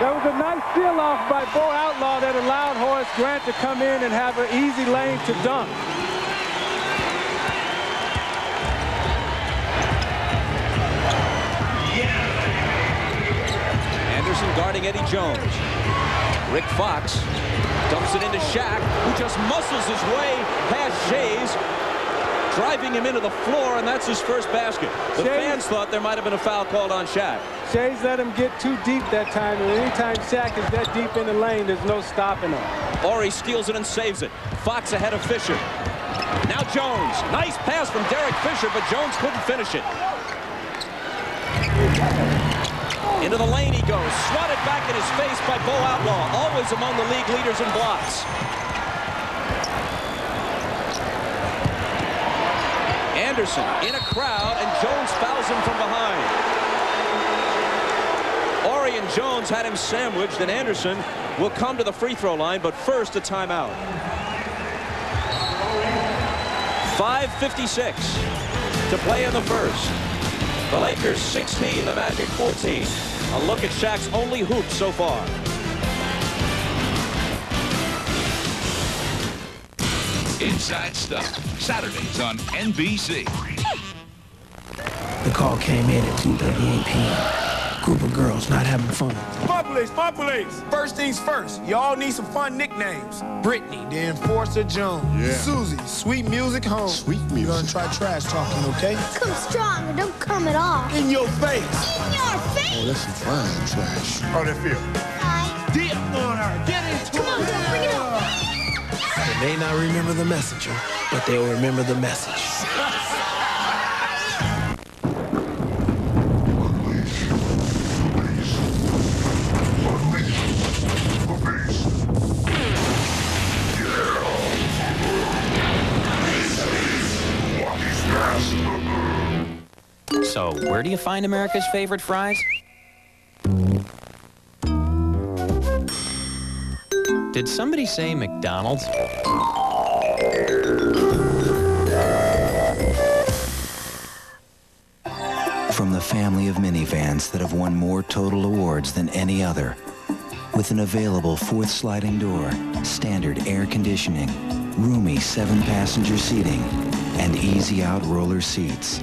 That was a nice steal-off by Bo Outlaw that allowed Horace Grant to come in and have an easy lane to dunk. Anderson guarding Eddie Jones. Rick Fox dumps it into Shaq, who just muscles his way past Schayes, driving him into the floor, and that's his first basket. The fans thought there might have been a foul called on Shaq. Schayes let him get too deep that time, and anytime Shaq is that deep in the lane, there's no stopping him. Ori steals it and saves it. Fox ahead of Fisher. Now Jones. Nice pass from Derek Fisher, but Jones couldn't finish it. Into the lane he goes. Swatted back in his face by Bo Outlaw, always among the league leaders in blocks. Anderson in a crowd, and Jones fouls him from behind. Ori and Jones had him sandwiched, and Anderson will come to the free throw line, but first a timeout. 5:56 to play in the first. The Lakers 16, the Magic 14. A look at Shaq's only hoop so far. Inside Stuff, Saturdays on NBC. The call came in at 2:38 p.m. Group of girls not having fun. Police. First things first, y'all need some fun nicknames. Brittany, the Enforcer Jones. Yeah. Susie, Sweet Music Home. Sweet music. You're gonna try trash talking, okay? Come strong and don't come at all. In your face. In your face? Oh, that's some fine trash. How they feel? Fine. Dip on her. Get into Come on, girl, bring it up. They may not remember the messenger, but they'll remember the message. So, where do you find America's favorite fries? Did somebody say McDonald's? From the family of minivans that have won more total awards than any other, with an available fourth sliding door, standard air conditioning, roomy 7-passenger seating, and easy-out roller seats.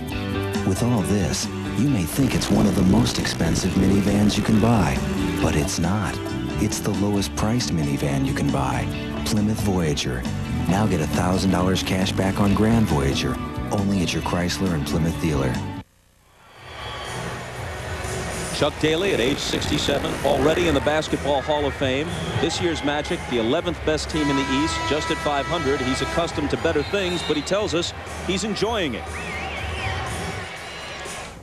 With all this, you may think it's one of the most expensive minivans you can buy, but it's not. It's the lowest priced minivan you can buy, Plymouth Voyager. Now get $1,000 cash back on Grand Voyager, only at your Chrysler and Plymouth dealer. Chuck Daly at age 67, already in the Basketball Hall of Fame. This year's Magic, the 11th best team in the East, just at 500. He's accustomed to better things, but he tells us he's enjoying it.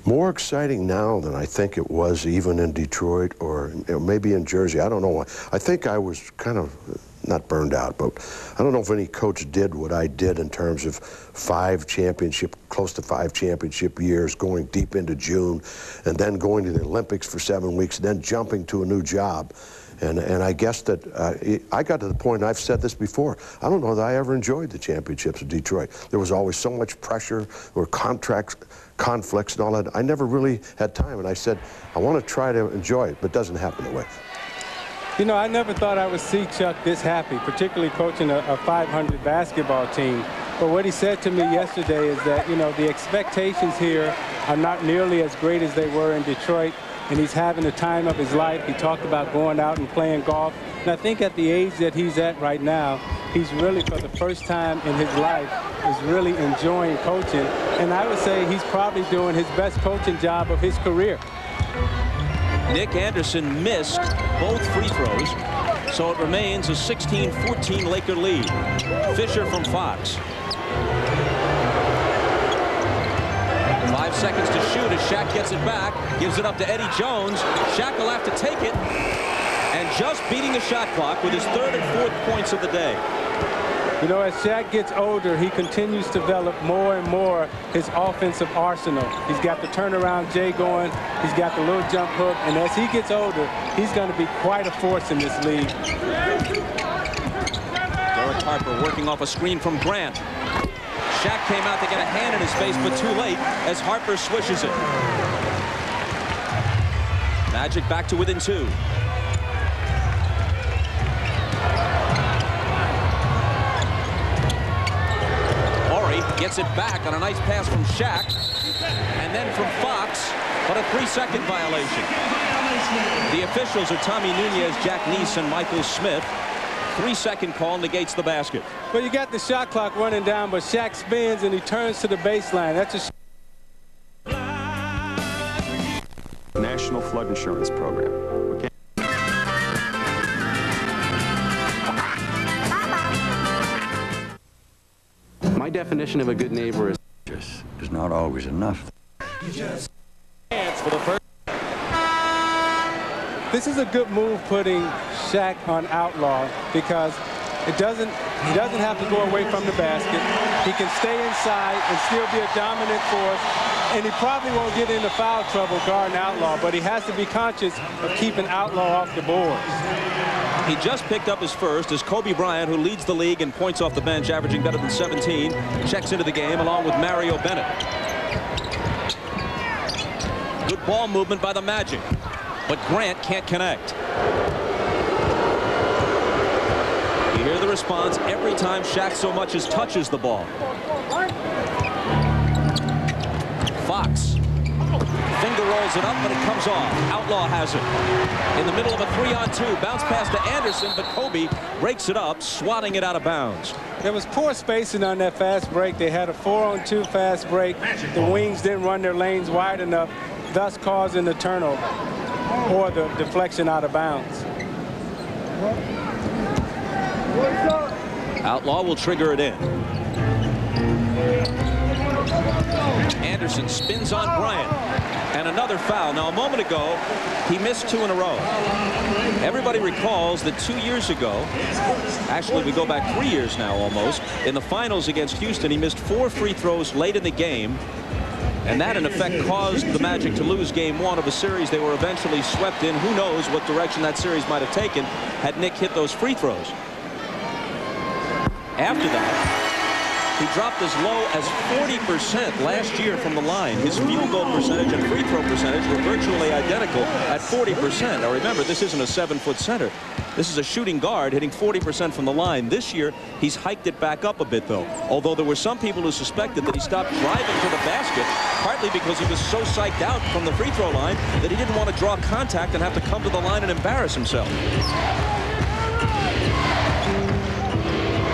More exciting now than I think it was even in Detroit or maybe in Jersey. I don't know. I think I was kind of not burned out, but I don't know if any coach did what I did in terms of close to five championship years, going deep into June, and then going to the Olympics for 7 weeks, and then jumping to a new job. And I guess that I got to the point, and I've said this before, I don't know that I ever enjoyed the championships of Detroit. There was always so much pressure, or conflicts and all that. I never really had time, and I said, I want to try to enjoy it, but it doesn't happen that way. You know, I never thought I would see Chuck this happy, particularly coaching a 500 basketball team. But what he said to me yesterday is that, you know, the expectations here are not nearly as great as they were in Detroit, and he's having the time of his life. He talked about going out and playing golf. And I think at the age that he's at right now, he's really, for the first time in his life, is really enjoying coaching. And I would say he's probably doing his best coaching job of his career. Nick Anderson missed both free throws, so it remains a 16-14 Laker lead. Fisher from Fox. 5 seconds to shoot as Shaq gets it back, gives it up to Eddie Jones. Shaq will have to take it, and just beating the shot clock with his third and fourth points of the day. You know, as Shaq gets older, he continues to develop more and more his offensive arsenal. He's got the turnaround J going. He's got the little jump hook. And as he gets older, he's going to be quite a force in this league. Derek Harper working off a screen from Grant. Shaq came out to get a hand in his face, but too late as Harper swishes it. Magic back to within 2. Gets it back on a nice pass from Shaq. And then from Fox, but a 3-second violation. The officials are Tommy Nunez, Jack Neese, and Michael Smith. 3-second call negates the basket. Well, you got the shot clock running down, but Shaq spins and he turns to the baseline. That's a National Flood Insurance Program. Okay. My definition of a good neighbor is not always enough. For the first. This is a good move putting Shaq on outlaw because he doesn't have to go away from the basket. He can stay inside and still be a dominant force, and he probably won't get into foul trouble guarding outlaw, but he has to be conscious of keeping outlaw off the boards. He just picked up his first as Kobe Bryant, who leads the league in points off the bench, averaging better than 17, checks into the game along with Mario Bennett. Good ball movement by the Magic, but Grant can't connect. You hear the response every time Shaq so much as touches the ball. Fox. Finger rolls it up, but it comes off. Outlaw has it. In the middle of a 3-on-2. Bounce pass to Anderson, but Kobe breaks it up, swatting it out of bounds. There was poor spacing on that fast break. They had a 4-on-2 fast break. The wings didn't run their lanes wide enough, thus causing the turnover or the deflection out of bounds. Outlaw will trigger it in. Anderson spins on Bryant. And another foul. Now, a moment ago, he missed 2 in a row. Everybody recalls that 2 years ago, actually we go back 3 years now almost, in the finals against Houston, he missed 4 free throws late in the game. And that, in effect, caused the Magic to lose game 1 of a series they were eventually swept in. Who knows what direction that series might have taken had Nick hit those free throws. After that, he dropped as low as 40% last year from the line. His field goal percentage and free throw percentage were virtually identical at 40%. Now remember, this isn't a 7-foot center. This is a shooting guard hitting 40% from the line. This year, he's hiked it back up a bit, though. Although there were some people who suspected that he stopped driving to the basket, partly because he was so psyched out from the free throw line that he didn't want to draw contact and have to come to the line and embarrass himself.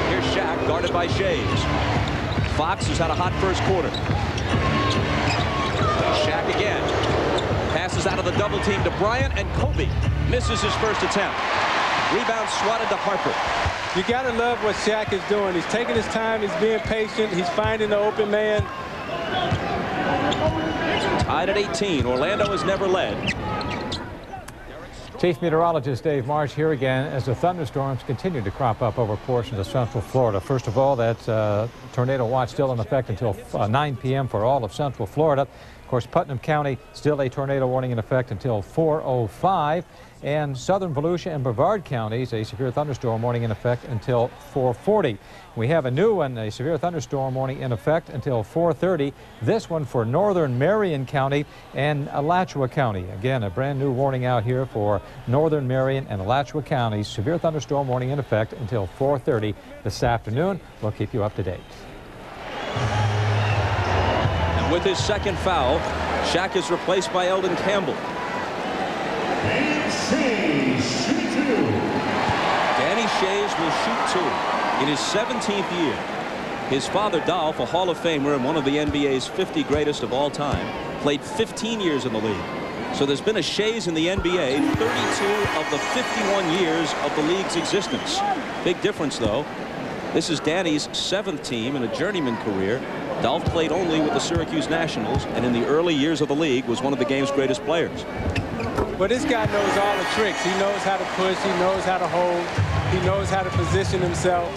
Here's Shaq, guarded by Schayes. Fox has had a hot first quarter. Shaq again. Passes out of the double team to Bryant, and Kobe misses his first attempt. Rebound swatted to Harper. You got to love what Shaq is doing. He's taking his time. He's being patient. He's finding the open man. Tied at 18. Orlando has never led. Chief Meteorologist Dave Marsh here again as the thunderstorms continue to crop up over portions of central Florida. First of all, that's tornado watch still in effect until 9 p.m. for all of central Florida. Of course, Putnam County still a tornado warning in effect until 4:05. And southern Volusia and Brevard counties, a severe thunderstorm warning in effect until 4:40. We have a new one, a severe thunderstorm warning in effect until 4:30. This one for northern Marion County and Alachua County. Again, a brand new warning out here for northern Marion and Alachua counties. Severe thunderstorm warning in effect until 4:30 this afternoon. We'll keep you up to date. And with his second foul, Shaq is replaced by Eldon Campbell. Danny Schayes will shoot 2 in his 17th year. His father, Dolph, a Hall of Famer and one of the NBA's 50 greatest of all time, played 15 years in the league. So there's been a Schayes in the NBA 32 of the 51 years of the league's existence. Big difference, though. This is Danny's 7th team in a journeyman career. Dolph played only with the Syracuse Nationals, and in the early years of the league was one of the game's greatest players. But this guy knows all the tricks. He knows how to push. He knows how to hold. He knows how to position himself.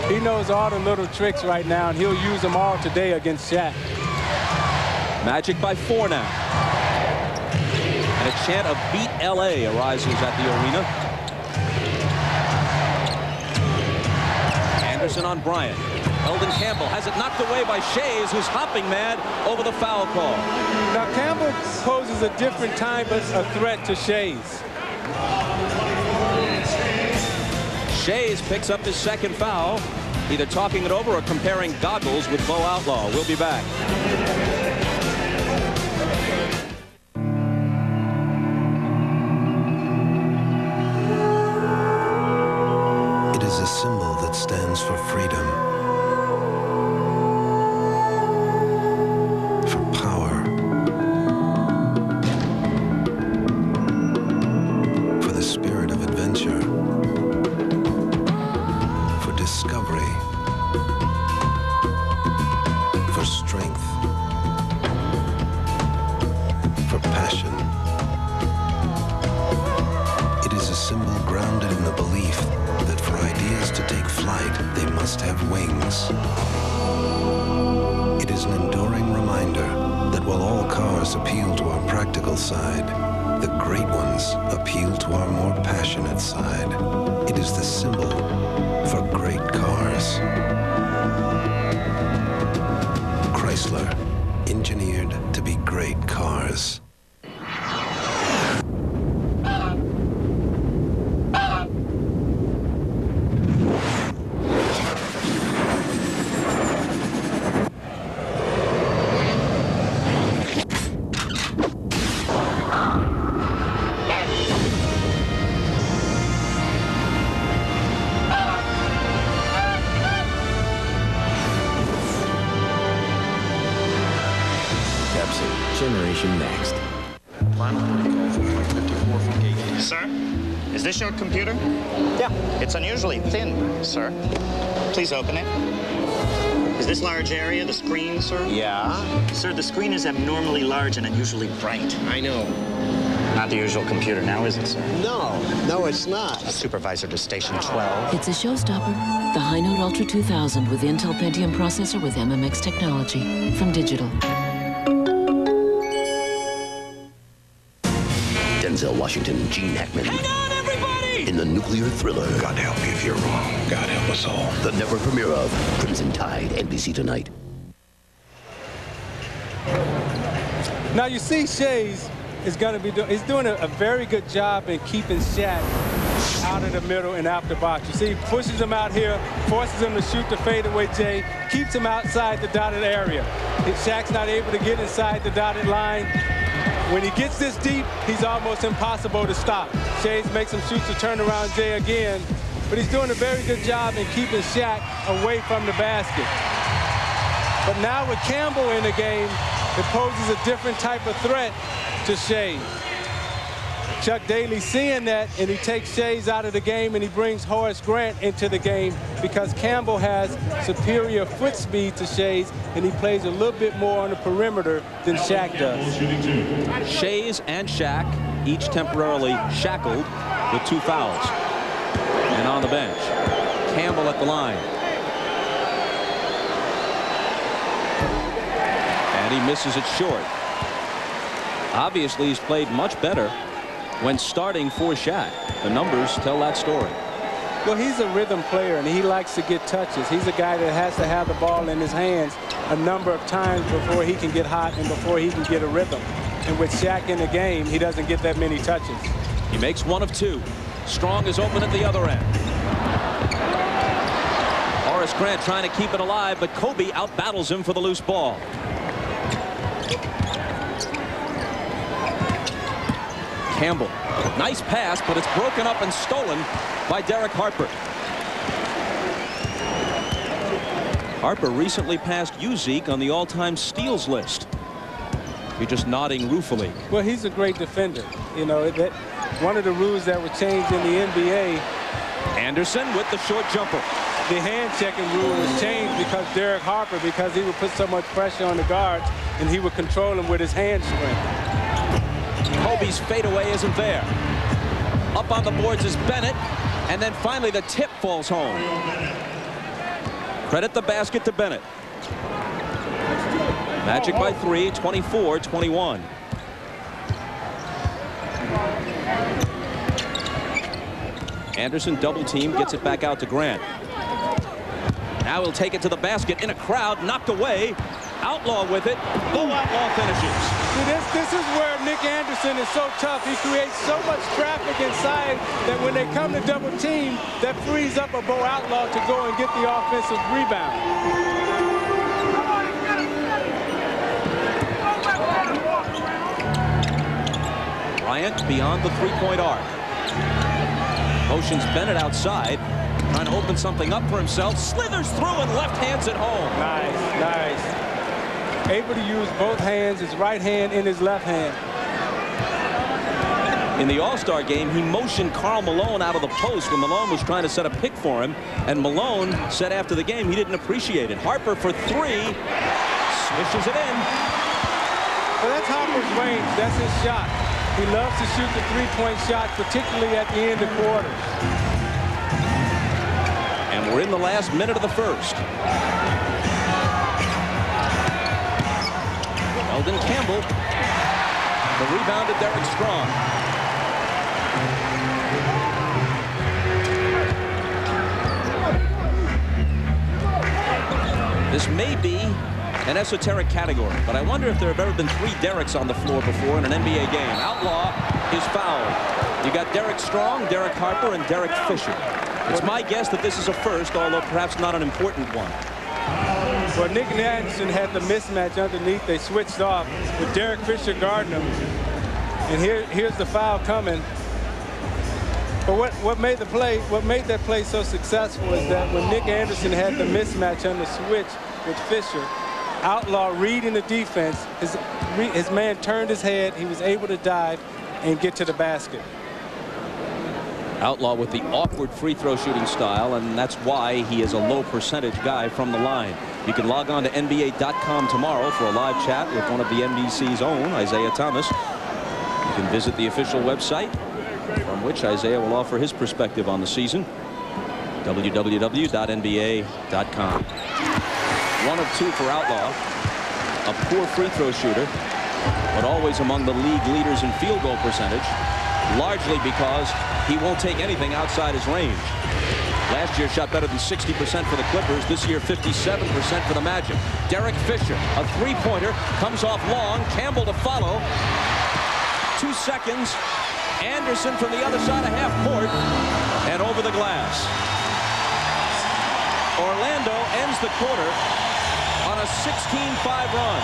He knows all the little tricks right now, and he'll use them all today against Shaq. Magic by 4 now. And a chant of "Beat LA" arises at the arena. Anderson on Bryant. Eldon Campbell has it knocked away by Schayes, who's hopping mad over the foul call. Now Campbell poses a different type of a threat to Schayes. Schayes picks up his second foul. either talking it over or comparing goggles with Bo Outlaw. We'll be back. It is a symbol that stands for freedom, for power, for the spirit of adventure, for discovery, for strength, for passion. It is a symbol grounded in the belief that for ideas to take flight, they must have wings. It is an enduring reminder that while all cars appeal to our practical side, the great ones appeal to our more passionate side. It is the symbol for great cars. Chrysler, engineered to be great cars. Generation Next. Sir, is this your computer? Yeah. It's unusually thin, sir. Please open it. Is this large area the screen, sir? Yeah. Sir, the screen is abnormally large and unusually bright. I know. Not the usual computer now, is it, sir? No, it's not. Supervisor to station 12. It's a showstopper. The High Note Ultra 2000 with Intel Pentium processor with MMX technology from Digital. Denzel Washington, Gene Hackman. Hang on, everybody! In the nuclear thriller. God help me if you're wrong. God help us all. The never premiere of Crimson Tide, NBC tonight. Now you see Schayes is going to be he's doing a very good job in keeping Shaq out of the middle and out the box. You see, he pushes him out here, forces him to shoot the fadeaway J, keeps him outside the dotted area. If Shaq's not able to get inside the dotted line, when he gets this deep, he's almost impossible to stop. Schayes makes him shoot the turnaround J again, but he's doing a very good job in keeping Shaq away from the basket. But now with Campbell in the game, it poses a different type of threat to Schayes. Chuck Daly seeing that, and he takes Schayes out of the game, and he brings Horace Grant into the game because Campbell has superior foot speed to Schayes, and he plays a little bit more on the perimeter than Shaq does. Schayes and Shaq, each temporarily shackled with 2 fouls. And on the bench, Campbell at the line. And he misses it short. Obviously, he's played much better when starting for Shaq. The numbers tell that story. Well, he's a rhythm player, and he likes to get touches. He's a guy that has to have the ball in his hands a number of times before he can get hot and before he can get a rhythm. And with Shaq in the game, he doesn't get that many touches. He makes 1 of 2. Strong is open at the other end. Horace Grant trying to keep it alive, but Kobe out-battles him for the loose ball. Campbell, nice pass, but it's broken up and stolen by Derek Harper. Harper recently passed Zeke on the all-time steals list. You're just nodding ruefully. Well, he's a great defender. You know, that one of the rules that were changed in the NBA. Anderson with the short jumper. The hand-checking rule was changed because Derek Harper, because he would put so much pressure on the guards, and he would control them with his hand strength. Kobe's fadeaway isn't there. Up on the boards is Bennett, and then finally the tip falls home. Credit the basket to Bennett. Magic by 3, 24-21. Anderson double team, gets it back out to Grant. Now he'll take it to the basket in a crowd, knocked away. Outlaw with it. Bo Outlaw finishes. See, this is where Nick Anderson is so tough. He creates so much traffic inside that when they come to double team, that frees up a Bo Outlaw to go and get the offensive rebound. Bryant beyond the three-point arc. Motions Bennett outside, trying to open something up for himself. Slithers through and left hands it home. Nice, nice. Able to use both hands, his right hand in his left hand. In the All-Star game, he motioned Karl Malone out of the post when Malone was trying to set a pick for him, and Malone said after the game he didn't appreciate it. Harper for three, swishes it in. Well, that's Harper's range. That's his shot. He loves to shoot the three-point shot, particularly at the end of quarters. And we're in the last minute of the first. Eldon Campbell. The rebound to Derek Strong. This may be an esoteric category, but I wonder if there have ever been three Dereks on the floor before in an NBA game. Outlaw is fouled. You got Derek Strong, Derek Harper, and Derek Fisher. It's my guess that this is a first, although perhaps not an important one. Well, Nick Anderson had the mismatch underneath. They switched off with Derek Fisher guarding him. And here's the foul coming. But what made that play so successful is that when Nick Anderson had the mismatch on the switch with Fisher, Outlaw reading the defense, his man turned his head. He was able to dive and get to the basket. Outlaw with the awkward free throw shooting style, and that's why he is a low percentage guy from the line. You can log on to NBA.com tomorrow for a live chat with one of the NBC's own, Isaiah Thomas. You can visit the official website from which Isaiah will offer his perspective on the season. www.nba.com. 1 of 2 for Outlaw. A poor free throw shooter, but always among the league leaders in field goal percentage, largely because he won't take anything outside his range. Last year shot better than 60% for the Clippers. This year 57% for the Magic. Derek Fisher, a three-pointer, comes off long. Campbell to follow. 2 seconds. Anderson from the other side of half court and over the glass. Orlando ends the quarter on a 16-5 run.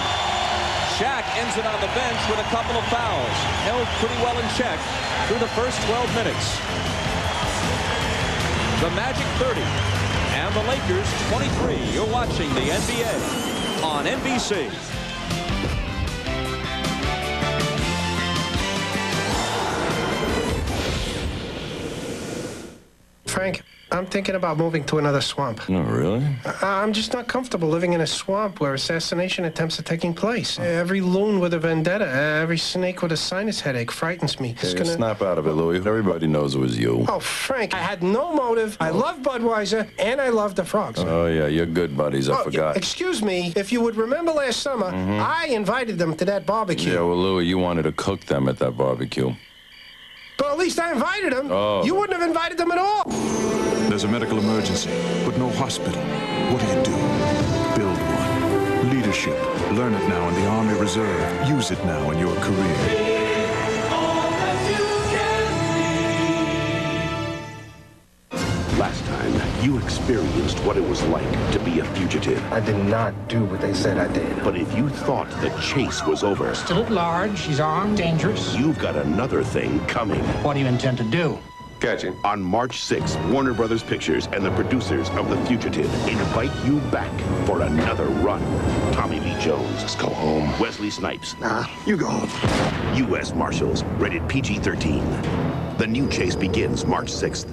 Shaq ends it on the bench with a couple of fouls. Held pretty well in check through the first 12 minutes. The Magic 30 and the Lakers 23. You're watching the NBA on NBC. Frank, I'm thinking about moving to another swamp. No, really? I'm just not comfortable living in a swamp where assassination attempts are taking place. Every loon with a vendetta, every snake with a sinus headache frightens me. Hey, snap out of it, Louis. Everybody knows it was you. Oh, Frank, I had no motive. I love Budweiser, and I love the frogs. Oh, yeah, you're good buddies. I forgot. Excuse me, if you would remember last summer, I invited them to that barbecue. Yeah, well, Louis, you wanted to cook them at that barbecue. But at least I invited them. Oh. You wouldn't have invited them at all. There's a medical emergency, but no hospital. What do you do? Build one. Leadership. Learn it now in the Army Reserve. Use it now in your career. Last time, you experienced what it was like to be a fugitive. I did not do what they said I did. But if you thought the chase was over... Still at large, he's armed, dangerous. You've got another thing coming. What do you intend to do? Catch him. On March 6th, Warner Brothers Pictures and the producers of The Fugitive invite you back for another run. Tommy Lee Jones. Let's go home. Wesley Snipes. Nah, you go home. U.S. Marshals. Rated PG-13. The new chase begins March 6th.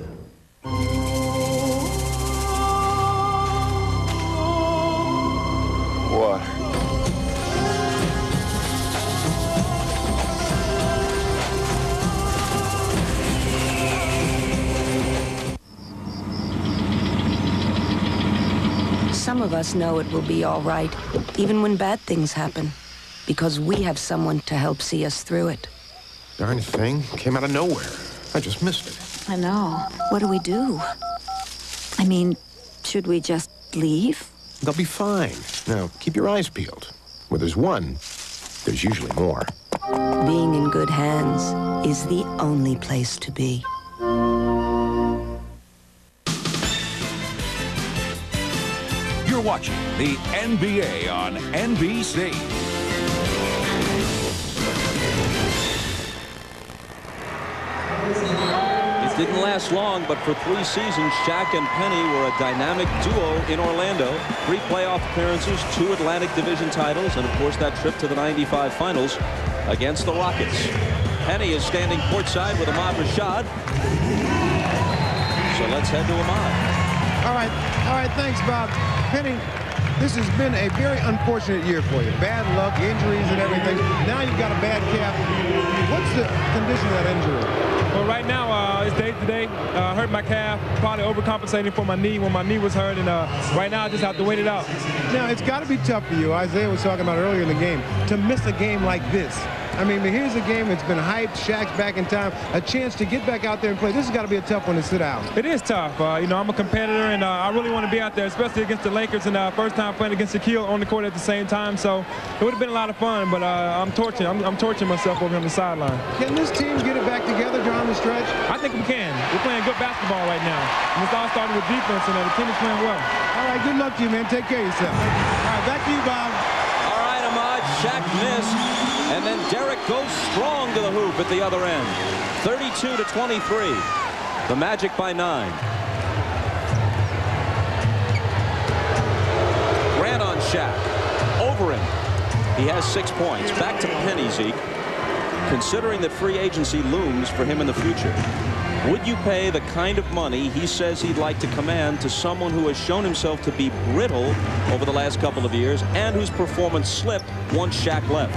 What? Some of us know it will be all right, even when bad things happen, because we have someone to help see us through it. Darn thing came out of nowhere. I just missed it. I know. What do we do? I mean, should we just leave? They'll be fine. Now, keep your eyes peeled. Where there's one, there's usually more. Being in good hands is the only place to be. You're watching the NBA on NBC. It didn't last long, but for 3 seasons, Shaq and Penny were a dynamic duo in Orlando. 3 playoff appearances, 2 Atlantic Division titles, and of course that trip to the '95 finals against the Rockets. Penny is standing courtside with Ahmad Rashad. So let's head to Ahmad. All right, thanks, Bob. Penny, this has been a very unfortunate year for you. Bad luck, injuries and everything. Now you've got a bad calf. What's the condition of that injury? Well, right now, it's day to day. Hurt my calf, probably overcompensating for my knee when my knee was hurt, and right now I just have to wait it out. Now, it's got to be tough for you. Isaiah was talking about earlier in the game, to miss a game like this. I mean, here's a game that's been hyped. Shaq's back in time. A chance to get back out there and play. This has got to be a tough one to sit out. It is tough. You know, I'm a competitor, and I really want to be out there, especially against the Lakers, and first time playing against Shaquille on the court at the same time. So it would have been a lot of fun, but I'm torturing myself over on the sideline. Can this team get it back together down the stretch? I think we can. We're playing good basketball right now. And it's all starting with defense, and the team is playing well. All right, good luck to you, man. Take care of yourself. All right, back to you, Bob. All right, Ahmad. Shaq missed. And then Derek goes strong to the hoop at the other end. 32-23. The Magic by 9. Grant on Shaq. Over him. He has 6 points. Back to Penny, Zeke. Considering that free agency looms for him in the future, would you pay the kind of money he says he'd like to command to someone who has shown himself to be brittle over the last couple of years and whose performance slipped once Shaq left?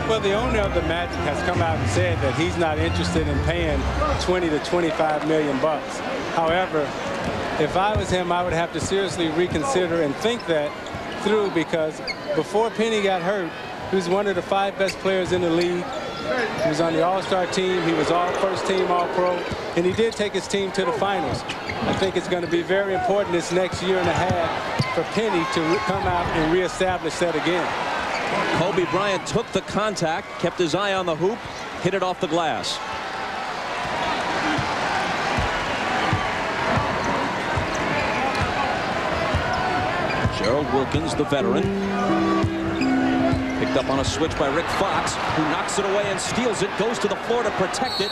Well, the owner of the Magic has come out and said that he's not interested in paying 20 to 25 million bucks. However, if I was him, I would have to seriously reconsider and think that through, because before Penny got hurt, he was one of the 5 best players in the league. He was on the All-Star team. He was first team All-Pro, and he did take his team to the finals. I think it's going to be very important this next year and a half for Penny to come out and reestablish that again. Kobe Bryant took the contact, kept his eye on the hoop, hit it off the glass. Gerald Wilkins, the veteran. Picked up on a switch by Rick Fox, who knocks it away and steals it, goes to the floor to protect it,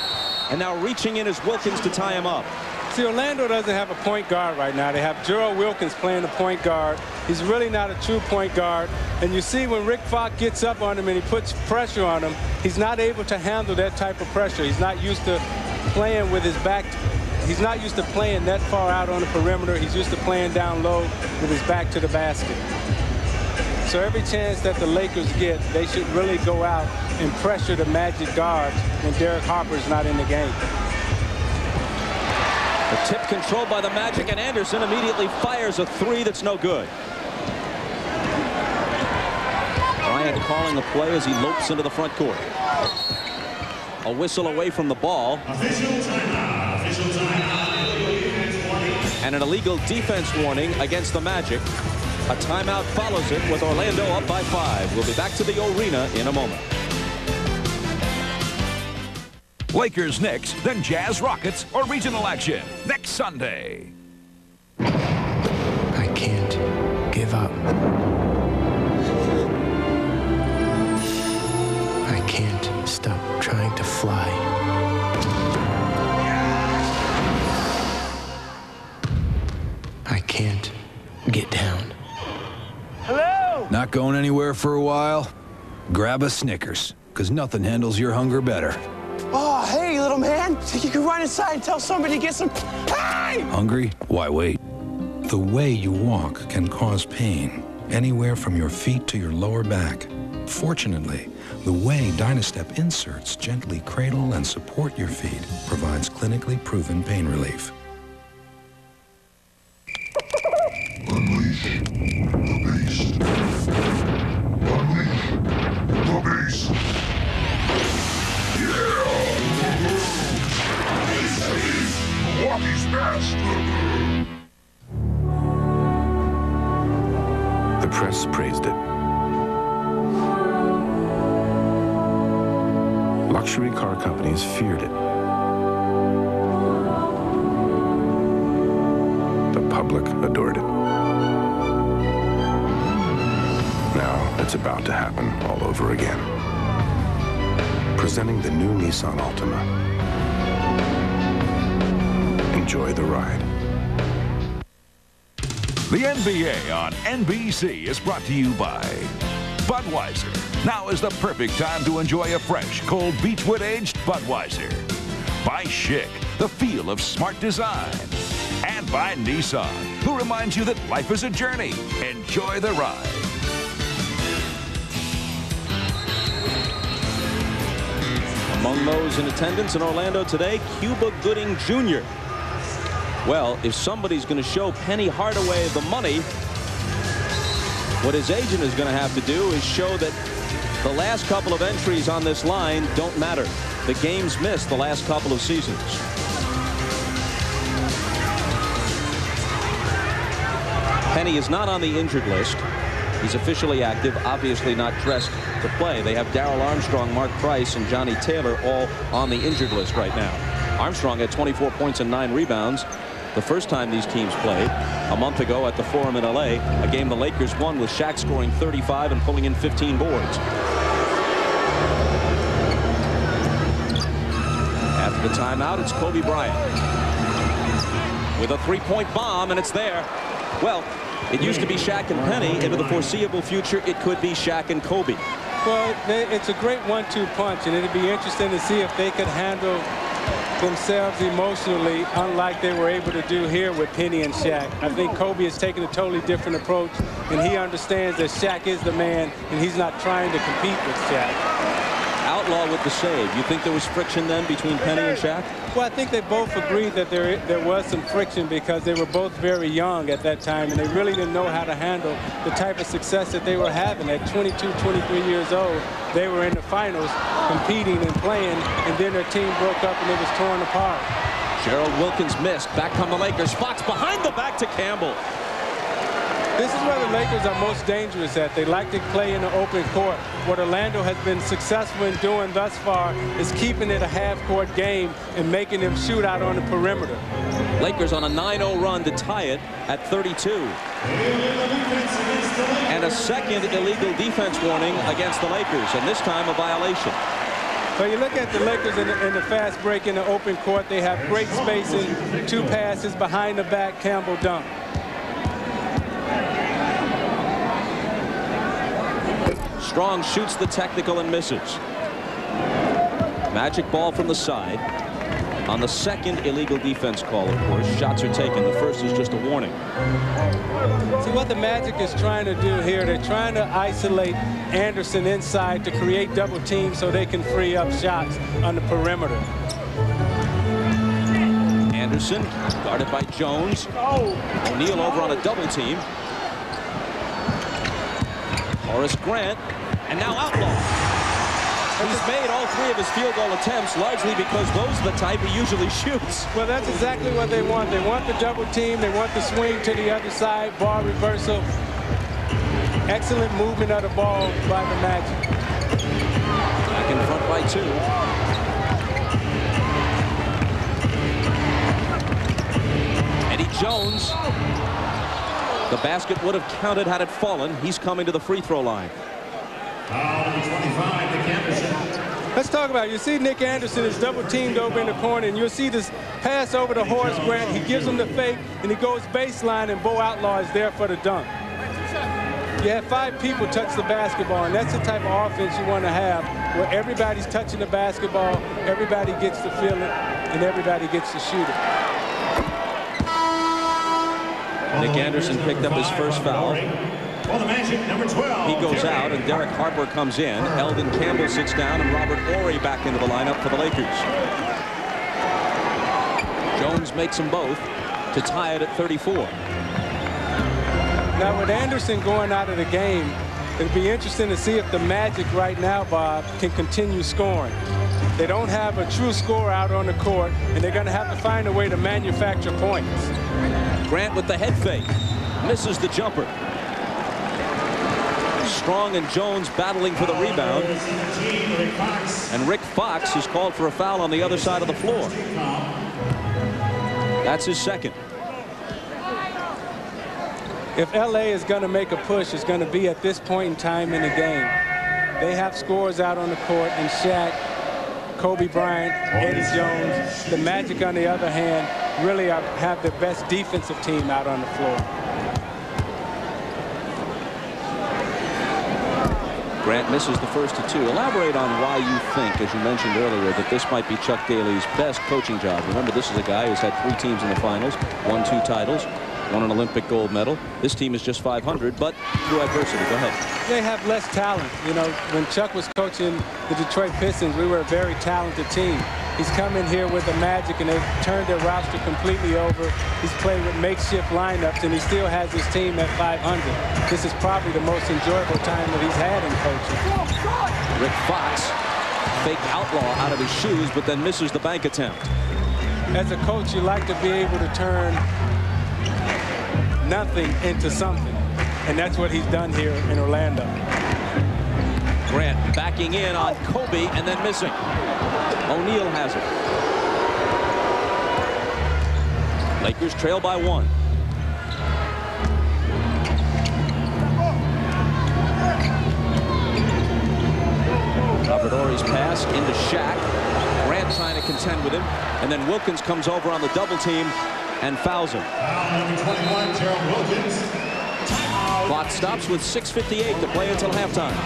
and now reaching in is Wilkins to tie him up. See, Orlando doesn't have a point guard right now. They have Gerald Wilkins playing the point guard. He's really not a true point guard. And you see when Rick Fox gets up on him and he puts pressure on him, he's not able to handle that type of pressure. He's not used to playing with his back. He's not used to playing that far out on the perimeter. He's used to playing down low with his back to the basket. So every chance that the Lakers get, they should really go out and pressure the Magic guards when Derek Harper's not in the game. The tip controlled by the Magic, and Anderson immediately fires a 3 that's no good. Bryant calling the play as he lopes into the front court. A whistle away from the ball. And an illegal defense warning against the Magic. A timeout follows it with Orlando up by 5. We'll be back to the O-rena in a moment. Lakers Knicks, then Jazz Rockets, or regional action next Sunday. I can't give up. I can't stop trying to fly. I can't get down. Hello? Not going anywhere for a while? Grab a Snickers, because nothing handles your hunger better. Oh, hey, little man. Think you can run inside and tell somebody to get some... Hey! Hungry? Why wait? The way you walk can cause pain, anywhere from your feet to your lower back. Fortunately, the way Dynastep inserts gently cradle and support your feet provides clinically proven pain relief. Unleash the beast. Unleash the beast. Milwaukee's best. The press praised it. luxury car companies feared it. The public adored it. Now it's about to happen all over again. Presenting the new Nissan Altima. Enjoy the ride. The NBA on NBC is brought to you by Budweiser. Now is the perfect time to enjoy a fresh, cold Beechwood-aged Budweiser. By Schick, the feel of smart design. And by Nissan, who reminds you that life is a journey. Enjoy the ride. Among those in attendance in Orlando today, Cuba Gooding Jr. Well, if somebody's going to show Penny Hardaway the money, what his agent is going to have to do is show that the last couple of entries on this line don't matter. The games missed the last couple of seasons. Penny is not on the injured list. He's officially active, obviously not dressed to play. They have Darrell Armstrong, Mark Price, and Johnny Taylor all on the injured list right now. Armstrong had 24 points and 9 rebounds the first time these teams played a month ago at the Forum in LA, a game the Lakers won with Shaq scoring 35 and pulling in 15 boards. After the timeout, it's Kobe Bryant with a three-point bomb, and it's there. Well, it used to be Shaq and Penny. Into the foreseeable future, it could be Shaq and Kobe. Well, it's a great 1-2 punch, and it'd be interesting to see if they could handle themselves emotionally, unlike they were able to do here with Penny and Shaq. I think Kobe has taken a totally different approach, and he understands that Shaq is the man, and he's not trying to compete with Shaq. Outlaw with the save. You think there was friction then between Penny and Shaq? Well, I think they both agreed that there was some friction because they were both very young at that time, and they really didn't know how to handle the type of success that they were having. At 22, 23 years old, they were in the finals competing and playing, and then their team broke up and it was torn apart. Gerald Wilkins missed. Back come the Lakers. Fox behind the back to Campbell. This is where the Lakers are most dangerous at. They like to play in the open court. What Orlando has been successful in doing thus far is keeping it a half-court game and making them shoot out on the perimeter. Lakers on a 9-0 run to tie it at 32. And a second illegal defense warning against the Lakers, and this time a violation. So you look at the Lakers in the fast break in the open court. They have great spacing, 2 passes behind the back, Campbell dunk. Strong shoots the technical and misses. Magic ball from the side. On the second illegal defense call, of course, shots are taken. The first is just a warning. See what the Magic is trying to do here. They're trying to isolate Anderson inside to create double teams so they can free up shots on the perimeter. Anderson guarded by Jones. O'Neal over on a double team. Horace Grant, and now Outlaw. He's made all 3 of his field goal attempts, largely because those are the type he usually shoots. Well, that's exactly what they want. They want the double team. They want the swing to the other side, ball reversal. Excellent movement of the ball by the Magic. Back in front by 2. Eddie Jones. The basket would have counted had it fallen. He's coming to the free throw line. Number 25, Nick Anderson. Let's talk about it. You see Nick Anderson is double teamed over in the corner, and you'll see this pass over to Horace Grant. He gives him the fake, and he goes baseline, and Bo Outlaw is there for the dunk. You have 5 people touch the basketball, and that's the type of offense you want to have, where everybody's touching the basketball, everybody gets to feel it, and everybody gets to shoot it. Nick Anderson picked up his first foul. For the Magic, number 12. He goes out, and Derek Harper comes in. Eldon Campbell sits down, and Robert Horry back into the lineup for the Lakers. Jones makes them both to tie it at 34. Now, with Anderson going out of the game, it'll be interesting to see if the Magic right now, Bob, can continue scoring. They don't have a true scorer out on the court, and they're going to have to find a way to manufacture points. Grant with the head fake. Misses the jumper. Strong and Jones battling for the rebound. And Rick Fox is called for a foul on the other side of the floor. That's his second. If LA is going to make a push, it's going to be at this point in time in the game. They have scores out on the court in Shaq, Kobe Bryant, Eddie Jones. The Magic, on the other hand, really have the best defensive team out on the floor. Grant misses the first of two. Elaborate on why you think, as you mentioned earlier, that this might be Chuck Daly's best coaching job. Remember, this is a guy who's had 3 teams in the finals, won 2 titles, won an Olympic gold medal. This team is just 500, but through adversity. Go ahead. They have less talent. You know, when Chuck was coaching the Detroit Pistons, we were a very talented team. He's come in here with the Magic, and they've turned their roster completely over. He's played with makeshift lineups, and he still has his team at 500. This is probably the most enjoyable time that he's had in coaching. Rick Fox, fake outlaw out of his shoes, but then misses the bank attempt. As a coach, you like to be able to turn nothing into something, and that's what he's done here in Orlando. Grant backing in on Kobe and then missing. O'Neal has it. Lakers trail by 1. Robert Horry's pass into Shaq. Grant trying to contend with him, and then Wilkins comes over on the double team and fouls him. Clock stops with 6:58 to play until halftime.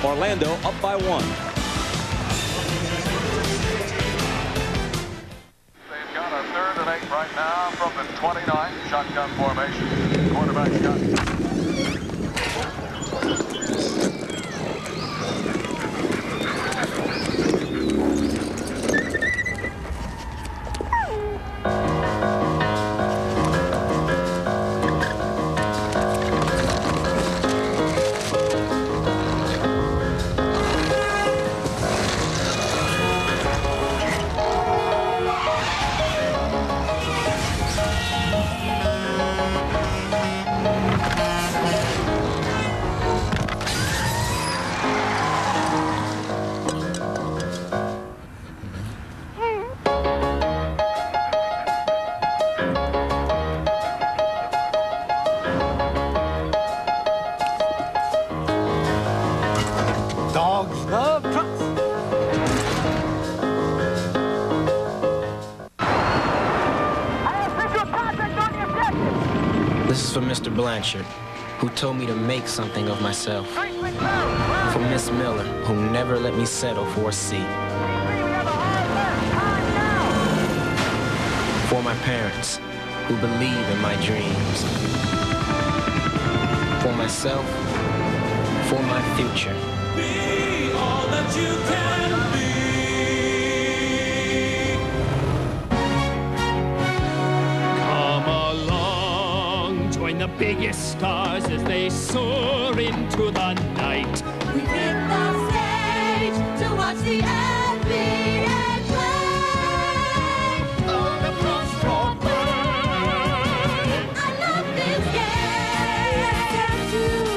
Orlando up by 1. They've got a 3rd and 8 right now from the 29. Shotgun formation. Quarterback shot. This is for Mr. Blanchard, who told me to make something of myself. For Miss Miller, who never let me settle for a C. For my parents, who believe in my dreams. For myself, for my future. Be all that you can be. Come along, join the biggest stars as they soar into the night. We take the stage to watch the NBA play. All across Broadway. I love this game.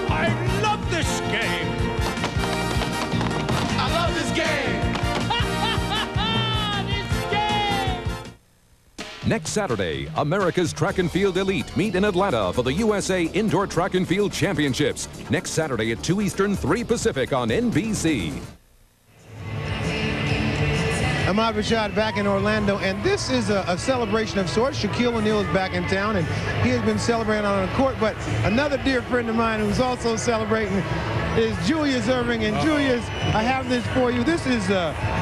I love this game. I love this game. This game. Next Saturday, America's track and field elite meet in Atlanta for the USA Indoor Track and Field Championships. Next Saturday at 2 Eastern, 3 Pacific on NBC. Ahmad Rashad back in Orlando, and this is a celebration of sorts. Shaquille O'Neal is back in town, and he has been celebrating on the court, but another dear friend of mine who's also celebrating is Julius Erving. And Julius, I have this for you. This is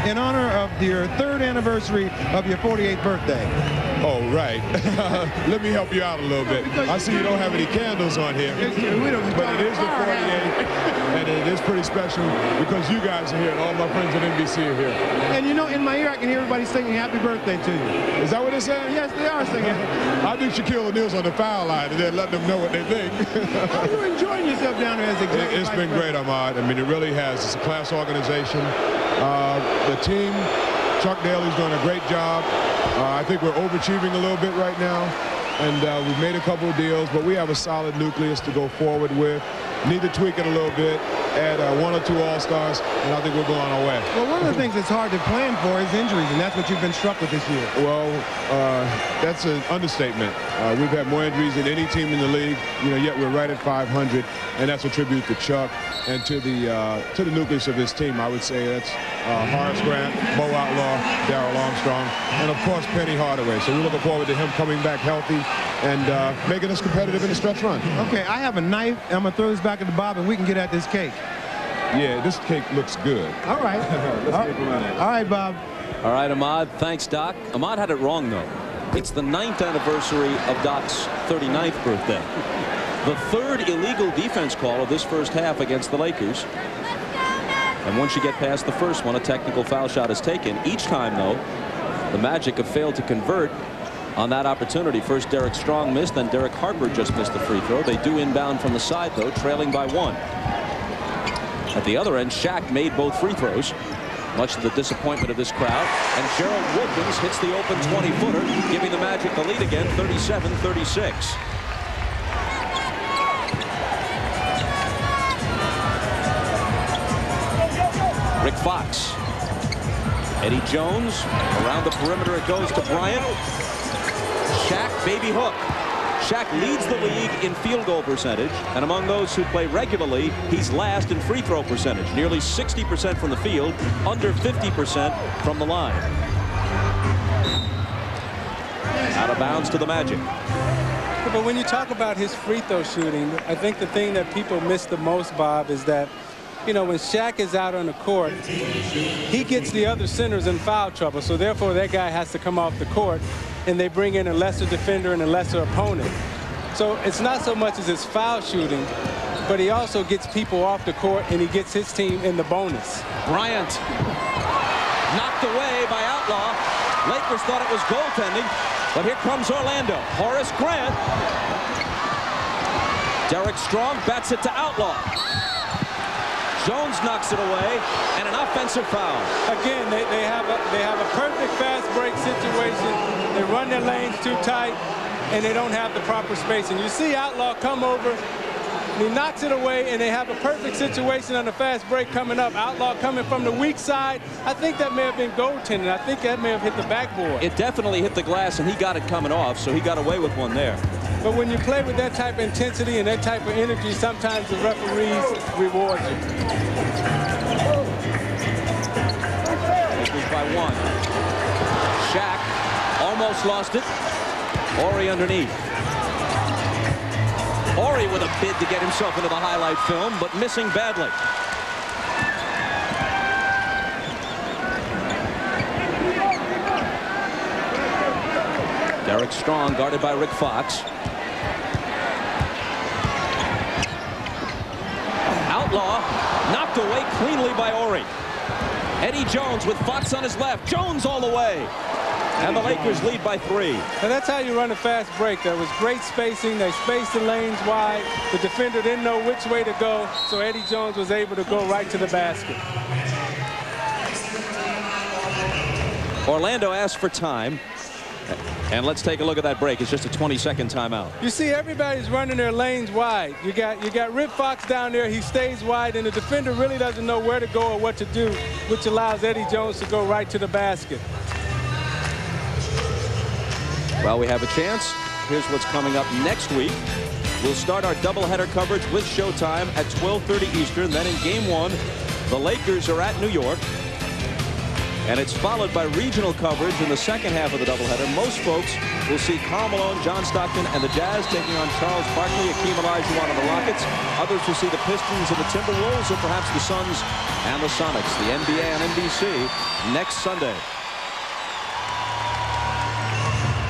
in honor of your 3rd anniversary of your 48th birthday. Oh, right. Let me help you out a little bit. I see you don't have any candles on here. But it is the 48th, and it is pretty special because you guys are here, and all my friends at NBC are here. And you know, in my ear, I can hear everybody singing happy birthday to you. Is that what they're saying? Yes, they are singing. I think Shaquille O'Neal's on the foul line, and they're letting them know what they think. How are you enjoying yourself down there as executive? It's been great, Ahmad. I mean, it really has. It's a class organization. The team, Chuck Daly's doing a great job. I think we're overachieving a little bit right now, and we've made a couple of deals, but we have a solid nucleus to go forward with. need to tweak it a little bit, add 1 or 2 All-Stars, and I think we're going our way. Well, one of the things that's hard to plan for is injuries, and that's what you've been struck with this year. Well, that's an understatement. We've had more injuries than any team in the league, yet we're right at 500, and that's a tribute to Chuck and to the nucleus of his team. I would say that's Horace Grant, Bo Outlaw, Darrell Armstrong, and of course Penny Hardaway. So we're looking forward to him coming back healthy and making us competitive in the stretch run. Okay, I have a knife. I'm gonna throw this back at the Bob, and we can get at this cake. Yeah, this cake looks good. All right. All right, Bob. All right, Ahmad. Thanks, Doc. Ahmad had it wrong, though. It's the 9th anniversary of Doc's 39th birthday. The 3rd illegal defense call of this first half against the Lakers. And once you get past the first one, a technical foul shot is taken. Each time, though, the Magic have failed to convert on that opportunity. First, Derek Strong missed, then Derek Harper just missed the free throw. They do inbound from the side, though, trailing by 1. At the other end, Shaq made both free throws, much to the disappointment of this crowd. And Gerald Wilkins hits the open 20-footer, giving the Magic the lead again, 37-36. Rick Fox. Eddie Jones. Around the perimeter it goes to Bryant. Shaq, baby hook. Shaq leads the league in field goal percentage, and among those who play regularly, he's last in free throw percentage. Nearly 60% from the field, under 50% from the line. Out of bounds to the Magic. But when you talk about his free throw shooting, I think the thing that people miss the most, Bob, is that when Shaq is out on the court, he gets the other centers in foul trouble, so therefore that guy has to come off the court, and they bring in a lesser defender and a lesser opponent. So it's not so much as his foul shooting, but he also gets people off the court, and he gets his team in the bonus. Bryant knocked away by Outlaw. Lakers thought it was goaltending, but here comes Orlando. Horace Grant. Derek Strong bats it to Outlaw. Jones knocks it away, and an offensive foul. Again, they have a perfect fast break situation. They run their lanes too tight, and they don't have the proper spacing. You see Outlaw come over, and he knocks it away, and they have a perfect situation on the fast break coming up. Outlaw coming from the weak side. I think that may have been goaltending. I think that may have hit the backboard. It definitely hit the glass, and he got it coming off, so he got away with one there. But when you play with that type of intensity and that type of energy, sometimes the referees reward you. Lakers by 1. Shaq almost lost it. Horry underneath. Horry with a bid to get himself into the highlight film, but missing badly. Derek Strong guarded by Rick Fox. Outlaw knocked away cleanly by Horry. Eddie Jones with Fox on his left. Jones all the way. And the Lakers lead by 3. And that's how you run a fast break. There was great spacing. They spaced the lanes wide. The defender didn't know which way to go, so Eddie Jones was able to go right to the basket. Orlando asked for time. And let's take a look at that break. It's just a 20-second timeout. You see, everybody's running their lanes wide. You got Rick Fox down there. He stays wide, and the defender really doesn't know where to go or what to do, which allows Eddie Jones to go right to the basket. Well, we have a chance. Here's what's coming up next week. We'll start our doubleheader coverage with Showtime at 12:30 Eastern. Then in Game 1, the Lakers are at New York. And it's followed by regional coverage in the second half of the doubleheader. Most folks will see Karl Malone, John Stockton, and the Jazz taking on Charles Barkley, Akeem Olajuwon, and the Rockets. Others will see the Pistons and the Timberwolves, or perhaps the Suns and the Sonics. The NBA on NBC next Sunday.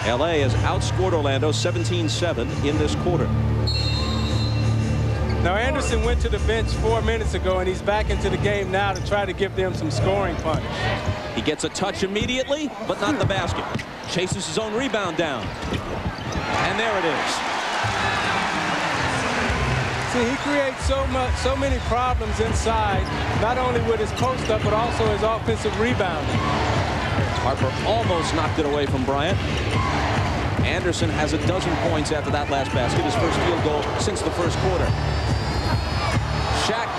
LA has outscored Orlando 17-7 in this quarter. Now, Anderson went to the bench 4 minutes ago, and he's back into the game now to try to give them some scoring punch. He gets a touch immediately, but not the basket. Chases his own rebound down. And there it is. See, he creates so many problems inside, not only with his post-up, but also his offensive rebounding. Harper almost knocked it away from Bryant. Anderson has a dozen points after that last basket, his first field goal since the first quarter.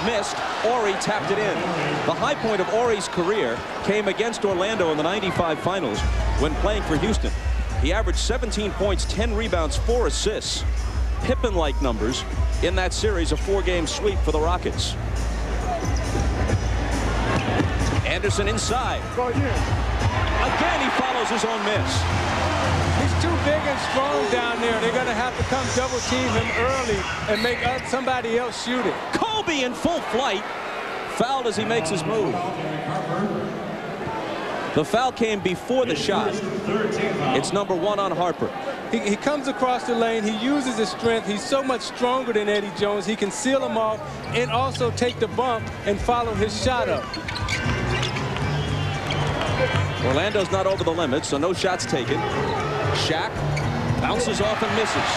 missed. Horry tapped it in. The high point of Horry's career came against Orlando in the '95 finals when playing for Houston. He averaged 17 points, 10 rebounds, 4 assists. Pippen-like numbers in that series, a 4-game sweep for the Rockets. Anderson inside. Again, he follows his own miss. He's too big and strong down there. They're going to have to come double team him early and make somebody else shoot it. Kobe in full flight, fouled as he makes his move. The foul came before the shot. It's number 1 on Harper. He comes across the lane. He uses his strength. He's so much stronger than Eddie Jones. He can seal him off and also take the bump and follow his shot up. Orlando's not over the limit, so no shots taken. Shaq bounces off and misses.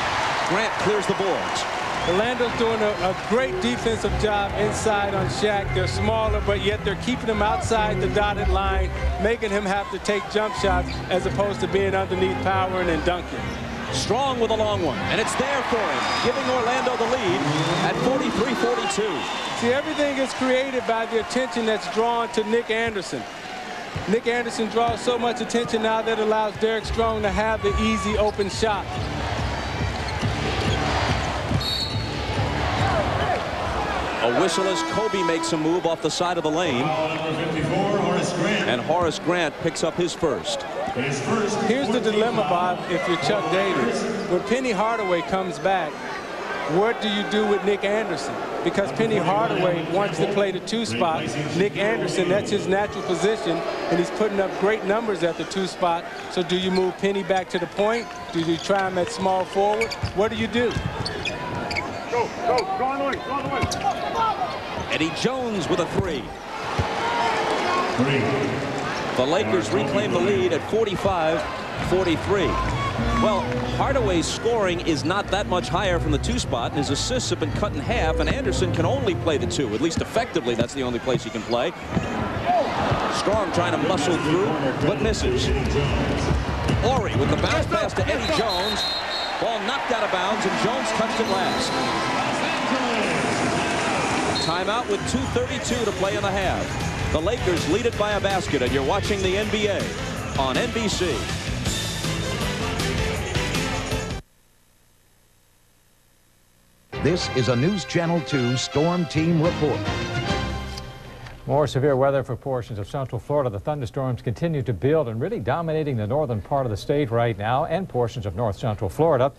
Grant clears the boards. Orlando's doing a great defensive job inside on Shaq. They're smaller, but yet they're keeping him outside the dotted line, making him have to take jump shots as opposed to being underneath powering and dunking. Strong with a long one, and it's there for him, giving Orlando the lead at 43-42. See, everything is created by the attention that's drawn to Nick Anderson. Nick Anderson draws so much attention now that allows Derek Strong to have the easy open shot. A whistle as Kobe makes a move off the side of the lane. And Horace Grant picks up his first. Here's the dilemma, Bob, if you're Chuck Davis. When Penny Hardaway comes back, what do you do with Nick Anderson? Because Penny Hardaway wants to play the 2 spot. Nick Anderson, that's his natural position, and he's putting up great numbers at the 2 spot. So do you move Penny back to the point? Do you try him at small forward? What do you do? Go on the way. Eddie Jones with a 3. The Lakers reclaim the lead at 45-43. Well, Hardaway's scoring is not that much higher from the 2 spot, and his assists have been cut in half, and Anderson can only play the 2. At least effectively, that's the only place he can play. Strong trying to muscle through, but misses. Horry with the bounce pass to Eddie Jones. Ball knocked out of bounds, and Jones touched it last. Timeout with 2:32 to play in the half. The Lakers lead it by a basket, and you're watching the NBA on NBC. This is a News Channel 2 Storm Team report. More severe weather for portions of Central Florida. The thunderstorms continue to build and really dominating the northern part of the state right now and portions of north central Florida.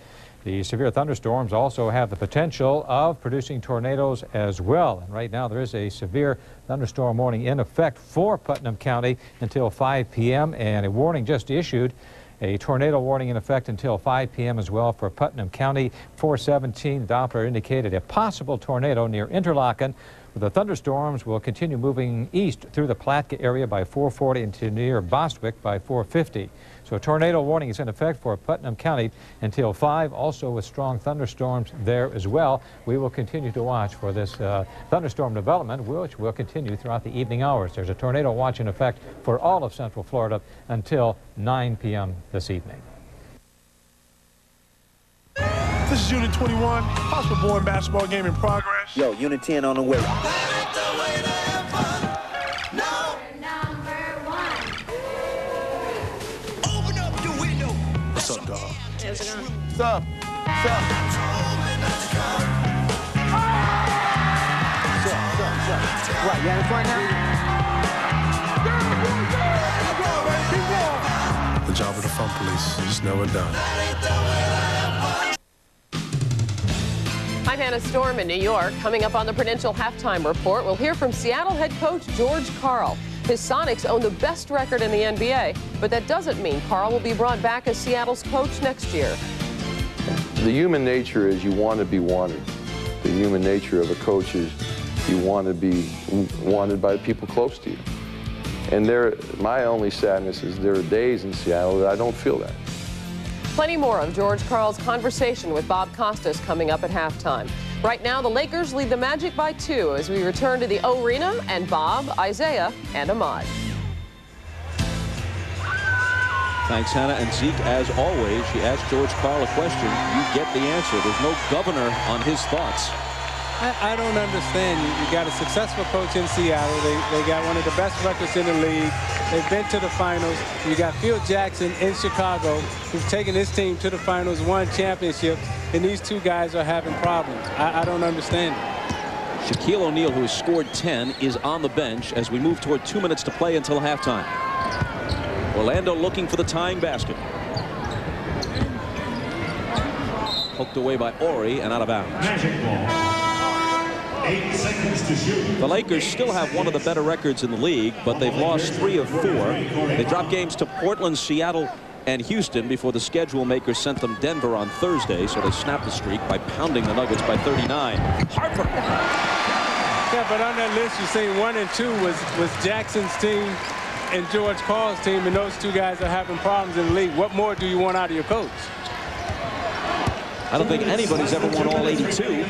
The severe thunderstorms also have the potential of producing tornadoes as well. And right now there is a severe thunderstorm warning in effect for Putnam County until 5 p.m. and a warning just issued. A tornado warning in effect until 5 p.m. as well for Putnam County. 417 Doppler indicated a possible tornado near Interlaken. The thunderstorms will continue moving east through the Palatka area by 4:40 into near Bostwick by 4:50. So a tornado warning is in effect for Putnam County until 5, also with strong thunderstorms there as well. We will continue to watch for this thunderstorm development, which will continue throughout the evening hours. There's a tornado watch in effect for all of Central Florida until 9 p.m. this evening. This is Unit 21, Hospital Boy basketball game in progress. Yo, Unit 10 on the way. What's up, dog? How's it going? What's up? What's up? What, you having fun now? The job of the fun police is never done. I'm Hannah Storm in New York. Coming up on the Prudential Halftime Report, we'll hear from Seattle head coach George Karl. His Sonics own the best record in the NBA, but that doesn't mean Karl will be brought back as Seattle's coach next year. The human nature is you want to be wanted. The human nature of a coach is you want to be wanted by people close to you. And my only sadness is there are days in Seattle that I don't feel that. Plenty more of George Karl's conversation with Bob Costas coming up at halftime. Right now, the Lakers lead the Magic by 2 as we return to the O-rena and Bob, Isaiah, and Ahmad. Thanks, Hannah. And Zeke, as always, she asked George Karl a question. You get the answer. There's no governor on his thoughts. I don't understand. You got a successful coach in Seattle. They got one of the best records in the league. They've been to the finals. You got Phil Jackson in Chicago, who's taken his team to the finals, won championships, and these two guys are having problems. I don't understand it. Shaquille O'Neal, who has scored 10, is on the bench as we move toward 2 minutes to play until halftime. Orlando looking for the tying basket. Poked away by Ori and out of bounds. Magic ball. 8 seconds to shoot. The Lakers still have one of the better records in the league, but they've lost 3 of 4. They dropped games to Portland, Seattle, and Houston before the schedule makers sent them Denver on Thursday, so they snapped the streak by pounding the Nuggets by 39. Harper. Yeah, but on that list, you say 1 and 2 was Jackson's team and George Karl's team, and those two guys are having problems in the league. What more do you want out of your coach? I don't think anybody's ever won all 82.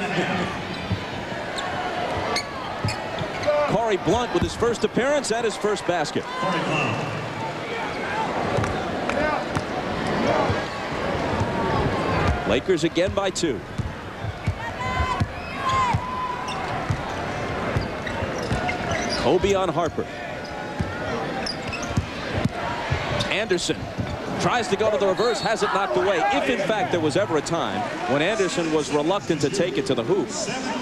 Corey Blunt with his first appearance and his first basket. Lakers again by 2. Kobe on Harper. Anderson tries to go to the reverse, has it knocked away. If in fact there was ever a time when Anderson was reluctant to take it to the hoop,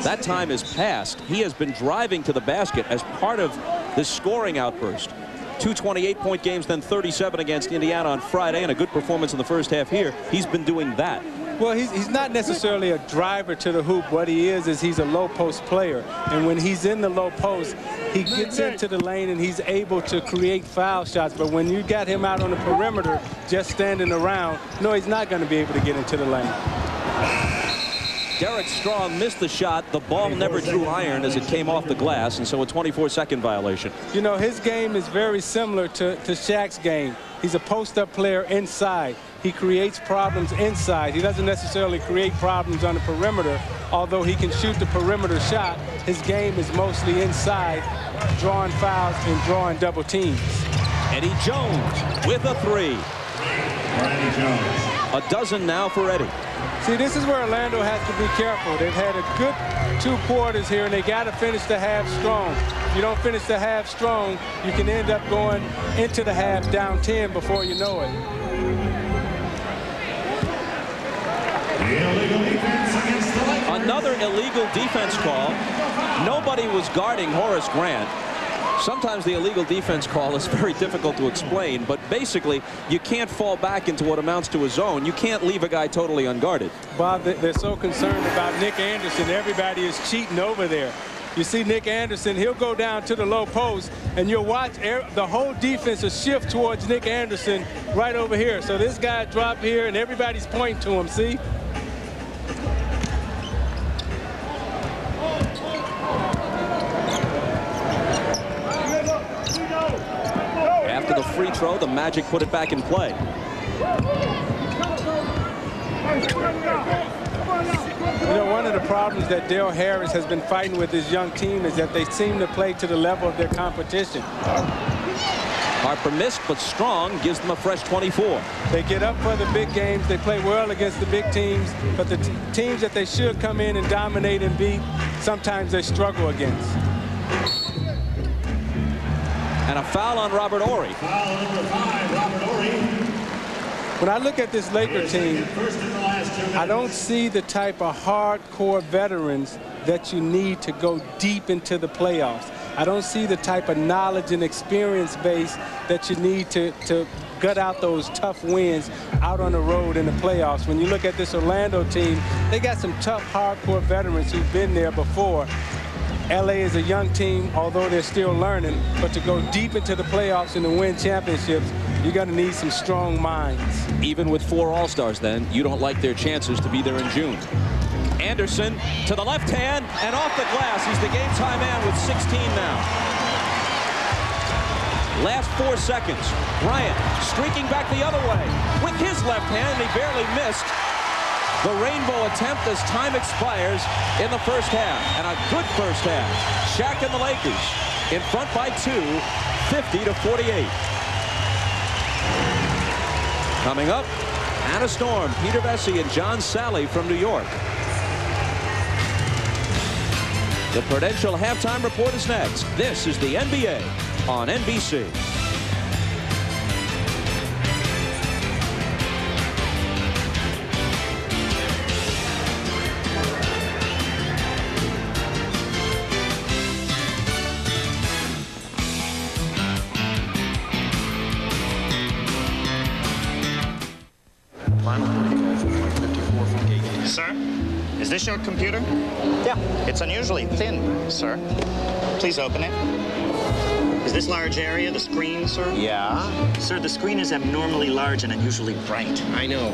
that time is past. He has been driving to the basket as part of this scoring outburst. 2 28-point games, then 37 against Indiana on Friday, and a good performance in the first half here. He's been doing that. Well, he's not necessarily a driver to the hoop. What he is he's a low post player. And when he's in the low post, he gets into the lane and he's able to create foul shots. But when you got him out on the perimeter just standing around, no, he's not going to be able to get into the lane. Derek Strong missed the shot. The ball never drew iron as it came off the glass, and so a 24-second violation. You know, his game is very similar to Shaq's game. He's a post-up player inside. He creates problems inside. He doesn't necessarily create problems on the perimeter, although he can shoot the perimeter shot. His game is mostly inside, drawing fouls and drawing double teams. Eddie Jones with a 3. Eddie Jones. A dozen now for Eddie. See, this is where Orlando has to be careful. They've had a good 2 quarters here, and they got to finish the half strong. If you don't finish the half strong, you can end up going into the half down 10 before you know it. Another illegal defense call. Nobody was guarding Horace Grant. Sometimes the illegal defense call is very difficult to explain, but basically you can't fall back into what amounts to a zone. You can't leave a guy totally unguarded. Bob, they're so concerned about Nick Anderson. Everybody is cheating over there. You see Nick Anderson, he'll go down to the low post, and you'll watch the whole defense will shift towards Nick Anderson right over here. So this guy dropped here, and everybody's pointing to him, see? After the free throw, the Magic put it back in play. You know, one of the problems that Dale Harris has been fighting with his young team is that they seem to play to the level of their competition. Harper missed, but Strong gives them a fresh 24. They get up for the big games. They play well against the big teams, but the teams that they should come in and dominate and beat, sometimes they struggle against. And a foul on Robert Horry. Foul number 5, Robert Horry. When I look at this Laker team, I don't see the type of hardcore veterans that you need to go deep into the playoffs. I don't see the type of knowledge and experience base that you need to gut out those tough wins out on the road in the playoffs. When you look at this Orlando team, they got some tough, hardcore veterans who've been there before. LA is a young team, although they're still learning, but to go deep into the playoffs and to win championships, you're going to need some strong minds. Even with 4 All-Stars, then, you don't like their chances to be there in June. Anderson to the left hand and off the glass. He's the game-time man with 16 now. Last 4 seconds. Bryant streaking back the other way with his left hand. He barely missed the rainbow attempt as time expires in the first half. And a good first half. Shaq and the Lakers in front by 2, 50-48. Coming up, Anna Storm, Peter Vesey, and John Sally from New York. The Prudential Halftime Report is next. This is the NBA on NBC. Sir, is this your computer? Yeah. It's unusually thin, sir. Please open it. Is this large area the screen, sir? Yeah. Sir, the screen is abnormally large and unusually bright. I know.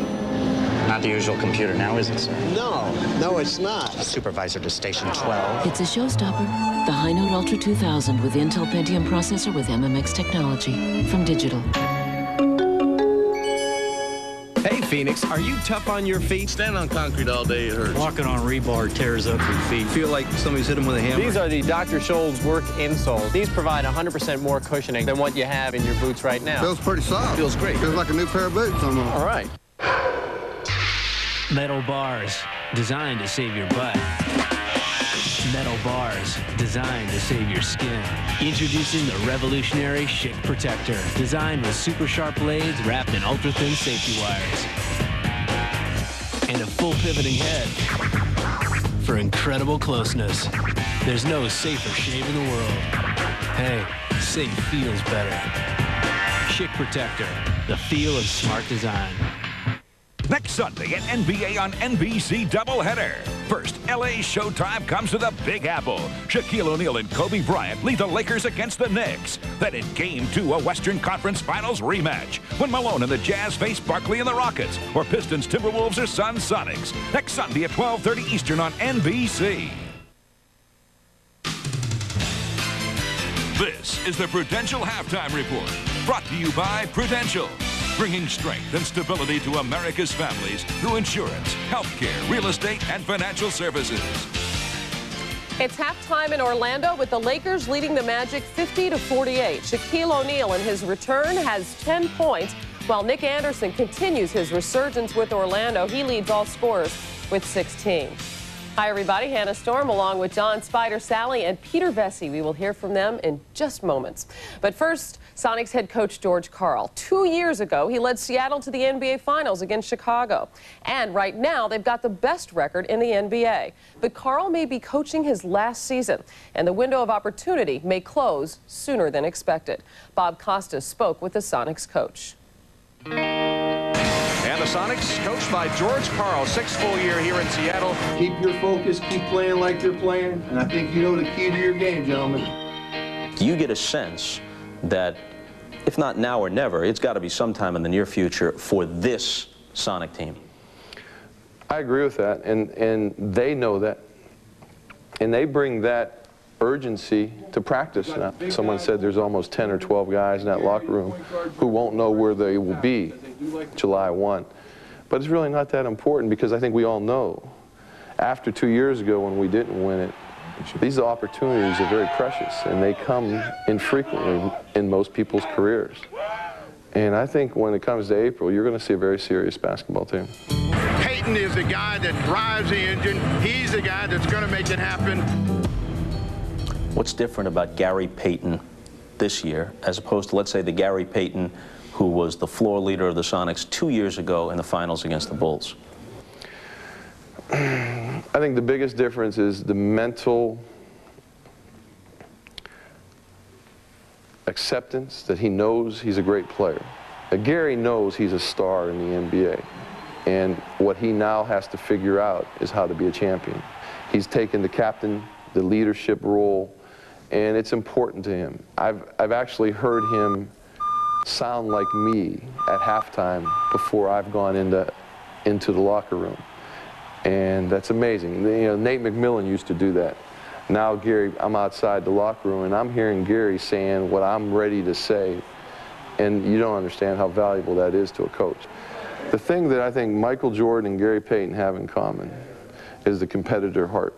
Not the usual computer now, is it, sir? No, it's not. Supervisor to station 12. It's a showstopper. The High Note Ultra 2000 with Intel Pentium processor with MMX technology from Digital. Hey, Phoenix, are you tough on your feet? Standing on concrete all day, it hurts. Walking on rebar tears up your feet. Feel like somebody's hit them with a hammer? These are the Dr. Scholl's work insoles. These provide 100% more cushioning than what you have in your boots right now. Feels pretty soft. Feels great. Feels like a new pair of boots almost. All right. Metal bars, designed to save your butt. Metal bars, designed to save your skin. Introducing the revolutionary Schick Protector, designed with super sharp blades wrapped in ultra-thin safety wires. And a full pivoting head for incredible closeness. There's no safer shave in the world. Hey, safe feels better. Schick Protector, the feel of smart design. Next Sunday, an NBA on NBC doubleheader. First, LA's showtime comes to the Big Apple. Shaquille O'Neal and Kobe Bryant lead the Lakers against the Knicks. Then in Game 2, a Western Conference Finals rematch, when Malone and the Jazz face Barkley and the Rockets, or Pistons, Timberwolves, or Suns, Sonics. Next Sunday at 12:30 Eastern on NBC. This is the Prudential Halftime Report, brought to you by Prudential. Bringing strength and stability to America's families through insurance, healthcare, real estate, and financial services. It's halftime in Orlando with the Lakers leading the Magic 50-48. Shaquille O'Neal in his return has 10 points, while Nick Anderson continues his resurgence with Orlando. He leads all scorers with 16. Hi, everybody. Hannah Storm along with John Spider Sally and Peter Vesey. We will hear from them in just moments. But first, Sonics head coach George Karl. 2 years ago, he led Seattle to the NBA Finals against Chicago. And right now, they've got the best record in the NBA. But Karl may be coaching his last season, and the window of opportunity may close sooner than expected. Bob Costas spoke with the Sonics coach. And the Sonics, coached by George Karl, 6th full year here in Seattle. Keep your focus, keep playing like they're playing, and I think you know the key to your game, gentlemen. Do you get a sense that, if not now or never, it's got to be sometime in the near future for this Sonic team? I agree with that, and they know that. And they bring that urgency to practice now. Someone said there's almost 10 or 12 guys in that locker room who won't know where they will be July 1. But it's really not that important, because I think we all know after 2 years ago when we didn't win it, these opportunities are very precious, and they come infrequently in most people's careers. And I think when it comes to April, you're going to see a very serious basketball team. Payton is the guy that drives the engine. He's the guy that's going to make it happen. What's different about Gary Payton this year as opposed to, let's say, the Gary Payton who was the floor leader of the Sonics 2 years ago in the finals against the Bulls? I think the biggest difference is the mental acceptance that he knows he's a great player. Gary knows he's a star in the NBA, and what he now has to figure out is how to be a champion. He's taken the captain, the leadership role, and it's important to him. I've actually heard him sound like me at halftime before I've gone into the locker room. And that's amazing. You know, Nate McMillan used to do that. Now, Gary, I'm outside the locker room, and I'm hearing Gary saying what I'm ready to say, and you don't understand how valuable that is to a coach. The thing that I think Michael Jordan and Gary Payton have in common is the competitor heart.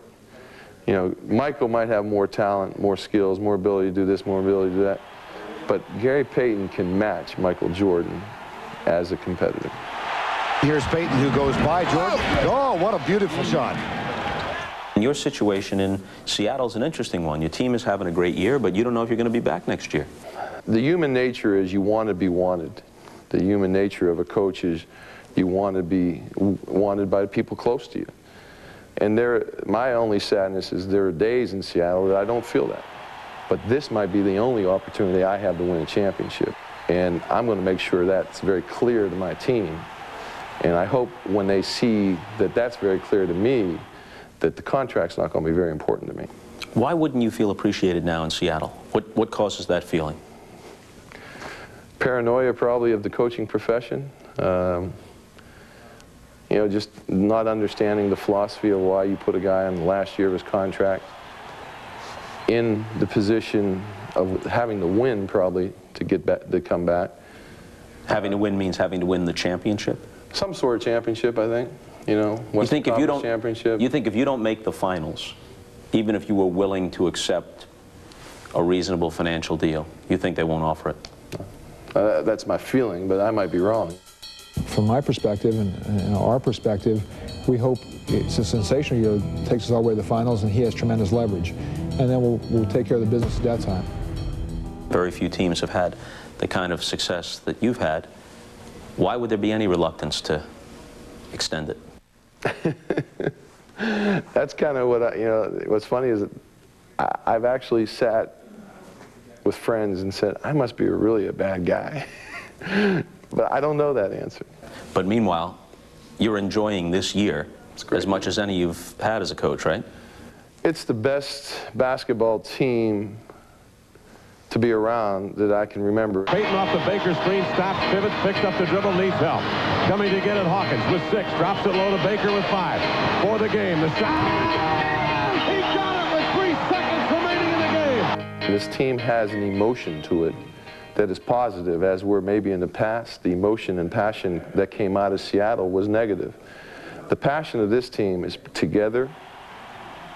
You know, Michael might have more talent, more skills, more ability to do this, more ability to do that, but Gary Payton can match Michael Jordan as a competitor. Here's Payton, who goes by Jordan. Oh, what a beautiful shot. And your situation in Seattle is an interesting one. Your team is having a great year, but you don't know if you're going to be back next year. The human nature is you want to be wanted. The human nature of a coach is you want to be wanted by people close to you. And my only sadness is there are days in Seattle that I don't feel that. But this might be the only opportunity I have to win a championship. And I'm going to make sure that's very clear to my team. And I hope when they see that that's very clear to me, that the contract's not going to be very important to me. Why wouldn't you feel appreciated now in Seattle? What causes that feeling? Paranoia probably of the coaching profession. You know, just not understanding the philosophy of why you put a guy on the last year of his contract in the position of having to win probably to get back, to come back. Having to win means having to win the championship? Some sort of championship, I think. You know, you think if you don't, championship. You think if you don't make the finals, even if you were willing to accept a reasonable financial deal, you think they won't offer it? That's my feeling, but I might be wrong. From my perspective and our perspective, we hope it's a sensational year, takes us all the way to the finals, and he has tremendous leverage. And then we'll take care of the business at that time. Very few teams have had the kind of success that you've had. Why would there be any reluctance to extend it? That's kind of what you know, what's funny is that I've actually sat with friends and said, I must be really a bad guy. But I don't know that answer. But meanwhile, you're enjoying this year as much as any you've had as a coach, right? It's the best basketball team to be around that I can remember. Peyton off the Baker screen, stops, pivots, picks up the dribble, needs help. Coming to get it, Hawkins with 6, drops it low to Baker with 5. For the game, the shot. He got it with 3 seconds remaining in the game. This team has an emotion to it that is positive, as were maybe in the past, the emotion and passion that came out of Seattle was negative. The passion of this team is together,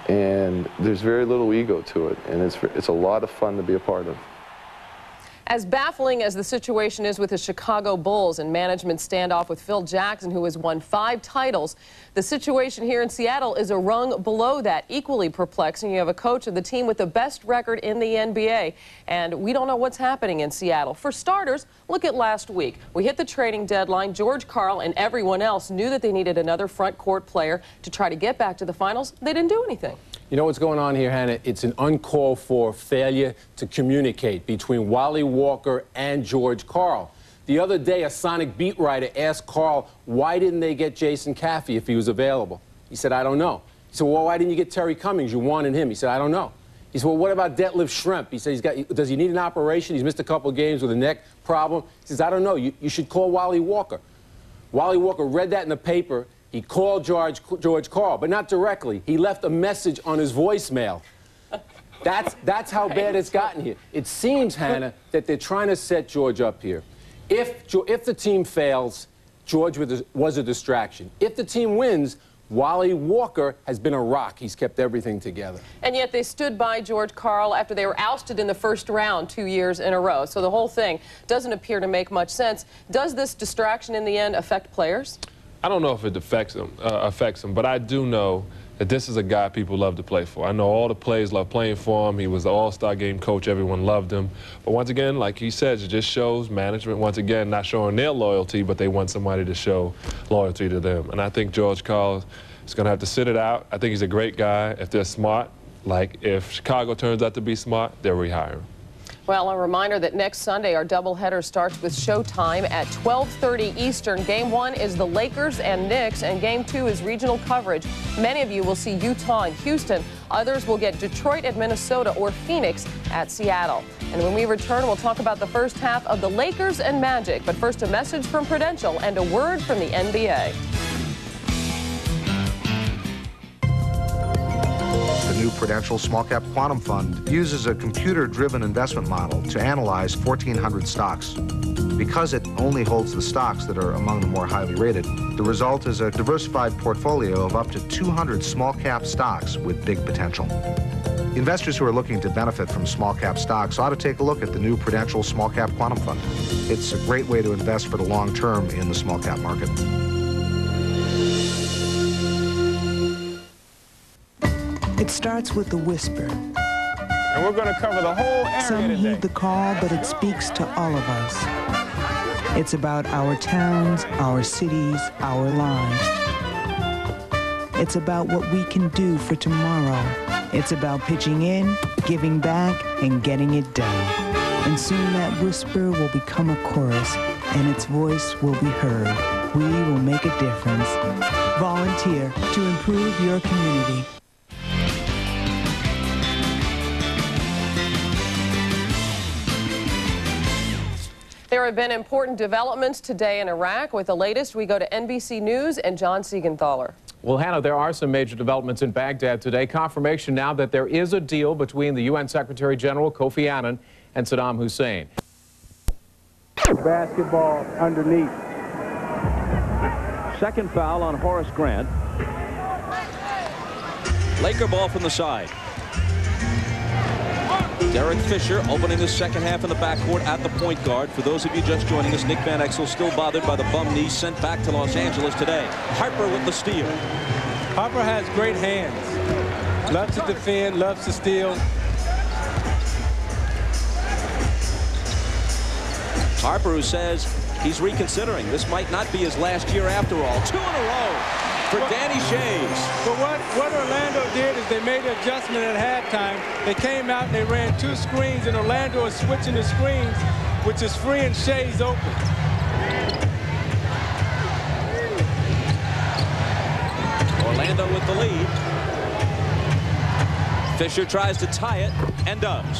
and there's very little ego to it, and it's a lot of fun to be a part of. As baffling as the situation is with the Chicago Bulls and management standoff with Phil Jackson, who has won 5 titles, the situation here in Seattle is a rung below that. Equally perplexing, you have a coach of the team with the best record in the NBA, and we don't know what's happening in Seattle. For starters, look at last week. We hit the trading deadline. George Karl and everyone else knew that they needed another front court player to try to get back to the finals. They didn't do anything. You know what's going on here, Hannah? It's an uncalled for failure to communicate between Wally Walker and George Karl. The other day, a Sonic beat writer asked Karl, why didn't they get Jason Caffey if he was available? He said, I don't know. He said, well, why didn't you get Terry Cummings? You wanted him. He said, I don't know. He said, well, what about Detlef Schrempf? He said, does he need an operation? He's missed a couple of games with a neck problem. He says, I don't know. You should call Wally Walker. Wally Walker read that in the paper. He called George Karl, but not directly. He left a message on his voicemail. That's how bad it's gotten here. It seems, Hannah, that they're trying to set George up here. If the team fails, George was a distraction. If the team wins, Wally Walker has been a rock. He's kept everything together. And yet they stood by George Karl after they were ousted in the first round 2 years in a row. So the whole thing doesn't appear to make much sense. Does this distraction in the end affect players? I don't know if it affects him, but I do know that this is a guy people love to play for. I know all the players love playing for him. He was the all-star game coach. Everyone loved him. But once again, like he says, it just shows management, once again, not showing their loyalty, but they want somebody to show loyalty to them. And I think George Karl is going to have to sit it out. I think he's a great guy. If they're smart, like if Chicago turns out to be smart, they'll rehire him. Well, a reminder that next Sunday our doubleheader starts with showtime at 12:30 Eastern. Game 1 is the Lakers and Knicks, and Game 2 is regional coverage. Many of you will see Utah and Houston. Others will get Detroit at Minnesota or Phoenix at Seattle. And when we return, we'll talk about the first half of the Lakers and Magic. But first, a message from Prudential and a word from the NBA. The new Prudential Small Cap Quantum Fund uses a computer-driven investment model to analyze 1,400 stocks. Because it only holds the stocks that are among the more highly rated, the result is a diversified portfolio of up to 200 small cap stocks with big potential. Investors who are looking to benefit from small cap stocks ought to take a look at the new Prudential Small Cap Quantum Fund. It's a great way to invest for the long term in the small cap market. It starts with a whisper. And we're going to cover the whole area Some today. heed the call, but it speaks to all of us. It's about our towns, our cities, our lives. It's about what we can do for tomorrow. It's about pitching in, giving back, and getting it done. And soon that whisper will become a chorus, and its voice will be heard. We will make a difference. Volunteer to improve your community. There have been important developments today in Iraq. With the latest, we go to NBC News and John Siegenthaler. Well, Hannah, there are some major developments in Baghdad today. Confirmation now that there is a deal between the UN Secretary General Kofi Annan and Saddam Hussein. Basketball underneath. Second foul on Horace Grant. Laker ball from the side. Derek Fisher opening the second half in the backcourt at the point guard. For those of you just joining us, Nick Van Exel still bothered by the bum knee, sent back to Los Angeles today. Harper with the steal. Harper has great hands. Loves to defend, loves to steal. Harper, who says he's reconsidering. This might not be his last year after all. 2 in a row for Danny Schayes. But what Orlando did is they made an adjustment at halftime. They came out and they ran 2 screens, and Orlando is switching the screens, which is free and Schayes open. Orlando with the lead. Fisher tries to tie it and does.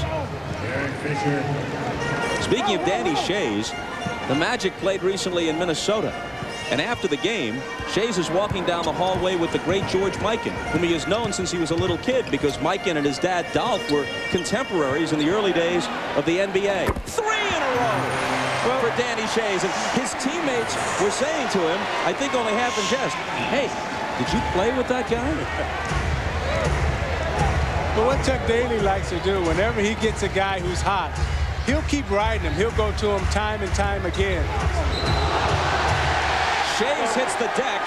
Speaking of Danny Schayes, the Magic played recently in Minnesota. And after the game, Schayes is walking down the hallway with the great George Mikan, whom he has known since he was a little kid because Mikan and his dad Dolph were contemporaries in the early days of the NBA. 3 in a row for Danny Schayes. And his teammates were saying to him, I think only half in jest, hey, did you play with that guy? But what Chuck Daly likes to do, whenever he gets a guy who's hot, he'll keep riding him. He'll go to him time and time again. Schayes hits the deck,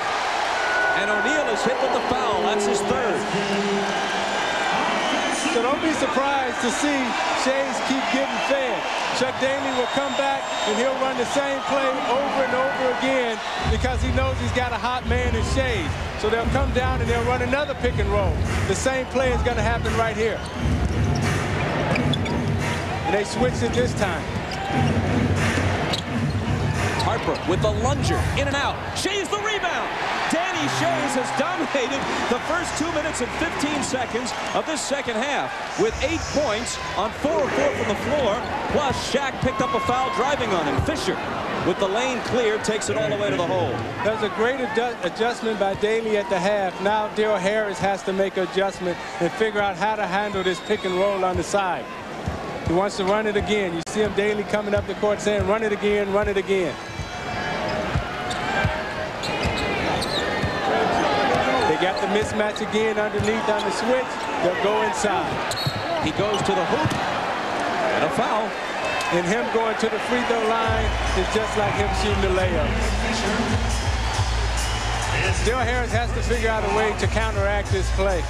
and O'Neal is hit with the foul. That's his third. So don't be surprised to see Schayes keep getting fed. Chuck Daly will come back, and he'll run the same play over and over again because he knows he's got a hot man in Schayes. So they'll come down, and they'll run another pick and roll. The same play is going to happen right here. And they switched it this time. Harper with the lunger, in and out. Schayes the rebound. Danny Schayes has dominated the first 2 minutes and 15 seconds of this second half with 8 points on 4 of 4 from the floor. Plus, Shaq picked up a foul driving on him. Fisher, with the lane cleared, takes it all the way to the hole. There's a great adjustment by Daly at the half. Now Daryl Harris has to make an adjustment and figure out how to handle this pick and roll on the side. He wants to run it again. You see him Daly coming up the court saying, run it again, run it again. They got the mismatch again underneath on the switch. They'll go inside. He goes to the hoop. And a foul. And him going to the free throw line is just like him shooting the layup. Daryl Harris has to figure out a way to counteract this play.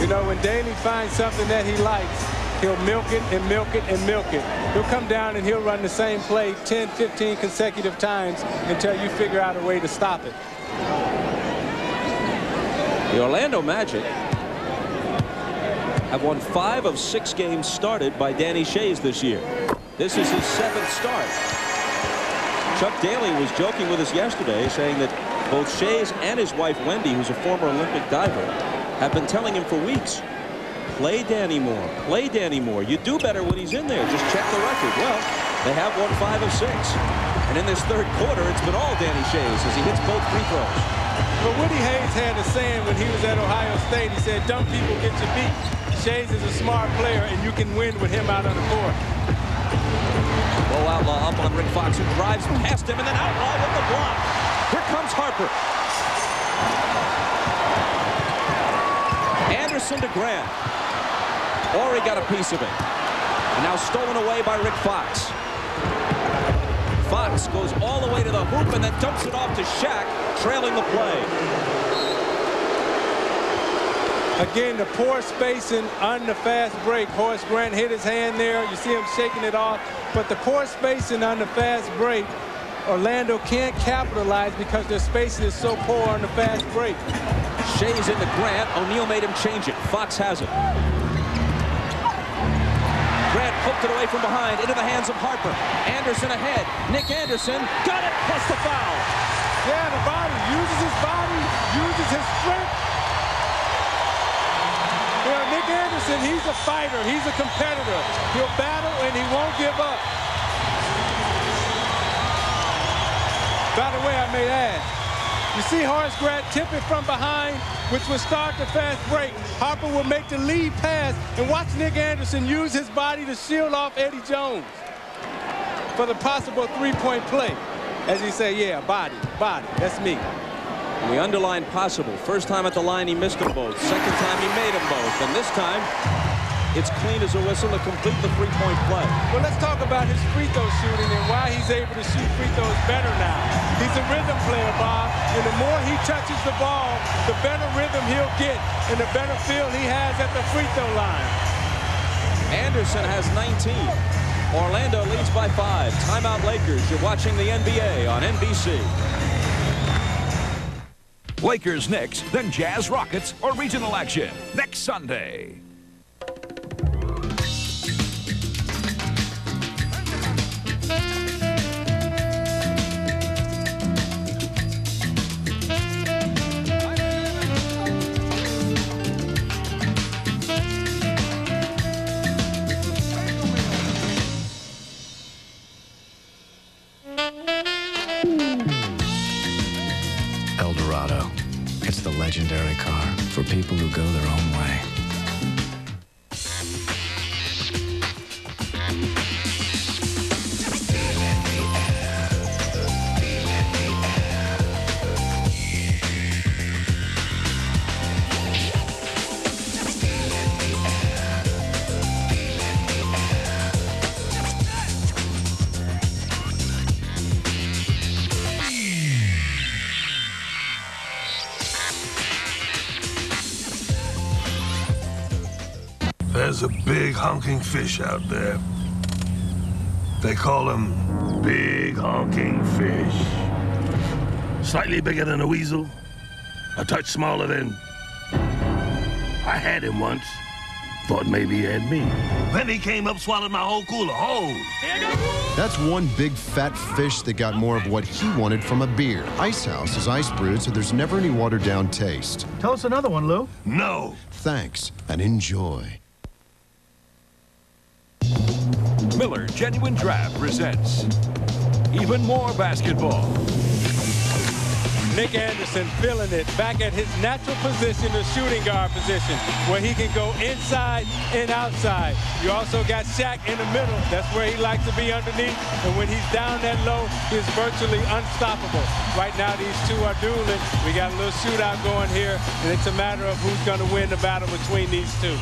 You know, when Daly finds something that he likes, he'll milk it and milk it and milk it. He'll come down and he'll run the same play 10, 15 consecutive times until you figure out a way to stop it. The Orlando Magic have won 5 of 6 games started by Danny Schayes this year. This is his 7th start. Chuck Daly was joking with us yesterday, saying that both Schayes and his wife Wendy, who's a former Olympic diver, have been telling him for weeks, play Danny more, play Danny more. You do better when he's in there. Just check the record. Well, they have won 5 of 6. And in this third quarter, it's been all Danny Schayes as he hits both free throws. But Woody Hayes had a saying when he was at Ohio State. He said, dumb people get you beat. Schayes is a smart player, and you can win with him out on the court. Low Outlaw up on Rick Fox, who drives past him, and then Outlaw with the block. Here comes Harper. Anderson to Grant. Horry got a piece of it. And now stolen away by Rick Fox. Fox Fox goes all the way to the hoop and then dumps it off to Shaq, trailing the play. Again, the poor spacing on the fast break. Horace Grant hit his hand there. You see him shaking it off. But the poor spacing on the fast break, Orlando can't capitalize because their spacing is so poor on the fast break. Schayes into Grant. O'Neal made him change it. Fox has it. Grant poked it away from behind into the hands of Harper. Anderson ahead. Nick Anderson got it, plus the foul. Yeah, the body uses his body, uses his strength. You know, Nick Anderson, he's a fighter. He's a competitor. He'll battle and he won't give up. By the way, I may add, you see Horace Grant tip it from behind, which will start the fast break. Harper will make the lead pass, and watch Nick Anderson use his body to shield off Eddie Jones for the possible three-point play. As you say, yeah, body, that's me. And we underline possible. First time at the line, he missed them both. Second time, he made them both. And this time, it's clean as a whistle to complete the three-point play. Well, let's talk about his free throw shooting and why he's able to shoot free throws better now. He's a rhythm player, Bob, and the more he touches the ball, the better rhythm he'll get and the better feel he has at the free throw line. Anderson has 19. Orlando leads by 5. Timeout Lakers. You're watching the NBA on NBC. Lakers Knicks, then Jazz Rockets or regional action next Sunday. It's the legendary car for people who go their own way. There's a big honking fish out there. They call him Big Honking Fish. Slightly bigger than a weasel, a touch smaller than... I had him once. Thought maybe he had me. Then he came up, swallowed my whole cooler whole. That's one big fat fish that got more of what he wanted from a beer. Ice House is ice brewed, so there's never any watered down taste. Tell us another one, Lou. No. Thanks, and enjoy. Miller Genuine Draft presents even more basketball. Nick Anderson feeling it, back at his natural position, the shooting guard position, where he can go inside and outside. You also got Shaq in the middle. That's where he likes to be underneath. And when he's down that low, he's virtually unstoppable. Right now, these two are dueling. We got a little shootout going here, and it's a matter of who's going to win the battle between these two.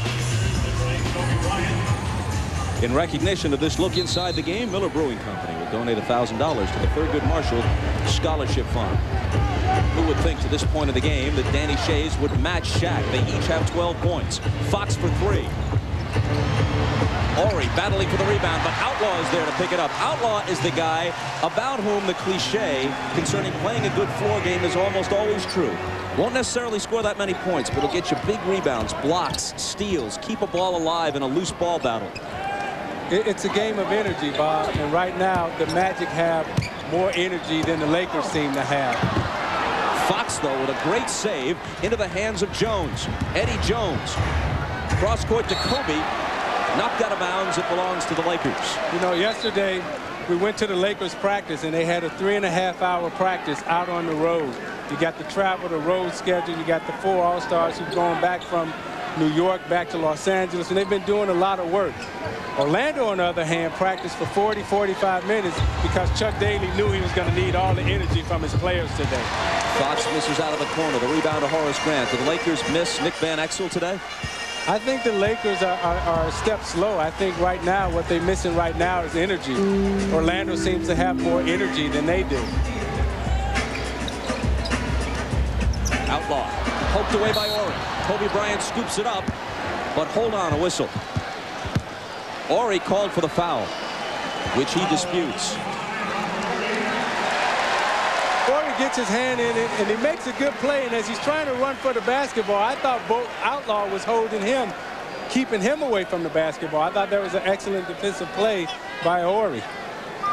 In recognition of this look inside the game, Miller Brewing Company will donate $1,000 to the Thurgood Marshall Scholarship Fund. Who would think to this point of the game that Danny Schayes would match Shaq? They each have 12 points. Fox for 3. Horry battling for the rebound, but Outlaw is there to pick it up. Outlaw is the guy about whom the cliche concerning playing a good floor game is almost always true. Won't necessarily score that many points, but he'll get you big rebounds, blocks, steals, keep a ball alive in a loose ball battle. It's a game of energy, Bob, and right now the Magic have more energy than the Lakers seem to have. Fox, though, with a great save into the hands of Jones. Eddie Jones. Cross court to Kobe. Knocked out of bounds. It belongs to the Lakers. You know, yesterday we went to the Lakers practice, and they had a 3.5-hour practice out on the road. You got the travel, the road schedule. You got the 4 All-Stars who've gone back from New York back to Los Angeles, and they've been doing a lot of work. Orlando, on the other hand, practiced for 40, 45 minutes because Chuck Daly knew he was going to need all the energy from his players today. Fox misses out of the corner. The rebound to Horace Grant. Did the Lakers miss Nick Van Exel today? I think the Lakers are a step slow. I think right now what they're missing right now is energy. Orlando seems to have more energy than they do. Outlaw, poked away by Ori. Kobe Bryant scoops it up, but hold on, a whistle. Ori called for the foul, which he disputes. Ori gets his hand in it, and he makes a good play. And as he's trying to run for the basketball, I thought Outlaw was holding him, keeping him away from the basketball. I thought that was an excellent defensive play by Ori.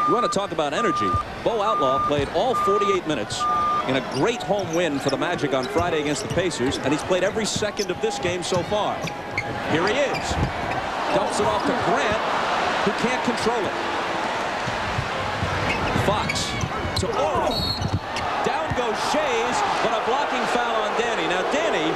You want to talk about energy? Bo Outlaw played all 48 minutes in a great home win for the Magic on Friday against the Pacers, and he's played every second of this game so far. Here he is. Dumps it off to Grant, who can't control it. Fox to Ori. Down goes Schayes, but a blocking foul on Danny. Now, Danny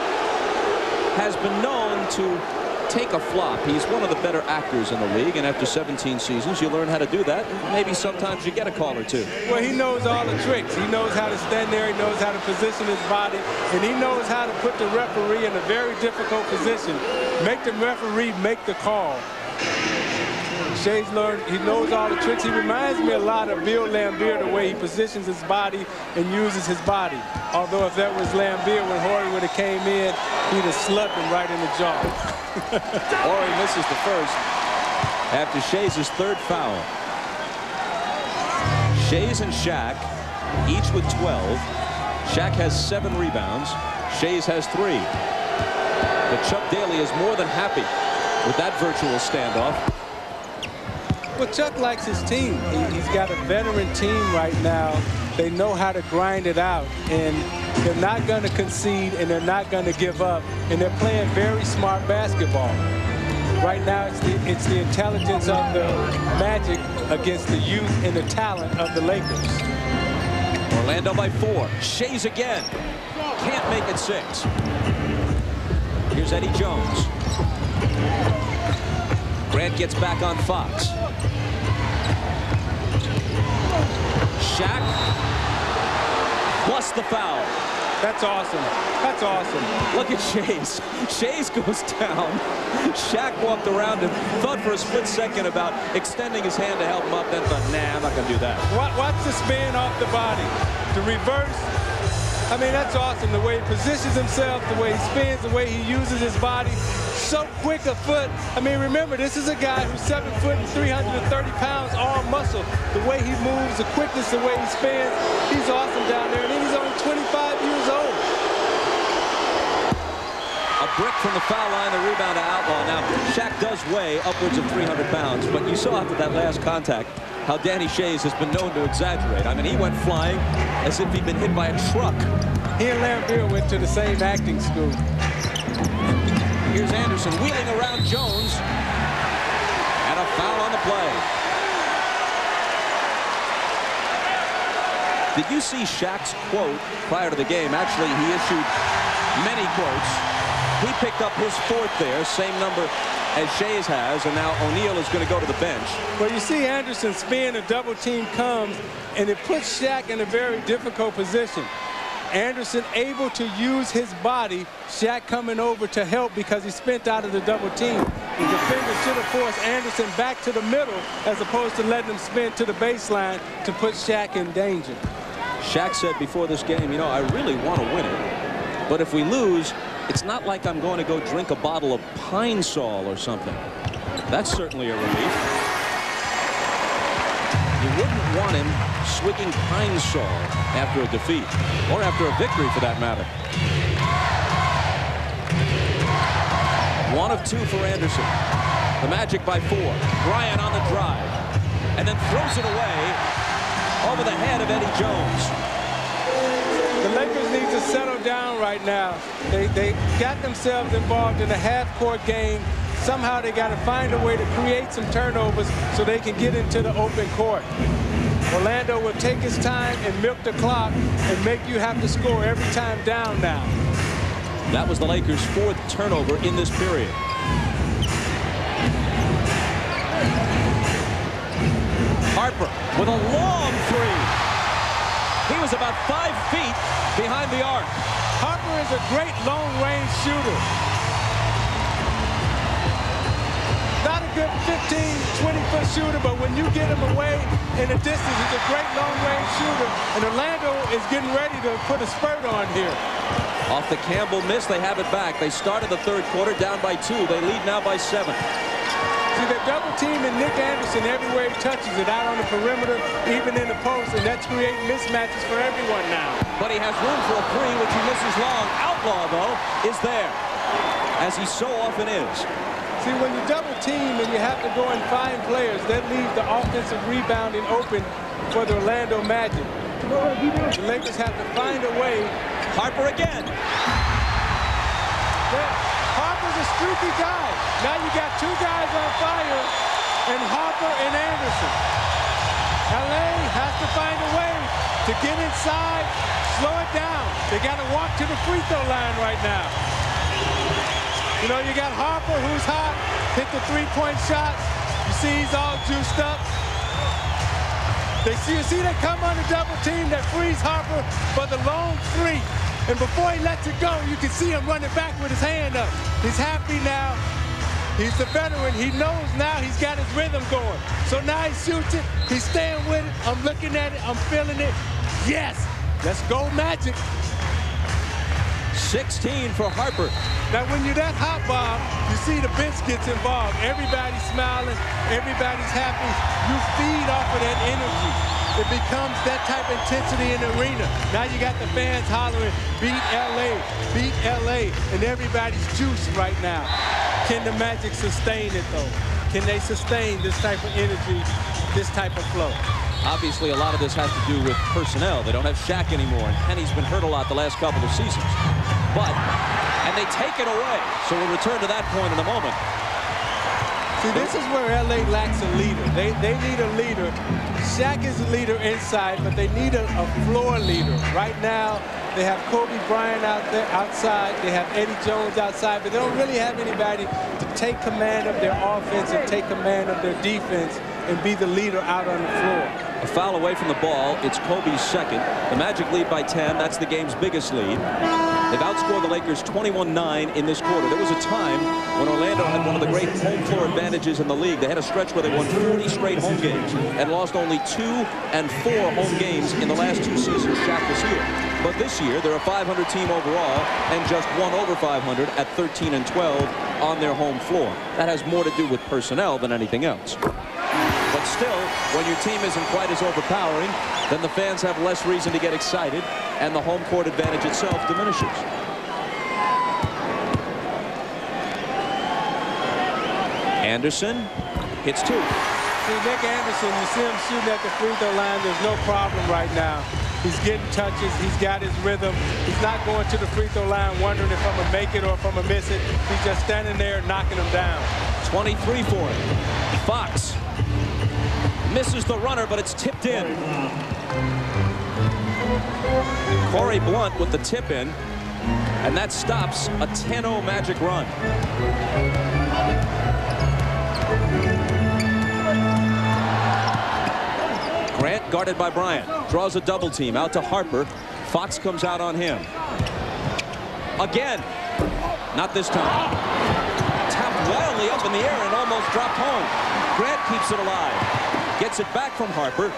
has been known to take a flop. He's one of the better actors in the league, and after 17 seasons, you learn how to do that. Maybe sometimes you get a call or two. Well, he knows all the tricks. He knows how to stand there. He knows how to position his body, and he knows how to put the referee in a very difficult position. Make the referee make the call. Schayes learned, he knows all the tricks. He reminds me a lot of Bill Laimbeer, the way he positions his body and uses his body. Although if that was Laimbeer, when Horry would have came in, he'd have slugged him right in the jaw. Horry misses the first after Schayes' third foul. Schayes and Shaq, each with 12. Shaq has 7 rebounds. Schayes has 3. But Chuck Daly is more than happy with that virtual standoff. Well, Chuck likes his team. He's got a veteran team right now. They know how to grind it out, and they're not going to concede, and they're not going to give up, and they're playing very smart basketball. Right now, it's the intelligence of the Magic against the youth and the talent of the Lakers. Orlando by 4. Schayes again. Can't make it 6. Here's Eddie Jones. Grant gets back on Fox. Shaq plus the foul. That's awesome. That's awesome. Look at Schayes. Schayes goes down. Shaq walked around him, thought for a split second about extending his hand to help him up, then thought, nah, I'm not going to do that. Watch the spin off the body. The reverse. I mean, that's awesome. The way he positions himself, the way he spins, the way he uses his body. So quick a foot. I mean, remember, this is a guy who's 7 foot and 330 pounds, all muscle. The way he moves, the quickness, the way he spins, he's awesome down there. And he's only 25 years old. A brick from the foul line, the rebound to Outlaw. Now, Shaq does weigh upwards of 300 pounds, but you saw after that last contact how Danny Schayes has been known to exaggerate. I mean, he went flying as if he'd been hit by a truck. He and Laimbeer went to the same acting school. Here's Anderson wheeling around Jones. And a foul on the play. Did you see Shaq's quote prior to the game? Actually, he issued many quotes. He picked up his 4th there, same number as Schayes has, and now O'Neal is going to go to the bench. Well, you see Anderson spin, a double team comes, and it puts Shaq in a very difficult position. Anderson able to use his body, Shaq coming over to help because he spent out of the double team. The defender should have forced Anderson back to the middle as opposed to letting him spin to the baseline to put Shaq in danger. Shaq said before this game, you know, I really want to win it, but if we lose, it's not like I'm going to go drink a bottle of Pine Sol or something. That's certainly a relief. You wouldn't want him swigging Pine Sol after a defeat, or after a victory for that matter. 1 of 2 for Anderson. The Magic by 4. Bryant on the drive, and then throws it away over the head of Eddie Jones. The Lakers need to settle down right now. They got themselves involved in a half-court game. Somehow they got to find a way to create some turnovers so they can get into the open court. Orlando will take his time and milk the clock and make you have to score every time down now. That was the Lakers' 4th turnover in this period. Harper with a long 3. He was about 5 feet behind the arc. Harper is a great long-range shooter. good 15, 20-foot shooter, but when you get him away in the distance, he's a great long-range shooter. And Orlando is getting ready to put a spurt on here. Off the Campbell miss, they have it back. They started the third quarter down by 2. They lead now by 7. See, they're double teaming Nick Anderson everywhere he touches it, out on the perimeter, even in the post, and that's creating mismatches for everyone now. But he has room for a 3, which he misses long. Outlaw, though, is there, as he so often is. See, when you double team and you have to go and find players, that leaves the offensive rebounding open for the Orlando Magic. The Lakers have to find a way. Harper again. Harper's a streaky guy. Now you got 2 guys on fire, and Harper and Anderson. LA has to find a way to get inside, slow it down. They got to walk to the free throw line right now. You know, you got Harper, who's hot, hit the 3-point shots. You see he's all juiced up. You see they come on the double team that frees Harper for the long 3. And before he lets it go, you can see him running back with his hand up. He's happy now. He's the veteran. He knows now he's got his rhythm going. So now he shoots it. He's staying with it. I'm looking at it. I'm feeling it. Yes. Let's go, Magic. 16 for Harper. Now, when you're that hot, Bob, you see the bench gets involved. Everybody's smiling. Everybody's happy. You feed off of that energy. It becomes that type of intensity in the arena. Now you got the fans hollering, beat LA, beat LA, and everybody's juiced right now. Can the Magic sustain it, though? Can they sustain this type of energy, this type of flow? Obviously, a lot of this has to do with personnel. They don't have Shaq anymore, and Penny's been hurt a lot the last couple of seasons. And they take it away. So we'll return to that point in a moment. See, this is where LA lacks a leader. They need a leader. Shaq is a leader inside, but they need a floor leader. Right now, they have Kobe Bryant out there outside. They have Eddie Jones outside, but they don't really have anybody to take command of their offense and take command of their defense and be the leader out on the floor. A foul away from the ball. It's Kobe's second. The Magic lead by 10. That's the game's biggest lead. They've outscored the Lakers 21-9 in this quarter. There was a time when Orlando had one of the great home floor advantages in the league. They had a stretch where they won 40 straight home games and lost only 2 and 4 home games in the last 2 seasons Shaq was here. But this year, they're a 500 team overall and just 1 over 500 at 13-12 on their home floor. That has more to do with personnel than anything else. But still, when your team isn't quite as overpowering, then the fans have less reason to get excited, and the home court advantage itself diminishes. Anderson hits 2. See, Nick Anderson, you see him shooting at the free throw line. There's no problem right now. He's getting touches. He's got his rhythm. He's not going to the free throw line wondering if I'm going to make it or if I'm going to miss it. He's just standing there knocking them down. 23 for him. Fox misses the runner, but it's tipped in. Corey Blunt with the tip in, and that stops a 10-0 Magic run. Grant guarded by Bryant. Draws a double team out to Harper. Fox comes out on him. Again. Not this time. Tapped wildly up in the air and almost dropped home. Grant keeps it alive. Gets it back from Harper.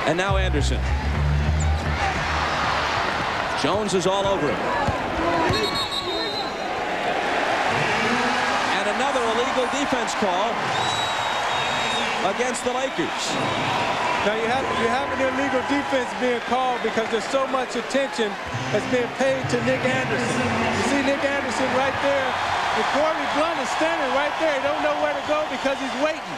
And now Anderson. Jones is all over him. And another illegal defense call against the Lakers. Now you have an illegal defense being called because there's so much attention that's being paid to Nick Anderson. You see Nick Anderson right there, and Corey Blunt is standing right there. He don't know where to go because he's waiting.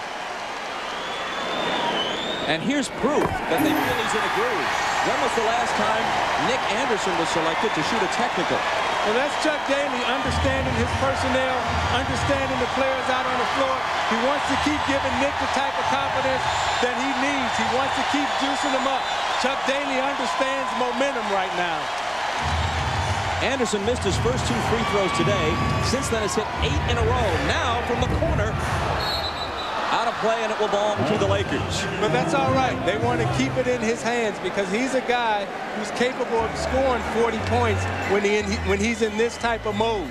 And here's proof that they feel he's in a groove. When was the last time Nick Anderson was selected to shoot a technical? Well, that's Chuck Daly understanding his personnel, understanding the players out on the floor. He wants to keep giving Nick the type of confidence that he needs. He wants to keep juicing him up. Chuck Daly understands momentum right now. Anderson missed his first 2 free throws today. Since then, has hit 8 in a row. Now, from the corner, out of play, and it will belong to the Lakers. But that's all right. They want to keep it in his hands because he's a guy who's capable of scoring 40 points when he's in this type of mode.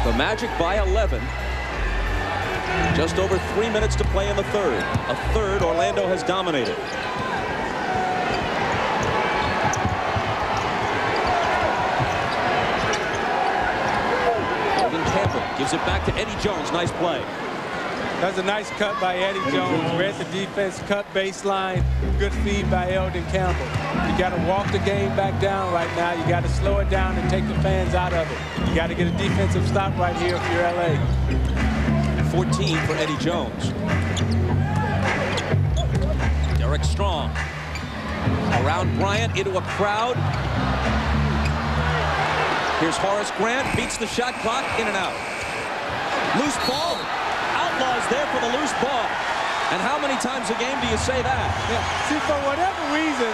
The Magic by 11. Just over 3 minutes to play in the third. A third Orlando has dominated. Gives it back to Eddie Jones. Nice play. That's a nice cut by Eddie Jones. Read the defense, cut baseline. Good feed by Eldon Campbell. You got to walk the game back down right now. You got to slow it down and take the fans out of it. You got to get a defensive stop right here if you're LA. 14 for Eddie Jones. Derek Strong. Around Bryant into a crowd. Here's Horace Grant. Beats the shot clock. In and out. Loose ball. Outlaws there for the loose ball. And how many times a game do you say that? Yeah. See, for whatever reason,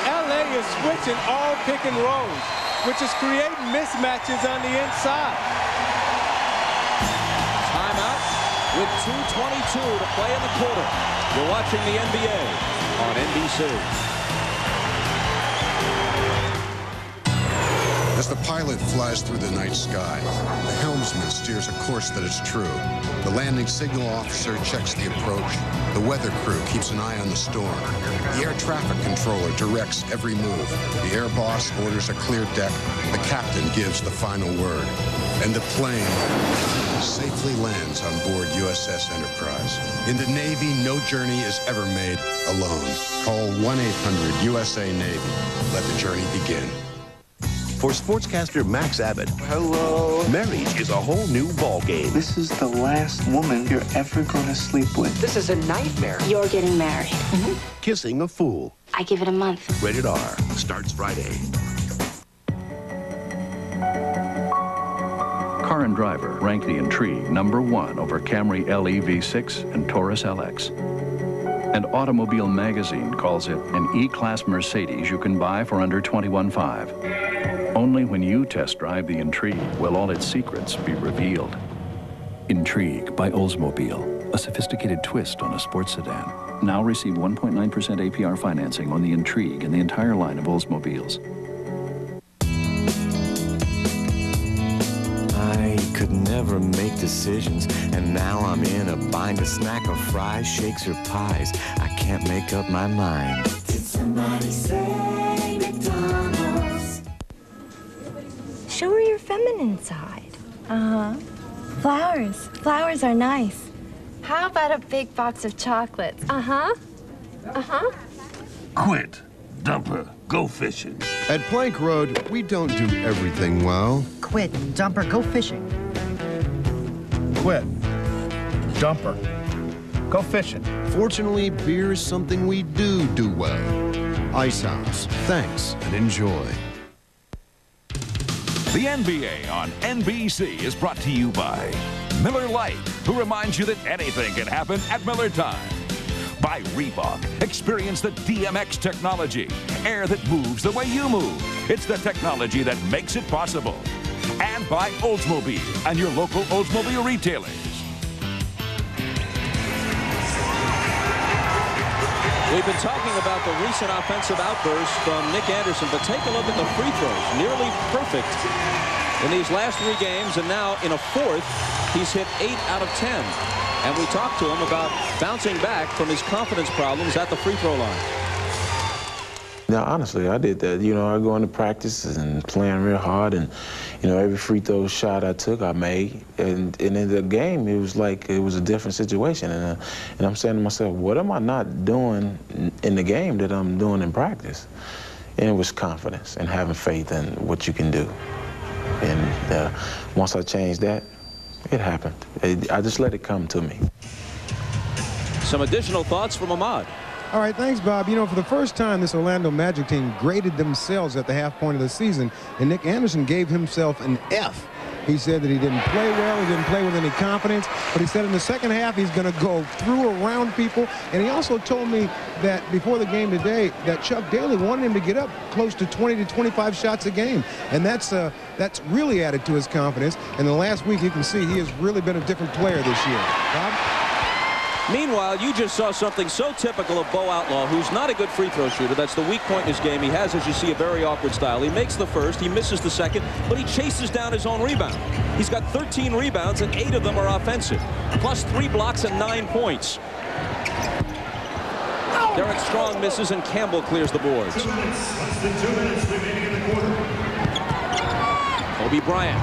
LA is switching all pick and rolls, which is creating mismatches on the inside. Timeout with 2:22 to play in the quarter. You're watching the NBA on NBC. As the pilot flies through the night sky, the helmsman steers a course that is true. The landing signal officer checks the approach. The weather crew keeps an eye on the storm. The air traffic controller directs every move. The air boss orders a clear deck. The captain gives the final word. And the plane safely lands on board USS Enterprise. In the Navy, no journey is ever made alone. Call 1-800-USA-NAVY. Let the journey begin. For sportscaster Max Abbott, hello, marriage is a whole new ball game. This is the last woman you're ever going to sleep with. This is a nightmare. You're getting married. Kissing a fool. I give it a month. Rated R. Starts Friday. Car and Driver ranked the Intrigue #1 over Camry LE V6 and Taurus LX. And Automobile Magazine calls it an E-Class Mercedes you can buy for under $21,500. Only when you test drive the Intrigue will all its secrets be revealed. Intrigue by Oldsmobile, a sophisticated twist on a sports sedan. Now receive 1.9% APR financing on the Intrigue and the entire line of Oldsmobiles. I could never make decisions, and now I'm in a bind. A snack of fries, shakes, or pies. I can't make up my mind. Did somebody say McDonald's? Show her your feminine side. Uh-huh. Flowers. Flowers are nice. How about a big box of chocolates? Uh-huh. Uh-huh. Quit. Dumper. Go fishing. At Plank Road, we don't do everything well. Quit. Dumper. Go fishing. Quit. Dumper. Go fishing. Fortunately, beer is something we do well. Ice House. Thanks and enjoy. The NBA on NBC is brought to you by Miller Lite, who reminds you that anything can happen at Miller Time. By Reebok, experience the DMX technology, air that moves the way you move. It's the technology that makes it possible. And by Oldsmobile and your local Oldsmobile retailers. We've been talking about the recent offensive outbursts from Nick Anderson, but take a look at the free throws. Nearly perfect in these last 3 games, and now in a fourth, he's hit 8 out of 10. And we talked to him about bouncing back from his confidence problems at the free throw line. Yeah, honestly, I did that. You know, I go into practice and playing real hard, and, you know, every free throw shot I took, I made. And in the game, it was like it was a different situation. And I'm saying to myself, what am I not doing in the game that I'm doing in practice? And it was confidence and having faith in what you can do. And once I changed that, it happened. I just let it come to me. Some additional thoughts from Ahmad. All right, thanks, Bob. You know, for the first time, this Orlando Magic team graded themselves at the half point of the season, and Nick Anderson gave himself an F. He said that he didn't play well, he didn't play with any confidence, but he said in the second half he's going to go through around people. And he also told me that before the game today that Chuck Daly wanted him to get up close to 20 to 25 shots a game. And that's really added to his confidence. And the last week you can see he has really been a different player this year. Bob? Meanwhile, you just saw something so typical of Bo Outlaw, who's not a good free throw shooter. That's the weak point in his game. He has, as you see, a very awkward style. He makes the first, he misses the second, but he chases down his own rebound. He's got 13 rebounds, and 8 of them are offensive, plus 3 blocks and 9 points. Derek Strong misses, and Campbell clears the boards. 2 minutes. Less than 2 minutes remaining in the quarter. Kobe Bryant.